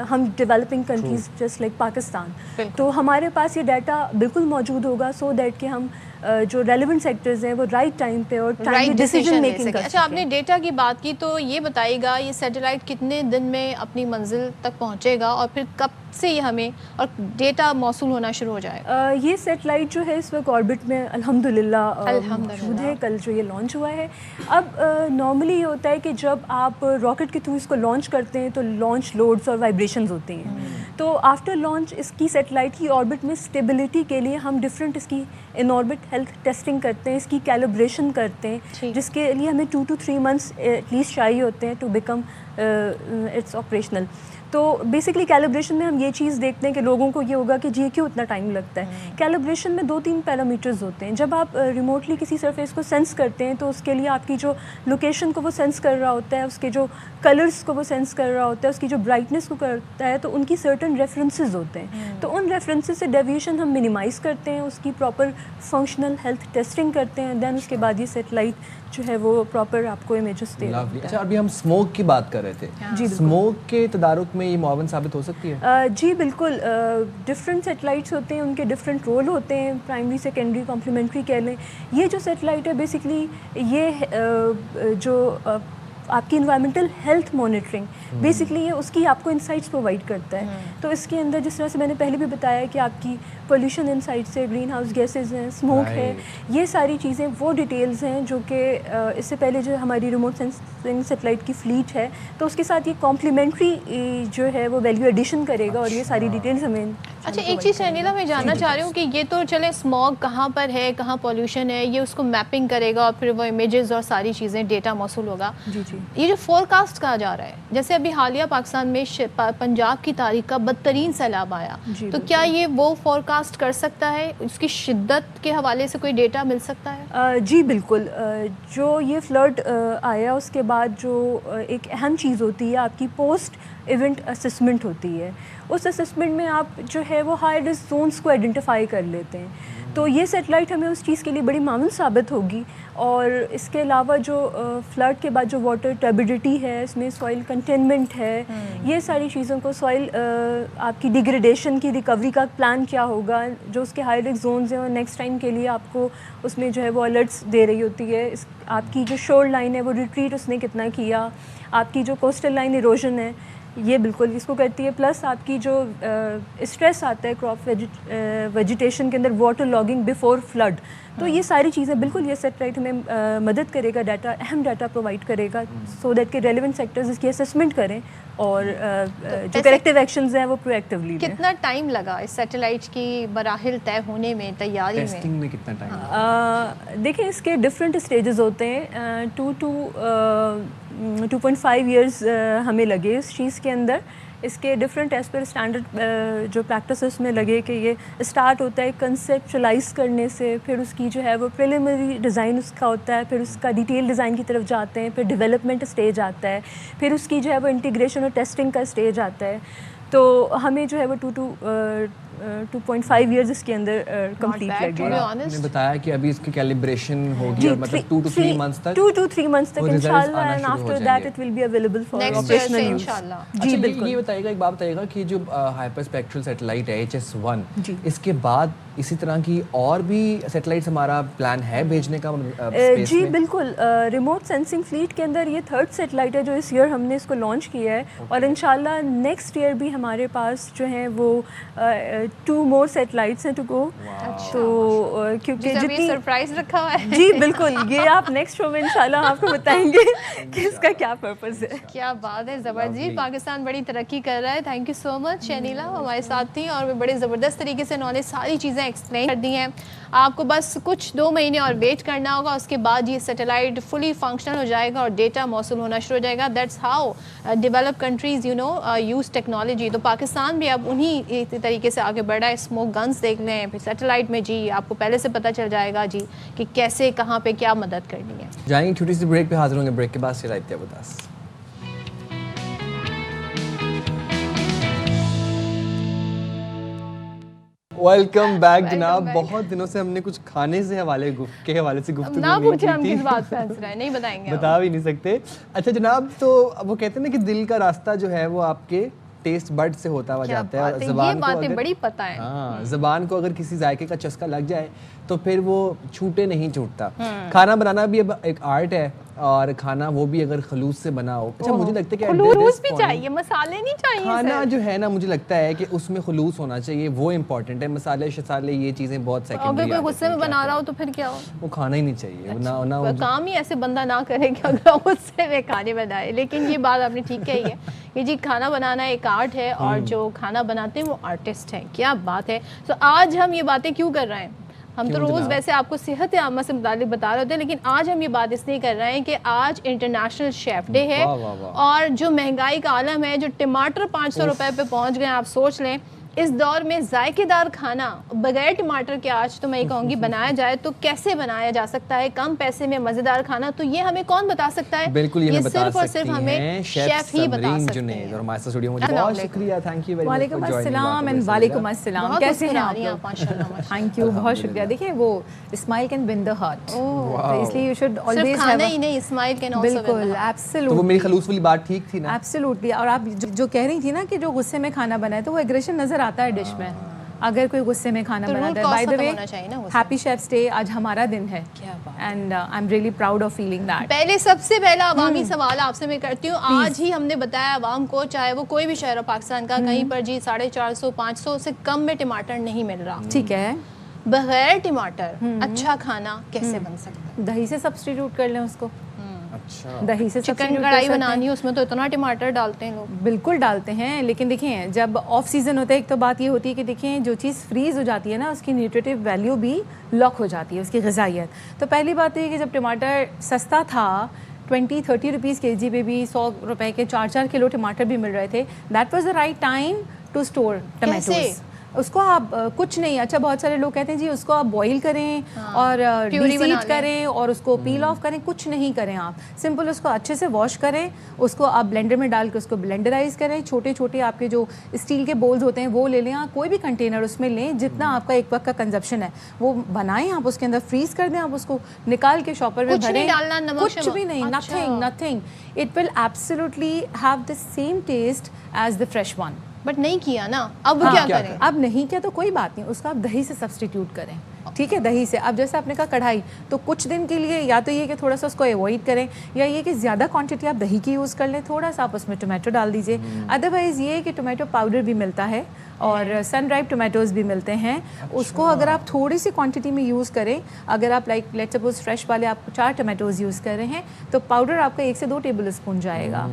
[SPEAKER 11] हम developing countries just like Pakistan, तो हमारे पास ये डाटा बिल्कुल मौजूद होगा सो दैट कि हम जो रेलिवेंट सेक्टर्स हैं वो राइट टाइम पे और टाइमली डिसीजन मेकिंग कर।
[SPEAKER 1] अच्छा, आपने डेटा की बात की तो ये बताइएगा ये सैटेलाइट कितने दिन में अपनी मंजिल तक पहुंचेगा और फिर कब से ये हमें और डेटा मौसूल होना शुरू हो जाएगा?
[SPEAKER 11] ये सैटेलाइट जो है इस वक्त ऑर्बिट में अल्हम्दुलिल्लाह मौजूद है, कल जो ये लॉन्च हुआ है। अब नॉर्मली ये होता है कि जब आप रॉकेट के थ्रू इसको लॉन्च करते हैं तो लॉन्च लोड्स और वाइब्रेशंस होती हैं, तो आफ्टर लॉन्च इसकी सैटेलाइट की ऑर्बिट में स्टेबिलिटी के लिए हम डिफरेंट इसकी इन ऑर्बिट हेल्थ टेस्टिंग करते हैं, इसकी कैलिब्रेशन करते हैं, जिसके लिए हमें 2 to 3 months एटलीस्ट चाहिए होते हैं टू बिकम इट्स ऑपरेशनल। तो बेसिकली कैलिब्रेशन में हम ये चीज़ देखते हैं कि लोगों को ये होगा कि जी क्यों इतना टाइम लगता है। कैलिब्रेशन में 2-3 पैरामीटर्स होते हैं। जब आप रिमोटली किसी सरफेस को सेंस करते हैं तो उसके लिए आपकी जो लोकेशन को वो सेंस कर रहा होता है, उसके जो कलर्स को वो सेंस कर रहा होता है, उसकी जो ब्राइटनेस को करता है, तो उनकी सर्टन रेफरेंसेस होते हैं। तो उन रेफरेंसेस से डेविएशन हम मिनिमाइज़ करते हैं, उसकी प्रॉपर फंक्शनल हेल्थ टेस्टिंग करते हैं, देन उसके बाद ये सेटेलाइट जो है वो प्रॉपर आपको इमेजेस दे रहा है।
[SPEAKER 2] अच्छा, अभी हम स्मोक की बात कर रहे थे।
[SPEAKER 11] जी,
[SPEAKER 2] स्मोक के तदारुक में ये मुआवन साबित हो सकती है?
[SPEAKER 11] जी बिल्कुल। डिफरेंट सेटेलाइट्स होते हैं, उनके डिफरेंट रोल होते हैं, प्राइमरी सेकेंडरी कॉम्प्लीमेंट्री कह लें। ये जो सेटेलाइट है बेसिकली ये जो आपकी इन्वायरमेंटल हेल्थ मॉनिटरिंग बेसिकली ये उसकी आपको इंसाइट्स प्रोवाइड करता है। तो इसके अंदर जिस तरह से मैंने पहले भी बताया कि आपकी पोल्यूशन इनसाइट्स है, ग्रीन हाउस गैसेज हैं, स्मोक है, ये सारी चीज़ें वो डिटेल्स हैं जो कि इससे पहले जो हमारी रिमोट सेंसिंग सेटेलाइट की फ्लीट है तो उसके साथ ये कॉम्प्लीमेंट्री जो है वो वैल्यू एडिशन करेगा और ये सारी डिटेल्स हमें।
[SPEAKER 1] अच्छा, एक चीज़ शनीला मैं जानना चाह रही हूँ कि ये तो चले स्मॉग कहाँ पर है, कहाँ पॉल्यूशन है, ये उसको मैपिंग करेगा और फिर वो इमेजेस और सारी चीज़ें डेटा मौसूल होगा।
[SPEAKER 11] जी जी।
[SPEAKER 1] ये जो फोरकास्ट कहा जा रहा है, जैसे अभी हालिया पाकिस्तान में पंजाब की तारीख का बदतरीन सैलाब आया, तो क्या ये वो फोरकास्ट कर सकता है? उसकी शिद्दत के हवाले से कोई डेटा मिल सकता है?
[SPEAKER 11] जी बिल्कुल। जो ये फ्लड आया उसके बाद जो एक अहम चीज़ होती है आपकी पोस्ट इवेंट असेसमेंट होती है। उस असेसमेंट में आप जो है वो हाई रिस्क जोन्स को आइडेंटिफाई कर लेते हैं। तो ये सेटेलाइट हमें उस चीज़ के लिए बड़ी मामूल साबित होगी। और इसके अलावा जो फ्लड के बाद जो वाटर टर्बिडिटी है, इसमें सॉइल कंटेनमेंट है, ये सारी चीज़ों को सॉइल आपकी डिग्रेडेशन की रिकवरी का प्लान क्या होगा, जो उसके हाई रिस्क जोन्स हैं और नेक्स्ट टाइम के लिए आपको उसमें जो है वो अलर्ट्स दे रही होती है। आपकी जो शोर लाइन है वो रिट्रीट उसने कितना किया, आपकी जो कोस्टल लाइन इरोजन है ये बिल्कुल इसको करती है, प्लस आपकी जो स्ट्रेस आता है क्रॉप वेजिटेशन के अंदर, वाटर लॉगिंग बिफोर फ्लड, तो ये सारी चीज़ें बिल्कुल ये सेटेलाइट हमें मदद करेगा, डाटा अहम डाटा प्रोवाइड करेगा सो दैट के रेलिवेंट सेक्टर्स इसकी असेसमेंट करें और जो करेक्टिव एक्शंस हैं वो प्रोएक्टिवली लें।
[SPEAKER 1] कितना टाइम लगा इस सैटेलाइट की बराहिल तय होने में, तैयारी में?
[SPEAKER 2] टेस्टिंग में कितना टाइम?
[SPEAKER 11] देखिए इसके डिफरेंट स्टेजेस होते हैं। 2.5 years हमें लगे इस चीज़ के अंदर। इसके डिफरेंट एज पर स्टैंडर्ड जो प्रैक्टिसेस में लगे कि ये स्टार्ट होता है कंसेप्चुलाइज करने से, फिर उसकी जो है वो प्रिलिमिनरी डिज़ाइन उसका होता है, फिर उसका डिटेल डिज़ाइन की तरफ जाते हैं, फिर डेवलपमेंट स्टेज आता है, फिर उसकी जो है वो इंटीग्रेशन और टेस्टिंग का स्टेज आता है। तो हमें जो है वो 2.5 years इसके अंदर कंप्लीट लगे।
[SPEAKER 2] आपने बताया कि अभी इसकी कैलिब्रेशन होगी और मतलब 2 to 3 months तक
[SPEAKER 11] 2 to 3 months तक इंशाल्लाह, and after that it will be available for operational use इंशाल्लाह।
[SPEAKER 2] जी बिल्कुल। ये बताइएगा, एक बात बताइएगा कि जो हाइपर स्पेक्ट्रल सैटेलाइट है HS1, इसके बाद इसी तरह की और भी सैटेलाइट्स हमारा प्लान है भेजने का स्पेस
[SPEAKER 11] जी
[SPEAKER 2] में?
[SPEAKER 11] बिल्कुल। रिमोट सेंसिंग फ्लीट के अंदर ये 3rd सैटेलाइट है जो इस ईयर हमने इसको लॉन्च किया है और इंशाल्लाह नेक्स्ट ईयर भी हमारे पास जो है वो 2 more सैटेलाइट्स हैं टू गो। तो क्योंकि जितनी
[SPEAKER 1] सरप्राइज रखा हुआ है।
[SPEAKER 11] जी बिल्कुल, ये आप नेक्स्ट शो में इंशाल्लाह आपको बताएंगे कि इसका क्या पर्पस है।
[SPEAKER 1] क्या बात है, ज़बरदस्त। पाकिस्तान बड़ी तरक्की कर रहा है। Thank you so much Shanila, हमारे साथ थी और बड़े ज़बरदस्त तरीके से उन्होंने सारी चीज़ें एक्सप्लेन कर दी हैं। आपको बस कुछ 2 महीने और वेट करना होगा, उसके बाद ये सैटेलाइट फुली फंक्शनल हो जाएगा और डेटा मौसूल होना शुरू हो जाएगा। That's how develop countries use technology. तो पाकिस्तान भी अब उन्हीं तरीके से आगे बढ़ रहा है। स्मोक गन्स देख लें, फिर सैटेलाइट में जी आपको पहले से पता चल जाएगा जी कि कैसे कहाँ पे क्या मदद करनी है।
[SPEAKER 2] जाएंगे छोटी सी ब्रेक पे, हाजिर होंगे ब्रेक के बाद। से राइट बतास वेलकम बैक जनाब। बहुत दिनों से हमने कुछ खाने से हवाले के हवाले से गुफ्तगू
[SPEAKER 1] ना
[SPEAKER 2] नहीं
[SPEAKER 1] पूछे हम
[SPEAKER 2] की
[SPEAKER 1] किस
[SPEAKER 2] थी।
[SPEAKER 1] बात पे हंस रहे हैं, नहीं बताएंगे
[SPEAKER 2] बता भी नहीं सकते। अच्छा जनाब, तो वो कहते हैं ना कि दिल का रास्ता जो है वो आपके टेस्ट बड से होता हुआ जाता है।
[SPEAKER 1] और ज़बान ये बातें बड़ी पता है।
[SPEAKER 2] हाँ, ज़बान को अगर किसी जायके का चस्का लग जाए तो फिर वो छूटे नहीं छूटता। खाना बनाना भी अब एक आर्ट है और खाना वो भी अगर खलूस से बना हो। अच्छा मुझे लगता है कि
[SPEAKER 1] खलूस भी चाहिए, मसाले नहीं चाहिए।
[SPEAKER 2] खाना जो है ना मुझे लगता है कि उसमें खलूस होना चाहिए, वो इम्पोर्टेंट है। मसाले शसाले ये चीज़ें बहुत सेकेंडरी।
[SPEAKER 1] अगर कोई गुस्से में बना रहा हो तो फिर क्या हो?
[SPEAKER 2] वो खाना ही नहीं चाहिए। ना
[SPEAKER 1] काम ही ऐसे बंदा ना करे कि अगर गुस्से में खाने बनाए। लेकिन ये बात आपने ठीक कही है कि जी खाना बनाना एक आर्ट है और जो खाना बनाते हैं वो आर्टिस्ट हैं। क्या बात है। तो आज हम ये बातें क्यों कर रहे हैं? हम तो रोज़ वैसे आपको सेहत आमा से मुतालिक बता रहे होते हैं, लेकिन आज हम ये बात इसलिए कर रहे हैं कि आज इंटरनेशनल शेफ डे है। और जो महंगाई का आलम है, जो टमाटर 500 रुपए पे पहुंच गए, आप सोच लें इस दौर में जायकेदार खाना बगैर टमाटर के आज तो मैं कहूँगी बनाया जाए तो कैसे बनाया जा सकता है कम पैसे में मज़ेदार खाना, तो ये हमें कौन बता सकता है?
[SPEAKER 2] बिल्कुल ये बता
[SPEAKER 1] सिर्फ और सिर्फ हमें शेफ ही बता सकते हैं।
[SPEAKER 2] और हमारे स्टूडियो में बहुत शुक्रिया, थैंक यू वेरी मच।
[SPEAKER 12] वालेकुम अस्सलाम एंड वालेकुम अस्सलाम, कैसे हैं आप लोग?
[SPEAKER 1] माशाल्लाह
[SPEAKER 12] थैंक यू, बहुत शुक्रिया। देखिए वो smile can win the heart, तो इसलिए यू शुड ऑलवेज हैव
[SPEAKER 1] खाना ही नहीं, स्माइल कैन आल्सो विन।
[SPEAKER 12] बिल्कुल, एब्सोल्युटली।
[SPEAKER 2] तो वो मेरी खलूस वाली बात ठीक थी ना?
[SPEAKER 12] एब्सोल्युटली। और आप जो कह रही थी ना कि जो गुस्से में खाना बनाए तो वो एग्रेशन नजर आता है डिश में, अगर कोई गुस्से में खाना बनाता है। By the way happy chefs day, आज हमारा दिन है and I am really proud of feeling that.
[SPEAKER 1] पहले सबसे पहला अवामी सवाल आपसे मैं करती हूँ। आज ही हमने बताया आवाम को, चाहे वो कोई भी शहर हो पाकिस्तान का, कहीं पर जी 450-500 से कम में टमाटर नहीं मिल रहा।
[SPEAKER 12] ठीक है,
[SPEAKER 1] बगैर टमाटर अच्छा खाना कैसे बन सकता है?
[SPEAKER 12] दही से सब्स्टिट्यूट कर लें उसको।
[SPEAKER 2] अच्छा,
[SPEAKER 12] दही से
[SPEAKER 1] चिकन कढ़ाई बनानी है, उसमें तो इतना टमाटर डालते हैं लोग।
[SPEAKER 12] बिल्कुल डालते हैं, लेकिन देखिए जब ऑफ सीजन होता है एक तो बात ये होती है कि देखिए जो चीज़ फ्रीज हो जाती है ना उसकी न्यूट्रिटिव वैल्यू भी लॉक हो जाती है, उसकी ग़िज़ाइयत। तो पहली बात तो ये कि जब टमाटर सस्ता था 20-30 रुपीज़ केजी पे भी 100 रुपए के 4-4 किलो टमाटर भी मिल रहे थे, that was the right time to store tomatoes. उसको आप कुछ नहीं, अच्छा बहुत सारे लोग कहते हैं जी उसको आप बॉईल करें और डीसीड करें और उसको पील ऑफ करें, कुछ नहीं करें आप, सिंपल उसको अच्छे से वॉश करें, उसको आप ब्लेंडर में डाल के उसको ब्लेंडराइज करें। छोटे छोटे आपके जो स्टील के बोल्स होते हैं वो ले लें, आप कोई भी कंटेनर उसमें लें, जितना आपका एक वक्त का कंजप्शन है वो बनाएं, आप उसके अंदर फ्रीज कर दें, आप उसको निकाल के शॉपर में भरें, कुछ भी नहीं, nothing, it will absolutely have the same taste as the fresh one.
[SPEAKER 1] But नहीं किया ना, अब क्या करें?
[SPEAKER 12] अब नहीं किया तो कोई बात नहीं, उसको आप दही से सब्स्टिट्यूट करें, ठीक है, दही से। अब जैसे आपने कहा कढ़ाई, तो कुछ दिन के लिए या तो ये कि थोड़ा सा उसको अवॉइड करें, या ये कि ज़्यादा क्वांटिटी आप दही की यूज़ कर लें, थोड़ा सा आप उसमें टोमेटो डाल दीजिए। अदरवाइज़ ये कि टोमेटो पाउडर भी मिलता है और सन ड्राइड टोमेटोज़ भी मिलते हैं। उसको अगर आप थोड़ी सी क्वांटिटी में यूज़ करें, अगर आप लाइक लेट्स सपोज फ्रेश वाले आप 4 टोमेटोज़ यूज़ कर रहे हैं तो पाउडर आपका 1 से 2 टेबल स्पून जाएगा।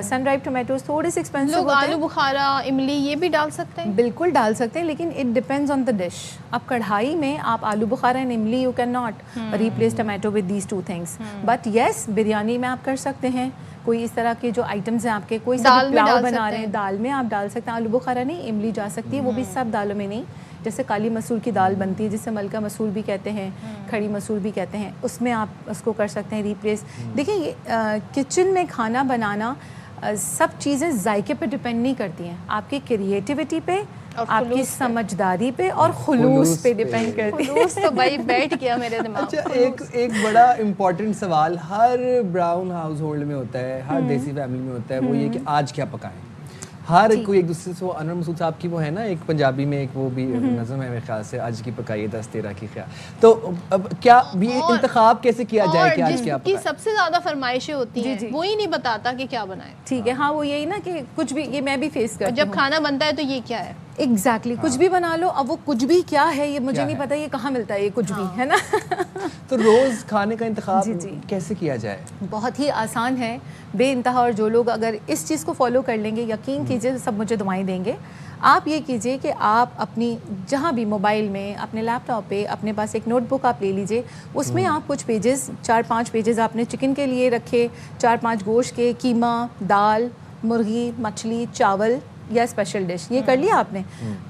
[SPEAKER 12] सन ड्राइड टोमेटोज़ थोड़े से एक्सपेंसिव होते हैं।
[SPEAKER 1] आलू बुखारा, इमली ये भी डाल सकते हैं?
[SPEAKER 12] बिल्कुल डाल सकते हैं, लेकिन it depends on the dish. अब कढ़ाई में आप आलू बुखारा एंड इमली you can not replace tomato with these 2 things, but yes biryani में आप कर सकते हैं। कोई इस तरह के जो आइटम्स हैं आपके, कोई सा पुलाव बना रहे हैं, दाल में आप डाल सकते हैं। आलू बुखारा नहीं, इमली जा सकती है, वो भी सब दालों में नहीं। जैसे काली मसूर की दाल बनती है जिसे मलका मसूर भी कहते हैं, खड़ी मसूर भी कहते हैं, उसमें आप उसको कर सकते हैं रिप्लेस। देखिए किचन में खाना बनाना सब चीज़ें जायके पे डिपेंड नहीं करती हैं, आपकी क्रिएटिविटी पे, आपकी समझदारी पे और खुलूस पे डिपेंड करती है।
[SPEAKER 1] खुलूस तो भाई बैठ गया मेरे दिमाग।
[SPEAKER 2] अच्छा, एक बड़ा इम्पोर्टेंट सवाल हर ब्राउन हाउस होल्ड में होता है, हर देसी फैमिली में होता है, वो ये कि आज क्या पकाएं। हर कोई एक दूसरे से, वो अनवर मसूद साहब की वो है ना एक पंजाबी में एक वो भी नज़म है मेरे ख्याल से, आज की पकाइए 10-13 की ख्याल। तो अब क्या भी इंतखाब कैसे किया जाए कि आज क्या पकाएं?
[SPEAKER 1] सबसे ज़्यादा फरमाइशें होती हैं, वो ही नहीं बताता कि क्या बनाए।
[SPEAKER 12] ठीक है, हाँ वो यही ना कि कुछ भी, ये मैं भी फेस करती हूँ
[SPEAKER 1] जब खाना बनता है तो ये क्या है
[SPEAKER 12] एग्जैक्टली कुछ भी बना लो। अब वो कुछ भी क्या है ये मुझे नहीं पता, ये कहाँ मिलता है ये कुछ भी, है ना।
[SPEAKER 2] तो रोज़ खाने का इंतखाब कैसे किया जाए?
[SPEAKER 12] बहुत ही आसान है, बेइंतहा, और जो लोग अगर इस चीज़ को फॉलो कर लेंगे यकीन कीजिए सब मुझे दुआएं देंगे। आप ये कीजिए कि आप अपनी जहाँ भी मोबाइल में, अपने लैपटॉप पे, अपने पास एक नोटबुक आप ले लीजिए, उसमें आप कुछ पेजेस, 4-5 पेजेस आपने चिकन के लिए रखे, 4-5 गोश्त के, कीमा, दाल, मुर्गी, मछली, चावल या स्पेशल डिश, ये कर लिया आपने।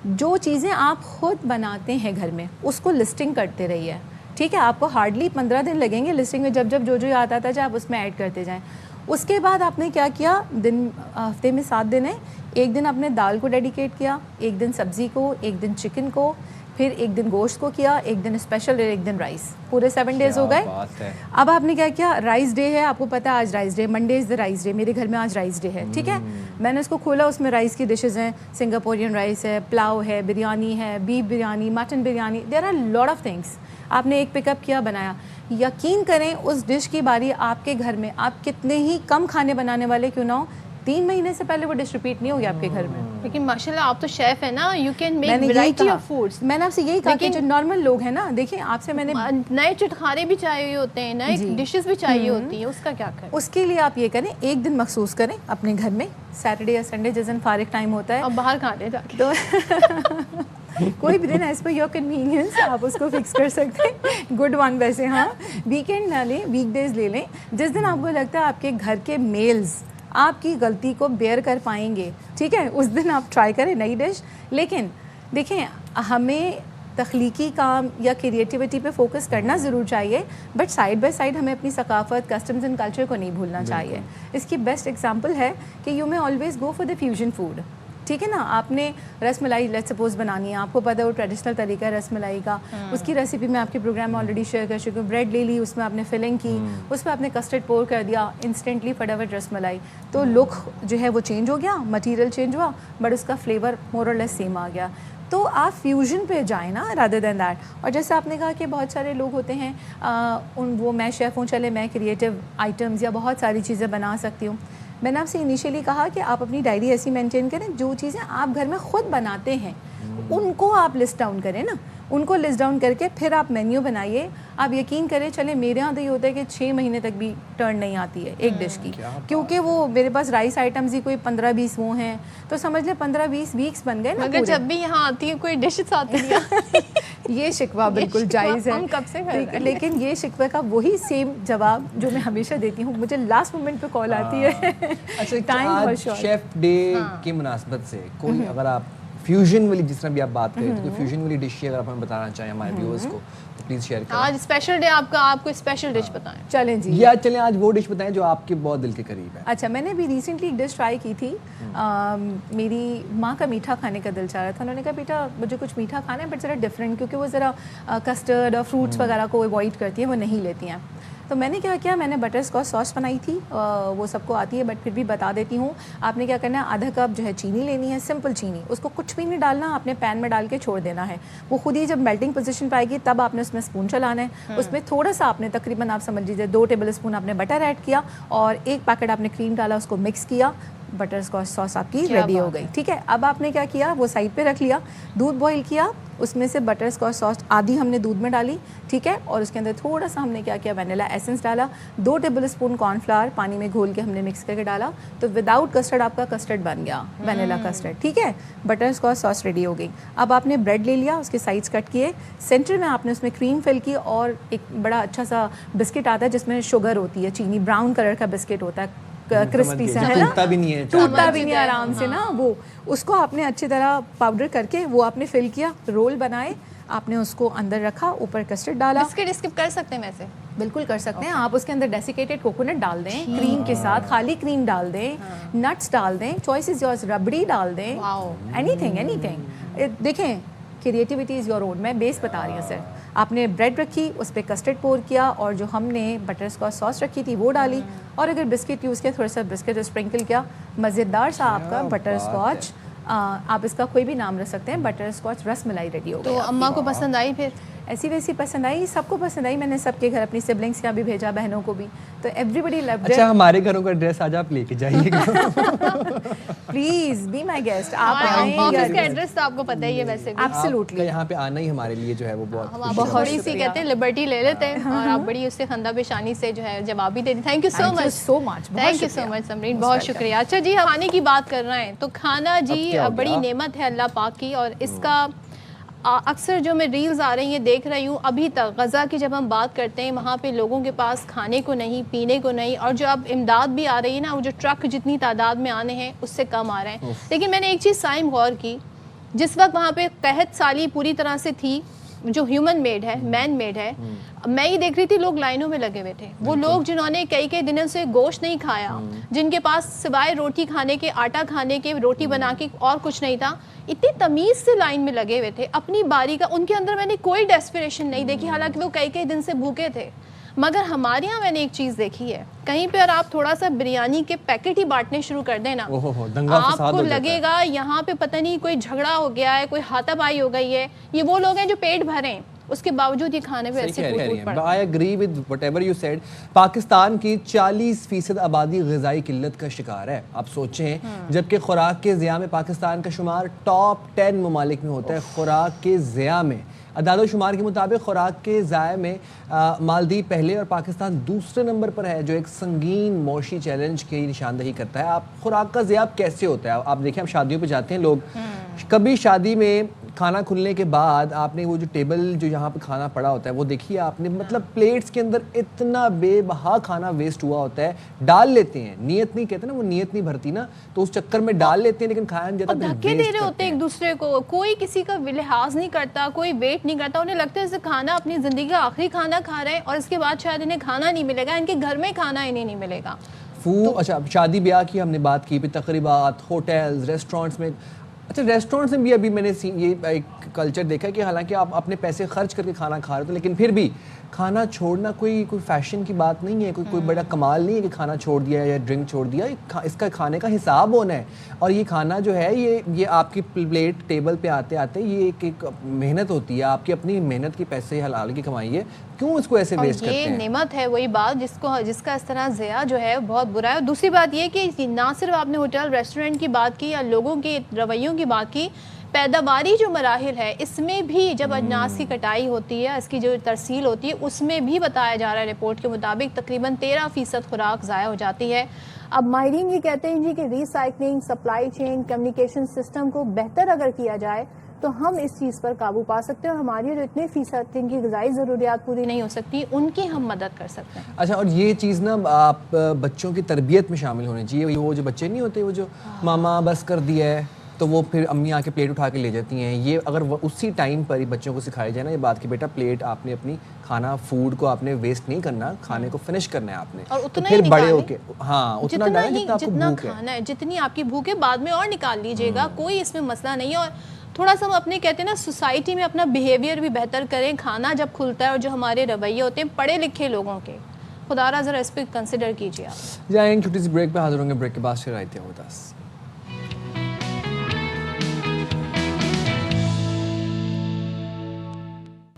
[SPEAKER 12] जो चीज़ें आप खुद बनाते हैं घर में उसको लिस्टिंग करते रहिए, ठीक है। आपको हार्डली 15 दिन लगेंगे लिस्टिंग में, जब जब जो याद आता जाए आप उसमें ऐड करते जाएं। उसके बाद आपने क्या किया, दिन हफ्ते में 7 दिन है, एक दिन आपने दाल को डेडिकेट किया, एक दिन सब्ज़ी को, एक दिन चिकन को, پھر ایک دن گوشت کو کیا, ایک دن اسپیشل اور ایک دن رائس, پورے 7 days ہو گئے. اب آپ نے کیا کیا, رائس ڈے ہے, آپ کو پتا ہے آج رائس ڈے, منڈے از دا رائس ڈے, میرے گھر میں آج رائس ڈے ہے, ٹھیک ہے. میں نے اس کو کھولا, اس میں رائس کی ڈشز ہیں, سنگاپورین رائس ہے, پلاؤ ہے, بریانی ہے, beef biryani, mutton biryani, there are lot of things. آپ نے ایک پک اپ کیا, بنایا. یقین کریں اس ڈش کی باری آپ کے گھر میں, آپ کتنے ہی کم کھانے بنانے والے کیوں نہ ہو, 3 مہینے سے پہلے وہ ڈش ریپیٹ نہیں ہوگی آپ کے گھر میں.
[SPEAKER 1] لیکن ماشاءاللہ آپ تو شیف ہیں نا, you can make variety of foods.
[SPEAKER 12] میں نے آپ سے یہی کہا کہ جو نارمل لوگ ہیں نا, دیکھیں آپ سے میں نے
[SPEAKER 1] نئے چٹخارے بھی چاہیے ہوتے ہیں, نئے ڈشز بھی چاہیے ہوتی ہیں, اس کا کیا کریں؟
[SPEAKER 12] اس کے لیے آپ یہ کریں, ایک دن مخصوص کریں اپنے گھر میں, سیٹرڈے یا سنڈے جس دن فارغ ٹائم ہوتا ہے.
[SPEAKER 1] اب باہر کھانے جا کے
[SPEAKER 12] تو کوئی بھی دن ایز پر یور کنوینئنس آپ اس کو فکس کر سکتے ہیں. گڈ ون ویسے. ہاں, ویکینڈ نہ لیں, ویک ڈیز لے لیں, جس دن آپ کو لگتا ہے آپ کے گھر کے میلز آپ کی غلطی کو بیئر کر پائیں گے, ٹھیک ہے, اس دن آپ ٹرائی کریں نئی ڈش. لیکن دیکھیں ہمیں تخلیقی کام یا کریٹیوٹی پہ فوکس کرنا ضرور چاہیے, بٹ سائڈ بائی سائڈ ہمیں اپنی ثقافت, کسٹمز اینڈ کلچر کو نہیں بھولنا چاہیے. اس کی بیسٹ ایگزامپل ہے کہ یو میں always go for the fusion food, ٹھیک ہے نا. آپ نے رس ملائی لیٹ سپوز بنانی ہے, آپ کو پتہ ہے وہ ٹریڈیشنل طریقہ ہے رس ملائی کا, اس کی ریسیپی میں آپ کے پروگرام میں آلریڈی شیئر کر چکی ہوں. بریڈ لے لی, اس میں آپ نے فلنگ کی, اس پہ آپ نے کسٹرڈ پور کر دیا, انسٹنٹلی فٹافٹ رس ملائی. تو لک جو ہے وہ چینج ہو گیا, مٹیریل چینج ہوا, بٹ اس کا فلیور مور اور لیس سیم آ گیا. تو آپ فیوژن پہ جائیں نا رادر دین دیٹ. اور جیسے آپ نے کہا کہ بہت سارے لوگ ہوتے ہیں وہ میں شیف ہوں, چلے میں کریٹیو آئٹمز یا بہت ساری چیزیں بنا سکتی ہوں. میں نے آپ سے انیشیلی کہا کہ آپ اپنی ڈائری ایسی مینٹین کریں, جو چیزیں آپ گھر میں خود بناتے ہیں ان کو آپ لسٹ ڈاؤن کریں نا, ان کو لسٹ ڈاؤن کر کے پھر آپ مینیو بنائیے. آپ یقین کریں, چلیں میرے یہاں تو یہ ہوتا ہے کہ 6 مہینے تک بھی ٹرن نہیں آتی ہے ایک ڈش کی, کیونکہ وہ میرے پاس رائس آئٹمز ہی کوئی 15-20 وہ ہیں, تو سمجھ لیں 15-20 ویکس بن گئے نا.
[SPEAKER 1] مگر جب بھی یہاں آتی ہے کوئی ڈشز آتی ہے
[SPEAKER 12] یہ شکوہ بالکل جائز ہے,
[SPEAKER 1] کب سے
[SPEAKER 12] لیکن یہ شکوہ کا وہی سیم جواب جو میں ہمیشہ دیتی ہوں, مجھے لاسٹ مومنٹ پہ کال آتی ہے.
[SPEAKER 2] اچھا, شیف ڈے کی مناسبت سے کوئی اگر آپ فیوژن والی, جس طرح بھی آپ بات کریں, تو فیوژن والی ڈش اگر آپ ہمیں بتانا چاہیں ہمارے ویورز کو, تو پلیز شیئر کریں.
[SPEAKER 1] آج اسپیشل ڈے آپ کا, آپ کو اسپیشل ڈش بتائیں.
[SPEAKER 12] چلیں جی,
[SPEAKER 2] یا چلیں آج وہ ڈش بتائیں جو آپ کے بہت دل کے قریب ہے.
[SPEAKER 12] اچھا, میں نے ابھی ریسنٹلی ایک ڈش ٹرائی کی تھی. میری ماں کا میٹھا کھانے کا دل چاہ رہا تھا. انہوں نے کہا بیٹا مجھے کچھ میٹھا کھانا ہے, بٹ ذرا ڈفرینٹ, کیونکہ وہ ذرا کسٹرڈ اور فروٹس وغیرہ کو اوائڈ کرتی ہیں, وہ نہیں لیتی ہیں. تو میں نے کیا کیا, میں نے بٹر اسکاچ سوس بنائی تھی, وہ سب کو آتی ہے بٹ پھر بھی بتا دیتی ہوں. آپ نے کیا کرنا ہے, آدھا کپ جو ہے چینی لینی ہے, سمپل چینی, اس کو کچھ بھی نہیں ڈالنا, آپ نے پین میں ڈال کے چھوڑ دینا ہے. وہ خود ہی جب میلٹنگ پوزیشن پہ آئے گی تب آپ نے اس میں اسپون چلانا ہے. اس میں تھوڑا سا آپ نے تقریباً آپ سمجھ لیجیے 2 ٹیبل اسپون آپ نے بٹر ایڈ کیا, اور 1 پیکٹ آپ نے کریم ڈالا, اس کو مکس کیا, بٹر اسکاچ سوس آپ کی ریڈی ہو گئی. ٹھیک ہے, اب آپ نے کیا کیا, وہ سائڈ پہ رکھ لیا. دودھ بوائل کیا, اس میں سے بٹر اسکاچ سوس آدھی ہم نے دودھ میں ڈالی, ٹھیک ہے, اور اس کے اندر تھوڑا سا ہم نے کیا کیا, وینیلا ایسنس ڈالا. 2 ٹیبل اسپون کارن فلاور پانی میں گھول کے ہم نے مکس کر کے ڈالا. تو وداؤٹ کسٹرڈ آپ کا کسٹرڈ بن گیا, وینیلا کسٹرڈ. ٹھیک ہے, بٹر اسکاچ سوس ریڈی ہو گئی. اب آپ نے بریڈ لے لیا, اس کے سائڈس کٹ کیے, سینٹر میں آپ نے اس میں کریم فل کی, اور ایک بڑا اچھا سا بسکٹ آتا ہے جس میں شوگر ہوتی ہے, چینی, براؤن کلر کا بسکٹ ہوتا ہے, کرسپی سے, ہے نا, ٹوٹتا بھی نہیں آرام سے نا. وہ اس کو آپ نے اچھی طرح پاؤڈر کر کے وہ آپ نے فل کیا, رول بنائے, آپ نے اس کو اندر رکھا, اوپر کسٹرڈ ڈالا.
[SPEAKER 1] بسکٹ اسکپ کر سکتے ہیں ویسے,
[SPEAKER 12] بالکل کر سکتے ہیں آپ. اس کے اندر ڈیسیکیٹڈ کوکونٹ ڈال دیں کریم کے ساتھ, خالی کریم ڈال دیں, نٹس ڈال دیں, چوائس از یورز, ربڑی ڈال دیں, اینی تھنگ. دیکھیں کریٹیوٹی از یور اون. میں بیس بتا رہی ہوں سر. آپ نے بریڈ رکھی, اس پہ کسٹرڈ پور کیا, اور جو ہم نے بٹر اسکاچ سوس رکھی تھی وہ ڈالی, اور اگر بسکٹ یوز کیا تھوڑا سا بسکٹ اسپرنکل کیا. مزیدار سا آپ کا بٹر اسکاچ, آپ اس کا کوئی بھی نام رکھ سکتے ہیں, butter scotch ras malai ready ہو گئی.
[SPEAKER 1] تو اماں کو پسند آئی, پھر
[SPEAKER 12] ایسی ویسی پسند آئی, سب کو پسند آئی. میں نے سب کے گھر اپنی سبلنگس کا بھی بھیجا, بہنوں کو بھی, تو ایوری بڈی لوڈ.
[SPEAKER 2] اچھا, ہمارے گھروں کا ایڈریس آج آپ لے کے جائیے گا,
[SPEAKER 12] پلیز بی مائی گیسٹ. آپ
[SPEAKER 1] آفس کا ایڈریس تو آپ کو پتہ ہی ہے ویسے بھی.
[SPEAKER 12] ایبسلیوٹلی,
[SPEAKER 2] یہاں پہ آنا ہی ہمارے لیے جو ہے وہ بہت
[SPEAKER 1] بڑی سی کہتے ہیں لبرٹی لے لیتے ہیں, اور آپ بڑی اس سے خندہ پیشانی سے جو ہے جواب بھی دے دیں. Thank you so much, thank you so much Samreen, بہت شکریہ. اچھا جی, ہم کھانے کی بات کر رہے ہیں, تو کھانا جی بڑی نعمت ہے اللہ پاک کی, اور اس کا اکثر جو میں ریلز آ رہی ہیں دیکھ رہی ہوں, ابھی تک غزہ کی جب ہم بات کرتے ہیں وہاں پہ لوگوں کے پاس کھانے کو نہیں, پینے کو نہیں, اور جو اب امداد بھی آ رہی ہے نا, وہ جو ٹرک جتنی تعداد میں آنے ہیں اس سے کم آ رہے ہیں. لیکن میں نے ایک چیز سائم غور کی, جس وقت وہاں پہ قحط سالی پوری طرح سے تھی, जो ह्यूमन मेड है, मैन मेड है, मैं ये देख रही थी लोग लाइनों में लगे हुए थे, वो लोग जिन्होंने कई कई दिनों से गोश्त नहीं खाया, जिनके पास सिवाय रोटी खाने के, आटा खाने के, रोटी बना के और कुछ नहीं था, इतनी तमीज़ से लाइन में लगे हुए थे अपनी बारी का, उनके अंदर मैंने कोई डेस्परेशन नहीं देखी, हालांकि वो कई कई दिन से भूखे थे। मगर हमारे यहाँ मैंने एक चीज़ देखी है, कहीं पे और आप थोड़ा सा बिरयानी के पैकेट ही बांटने शुरू कर देना, आपको लगेगा यहाँ पे पता नहीं कोई झगड़ा हो गया है, कोई हाथापाई हो गई है। ये वो लोग हैं जो पेट भरे हैं, उसके बावजूद ये खाने पे ऐसे कूट पड़ते हैं।
[SPEAKER 2] I agree with whatever you said. Pakistan की 40% आबादी ग़िज़ाई किल्लत का शिकार है। आप सोचें, जबकि खुराक के ज़िया में पाकिस्तान का शुमार टॉप 10 ममालिक में होता है। खुराक के ज़िया में अदाद शुमार के मुताबिक खुराक के ज़ाय में मालदीव पहले और पाकिस्तान दूसरे नंबर पर है, जो एक संगीन मौशी चैलेंज की निशानदही करता है। आप खुराक का ज़िया कैसे होता है? आप देखें, आप शादियों पे जाते हैं लोग, कभी शादी में खाना खुलने के बाद आपने वो जो टेबल जो यहाँ पे खाना पड़ा होता है वो देखिए आपने, मतलब प्लेट्स के अंदर इतना बेबहा खाना वेस्ट हुआ होता है। डाल लेते हैं, नियत नहीं कहते ना, वो नियत नहीं भरती ना, तो उस चक्कर में डाल लेते हैं, लेकिन खाया नहीं जाता,
[SPEAKER 1] धक्के दे रहे होते हैं एक दूसरे को, कोई किसी का लिहाज नहीं करता, कोई वेट नहीं करता। उन्हें लगता है जैसे खाना अपनी ज़िंदगी का आखिरी खाना खा रहे हैं और इसके बाद शायद इन्हें खाना नहीं मिलेगा, इनके घर में खाना इन्हें नहीं मिलेगा।
[SPEAKER 2] अच्छा, शादी ब्याह की हमने बात की, तकरीबात, होटल्स, रेस्टोरेंट्स में। अच्छा, रेस्टोरेंट्स में भी अभी मैंने ये एक कल्चर देखा है कि हालांकि आप अपने पैसे खर्च करके खाना खा रहे हो, लेकिन फिर भी खाना छोड़ना कोई फैशन की बात नहीं है, कोई बड़ा कमाल नहीं है कि खाना छोड़ दिया या ड्रिंक छोड़ दिया। इसका खाने का हिसाब होना है, और ये खाना जो है ये आपकी प्लेट टेबल पे आते आते ये एक मेहनत होती है, आपकी अपनी मेहनत के पैसे हलाल की कमाई है, क्यों इसको ऐसे वेस्ट करते हैं?
[SPEAKER 1] ये नेमत है, वही बात जिसका इस तरह ज़िया जो है बहुत बुरा है। और दूसरी बात ये कि ना सिर्फ आपने होटल रेस्टोरेंट की बात की या लोगों के रवैयों की बात की, पैदावारी जो मराहिल है इसमें भी जब अजनास की कटाई होती है, इसकी जो तरसील होती है, उसमें भी बताया जा रहा है रिपोर्ट के मुताबिक तकरीबन 13% खुराक ज़ाया हो जाती है। अब माहिरीन ये कहते हैं जी कि recycling, supply chain, communication system को बेहतर अगर किया जाए तो हम इस चीज़ पर काबू पा सकते हैं और हमारी जो इतने फीसद जिनकी ग़िज़ाई ज़रूरियात पूरी नहीं हो सकती उनकी हम मदद कर सकते हैं।
[SPEAKER 2] अच्छा, और ये चीज़ ना आप बच्चों की तरबियत में शामिल होनी चाहिए। वो जो बच्चे नहीं होते, वो जो मामा बस कर दिया है तो वो फिर अम्मी आके प्लेट उठा के ले जाती हैं, ये अगर उसी टाइम पर ही बच्चों को सिखाया जाए ना ये बात कि बेटा प्लेट आपने अपनी खाना फूड को आपने वेस्ट नहीं करना, खाने को फिनिश करना है आपने,
[SPEAKER 1] और उतना
[SPEAKER 2] तो फिर
[SPEAKER 1] ही
[SPEAKER 2] बड़े होके उतना डालें
[SPEAKER 1] जितना खाना है, जितनी आपकी भूख है बाद में और निकाल लीजिएगा, कोई इसमें मसला नहीं है। और थोड़ा सा हम अपने कहते हैं ना सोसाइटी में अपना बिहेवियर भी बेहतर करें। खाना जब खुलता है और जो हमारे रवैये होते हैं पढ़े लिखे लोगों के, खुदारा ज़रा इस पर कंसिडर कीजिए आप।
[SPEAKER 2] जाएंगे छोटी सी ब्रेक पे, हाजिर होंगे ब्रेक के बाद, फिर आते हैं वो 10।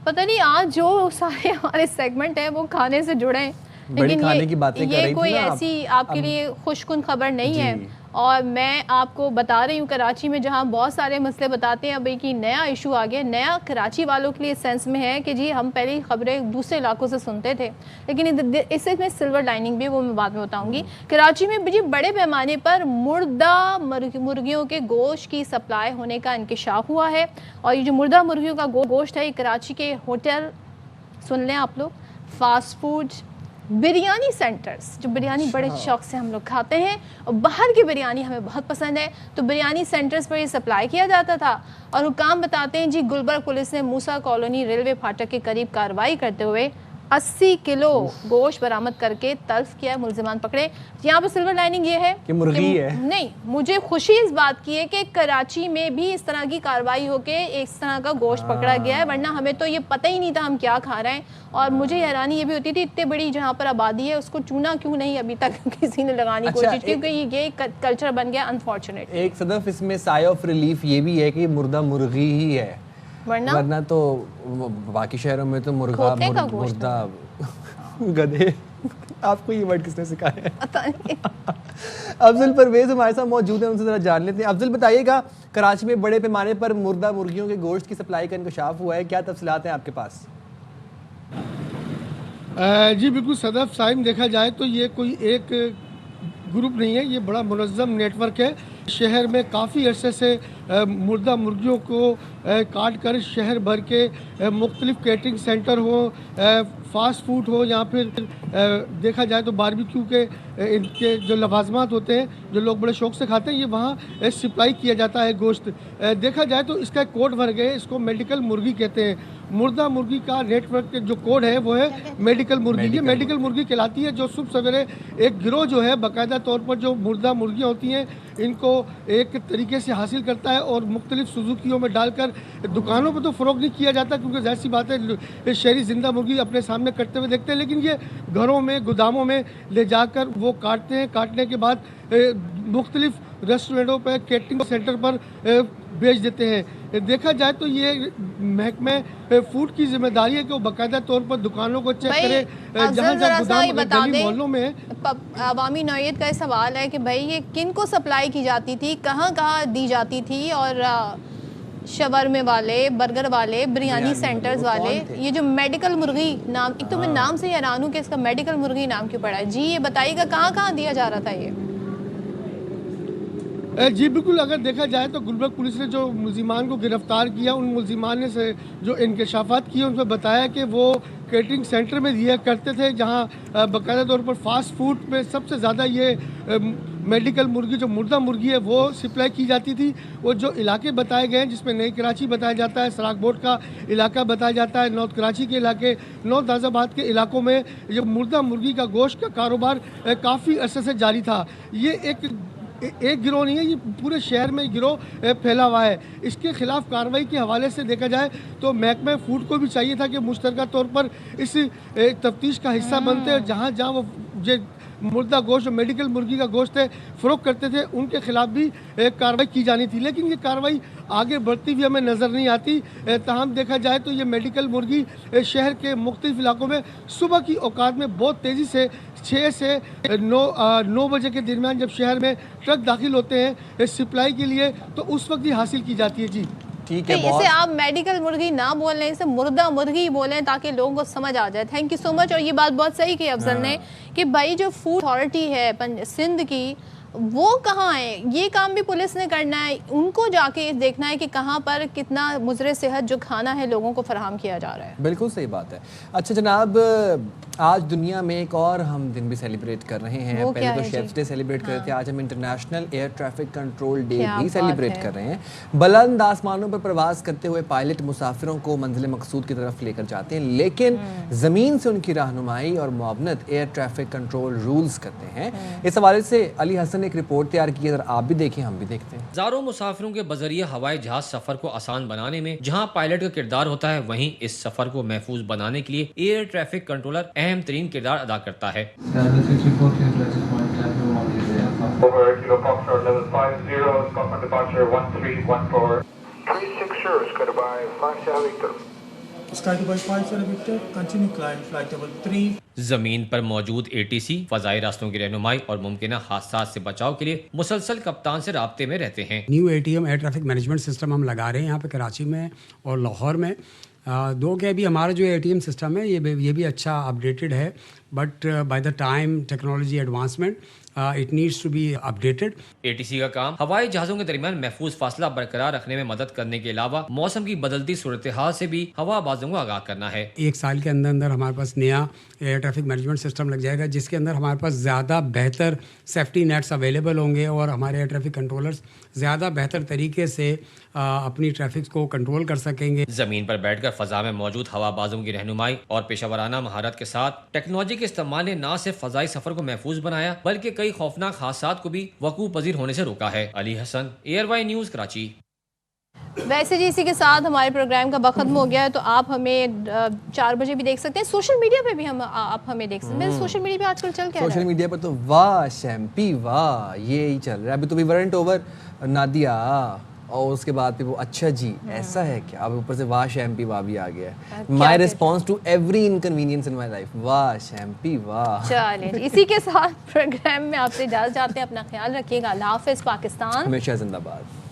[SPEAKER 1] पता नहीं आज जो सारे हमारे सेगमेंट हैं वो खाने से जुड़े हैं, लेकिन
[SPEAKER 2] खाने की बातें कर रही थी
[SPEAKER 1] कोई
[SPEAKER 2] ना
[SPEAKER 1] ऐसी आपके लिए खुशकुन खबर नहीं है। और मैं आपको बता रही हूँ कराची में जहाँ बहुत सारे मसले बताते हैं, अब एक नया इशू आ गया, नया कराची वालों के लिए सेंस में है कि जी हम पहले खबरें दूसरे इलाकों से सुनते थे, लेकिन इससे में सिल्वर लाइनिंग भी वो मैं बाद में बताऊँगी। कराची में जी बड़े पैमाने पर मुर्दा मुर्गियों के गोश्त की सप्लाई होने का इंकशाफ हुआ है। और ये जो मुर्दा मुर्गियों का गोश्त है, ये कराची के होटल, सुन लें आप लोग, फास्ट फूड, बिरयानी सेंटर्स, जो बिरयानी बड़े शौक से हम लोग खाते हैं और बाहर की बिरयानी हमें बहुत पसंद है, तो बिरयानी सेंटर्स पर ये सप्लाई किया जाता था। और हुकाम बताते हैं जी गुलबर्ग पुलिस ने मूसा कॉलोनी रेलवे फाटक के करीब कार्रवाई करते हुए 80 किलो गोश्त बरामद करके तल्फ किया, मुलजिमान पकड़े। यहाँ पर सिल्वर लाइनिंग ये है
[SPEAKER 2] कि मुर्गी है,
[SPEAKER 1] नहीं, मुझे खुशी इस बात की है कि कराची में भी इस तरह की कार्रवाई होके इस तरह का गोश्त पकड़ा गया है, वरना हमें तो ये पता ही नहीं था हम क्या खा रहे हैं। और मुझे हैरानी ये भी होती थी इतनी बड़ी जहाँ पर आबादी है उसको चूना क्यों नहीं अभी तक किसी ने लगाने की कोशिश, क्योंकि ये कल्चर बन गया अनफॉर्चुनेट।
[SPEAKER 2] एक सदफ इसमें साय ऑफ रिलीफ ये भी है कि मुर्दा मुर्गी ही है, वरना तो बाकी शहरों में तो मुर्दा गधे। आपको ये वर्ड किसने सिखाया है? पता नहीं। अफजल परवेज हमारे साथ मौजूद है, उनसे जरा जान लेते हैं। अफजल बताइएगा, कराची में बड़े पैमाने पर मुर्दा मुर्गियों के गोश्त की सप्लाई का इंकशाफ हुआ है, क्या तफसीलात हैं आपके पास?
[SPEAKER 13] जी बिल्कुल सदफ साहिब, देखा जाए तो ये कोई एक ग्रुप नहीं है, ये बड़ा मुनज़्ज़म नेटवर्क है। शहर में काफ़ी अरसे से मुर्दा मुर्गियों को काट कर शहर भर के मुख्तलिफ कैटरिंग सेंटर हो, फास्ट फूड हो, या फिर देखा जाए तो बारबेक्यू के इनके जो लवाजमात होते हैं जो लोग बड़े शौक से खाते हैं, ये वहाँ सप्लाई किया जाता है गोश्त। देखा जाए तो इसका कोड भर गए, इसको मेडिकल मुर्गी कहते हैं। मुर्दा मुर्गी का नेटवर्क जो कोड है वो है मेडिकल मुर्गी। ये मेडिकल मुर्गी कहलाती है, जो सुबह सवेरे एक गिरोह जो है बाकायदा तौर पर जो मुर्दा मुर्गियाँ होती हैं इनको एक तरीके से हासिल करता है और मुख्तलिफ सुजुकियों में डालकर दुकानों पर तो फ़रोग नहीं किया जाता, क्योंकि जाहिर सी बात है शहरी ज़िंदा मुर्गी अपने सामने कटते हुए देखते हैं, लेकिन ये घरों में गोदामों में ले जाकर वो काटते हैं। काटने के बाद मुख्तलिफ रेस्टोरेंटों पर, कैटरिंग सेंटर पर बेच देते हैं। देखा जाए तो ये महकमे फूड की जिम्मेदारी है कि वो बाकायदा तौर पर दुकानों को चेक करे, जहाँ जहाँ गोदाम गली मोहल्लों में
[SPEAKER 1] अवामी नौयत का सवाल है कि भाई ये किन को सप्लाई की जाती थी, कहाँ कहाँ दी जाती थी, और शवरमे वाले, बर्गर वाले, बिरयानी सेंटर्स वाले, ये जो मेडिकल मुर्गी नाम, एक तो मैं नाम से हैरान हूँ कि इसका मेडिकल मुर्गी नाम क्यों पड़ा है जी। ये बताइएगा कहाँ कहाँ दिया जा रहा था ये?
[SPEAKER 13] जी बिल्कुल, अगर देखा जाए तो गुलबर्ग पुलिस ने जो मुलजिमान को गिरफ्तार किया, उन मुलजिमान ने से जो इंकशाफात किए उनमें बताया कि वो कैटरिंग सेंटर में दिया करते थे, जहां बाकायदा तौर पर फास्ट फूड में सबसे ज़्यादा ये मेडिकल मुर्गी जो मुर्दा मुर्गी है वो सप्लाई की जाती थी। वो जो इलाके बताए गए हैं जिसमें नई कराची बताया जाता है, सराग बोर्ड का इलाका बताया जाता है, नॉर्थ कराची के इलाके, नॉर्थ गाज़ियाबाद के इलाकों में जो मुर्दा मुर्गी का गोश्त का कारोबार काफ़ी अरसे से जारी था। ये एक गिरोह नहीं है, ये पूरे शहर में गिरोह फैला हुआ है। इसके खिलाफ कार्रवाई के हवाले से देखा जाए तो महकमा फूड को भी चाहिए था कि मुश्तरका तौर पर इस तफ्तीश का हिस्सा बनते हैं। जहाँ जहाँ वो जो मुर्दा गोश्त, मेडिकल मुर्गी का गोश्त है फ़रोख्त करते थे, उनके खिलाफ भी कार्रवाई की जानी थी, लेकिन ये कार्रवाई आगे बढ़ती हुई हमें नज़र नहीं आती। ताहम देखा जाए तो ये मेडिकल मुर्गी शहर के मुख्तलिफ इलाकों में सुबह की औकात में बहुत तेज़ी से 6 से 9 बजे के दरमियान जब शहर में ट्रक दाखिल होते हैं सप्लाई के लिए, तो उस वक्त ही हासिल की जाती है। जी
[SPEAKER 2] ठीक है,
[SPEAKER 1] इसे आप मेडिकल मुर्गी ना बोलें, इसे मुर्दा मुर्गी बोलें ताकि लोगों को समझ आ जाए। Thank you so much. और ये बात बहुत सही की अफजल ने कि भाई जो फूड अथॉरिटी है सिंध की वो कहाँ है, ये काम भी पुलिस ने करना है, उनको जाके देखना है कि कहाँ पर कितना मुजरे सेहत जो खाना है लोगों को फराहम किया जा रहा है।
[SPEAKER 2] बिल्कुल सही बात है। अच्छा जनाब, आज दुनिया में एक और हम दिन भी सेलिब्रेट कर रहे हैं। पहले तो शेफ्स डे सेलिब्रेट कर रहे थे, आज हम international air traffic control day भी सेलिब्रेट कर रहे हैं। बुलंद आसमानों पर प्रवास करते हुए पायलट मुसाफिरों को मंजिल मकसूद की तरफ लेकर जाते हैं, लेकिन ज़मीन से उनकी रहनुमाई और मुआवनत एयर ट्रैफिक कंट्रोल रूल्स करते हैं। इस हवाले से अली हसन ने एक रिपोर्ट तैयार की है, अगर आप भी देखें हम भी देखते हैं।
[SPEAKER 14] हजारों मुसाफिरों के बजरिए हवाई जहाज सफर को आसान बनाने में जहां पायलट का किरदार होता है, वहीं इस सफर को महफूज बनाने के लिए एयर ट्रैफिक कंट्रोलर अहम तरीन किरदार अदा करता है। जमीन पर मौजूद ATC फजाई रास्तों की रहनुमाई और मुमकिन हादसात से बचाव के लिए मुसलसल कप्तान से राब्ते में रहते हैं।
[SPEAKER 15] New ATM air traffic management system हम लगा रहे हैं यहाँ पे कराची में और लाहौर में। दो के भी हमारा जो ATM सिस्टम है ये भी अच्छा अपडेटेड है, but by the time technology advancement it needs to be updated.
[SPEAKER 14] ATC का काम हवाई जहाज़ों के दरमियान महफूज फासला बरकरार रखने में मदद करने के अलावा मौसम की बदलती सूरत हाल से भी हवाबाजों को आगाह करना है।
[SPEAKER 15] एक साल के अंदर अंदर हमारे पास नया एयर ट्रैफिक मैनेजमेंट सिस्टम लग जाएगा, जिसके अंदर हमारे पास ज़्यादा बेहतर सेफ्टी नेट्स अवेलेबल होंगे और हमारे एयर ट्रैफिक कंट्रोलर्स ज़्यादा बेहतर तरीके से अपनी ट्रैफिक को कंट्रोल कर सकेंगे।
[SPEAKER 14] ज़मीन पर बैठकर फ़ज़ा में मौजूद हवाबाजों की रहनुमाई और पेशावराना महारत के साथ टेक्नोलॉजी के इस्तेमाल ने न सिर्फ फ़ज़ाई सफ़र को महफूज बनाया बल्कि कई खौफनाक हादसात को भी वकूअ पजीर होने से रोका है। अली हसन, एयरवाई न्यूज़, कराची।
[SPEAKER 1] वैसे जी इसी के साथ हमारे प्रोग्राम का वक्त खत्म हो गया है, तो आप हमें 4 बजे भी देख सकते हैं, सोशल मीडिया पे भी आप हमें देख सकते हैं। सोशल मीडिया पे आजकल चल क्या रहा है?
[SPEAKER 2] सोशल मीडिया पर तो वाह शैम्पी वाह ये ही चल रहा है। अभी तो वी वरंट ओवर नादिया और उसके बाद पे वो अच्छा जी ऐसा है क्या, अब ऊपर से वाह शैम्पी वाह भी आ गया है। My response to every inconvenience in my life, वाह शैम्पी वाह।
[SPEAKER 1] चलिए इसी के साथ प्रोग्राम में आपसे इजाज़त चाहते हैं, अपना ख्याल रखिएगा। अल्लाह हाफ़िज़। पाकिस्तान
[SPEAKER 2] हमेशा जिंदाबाद।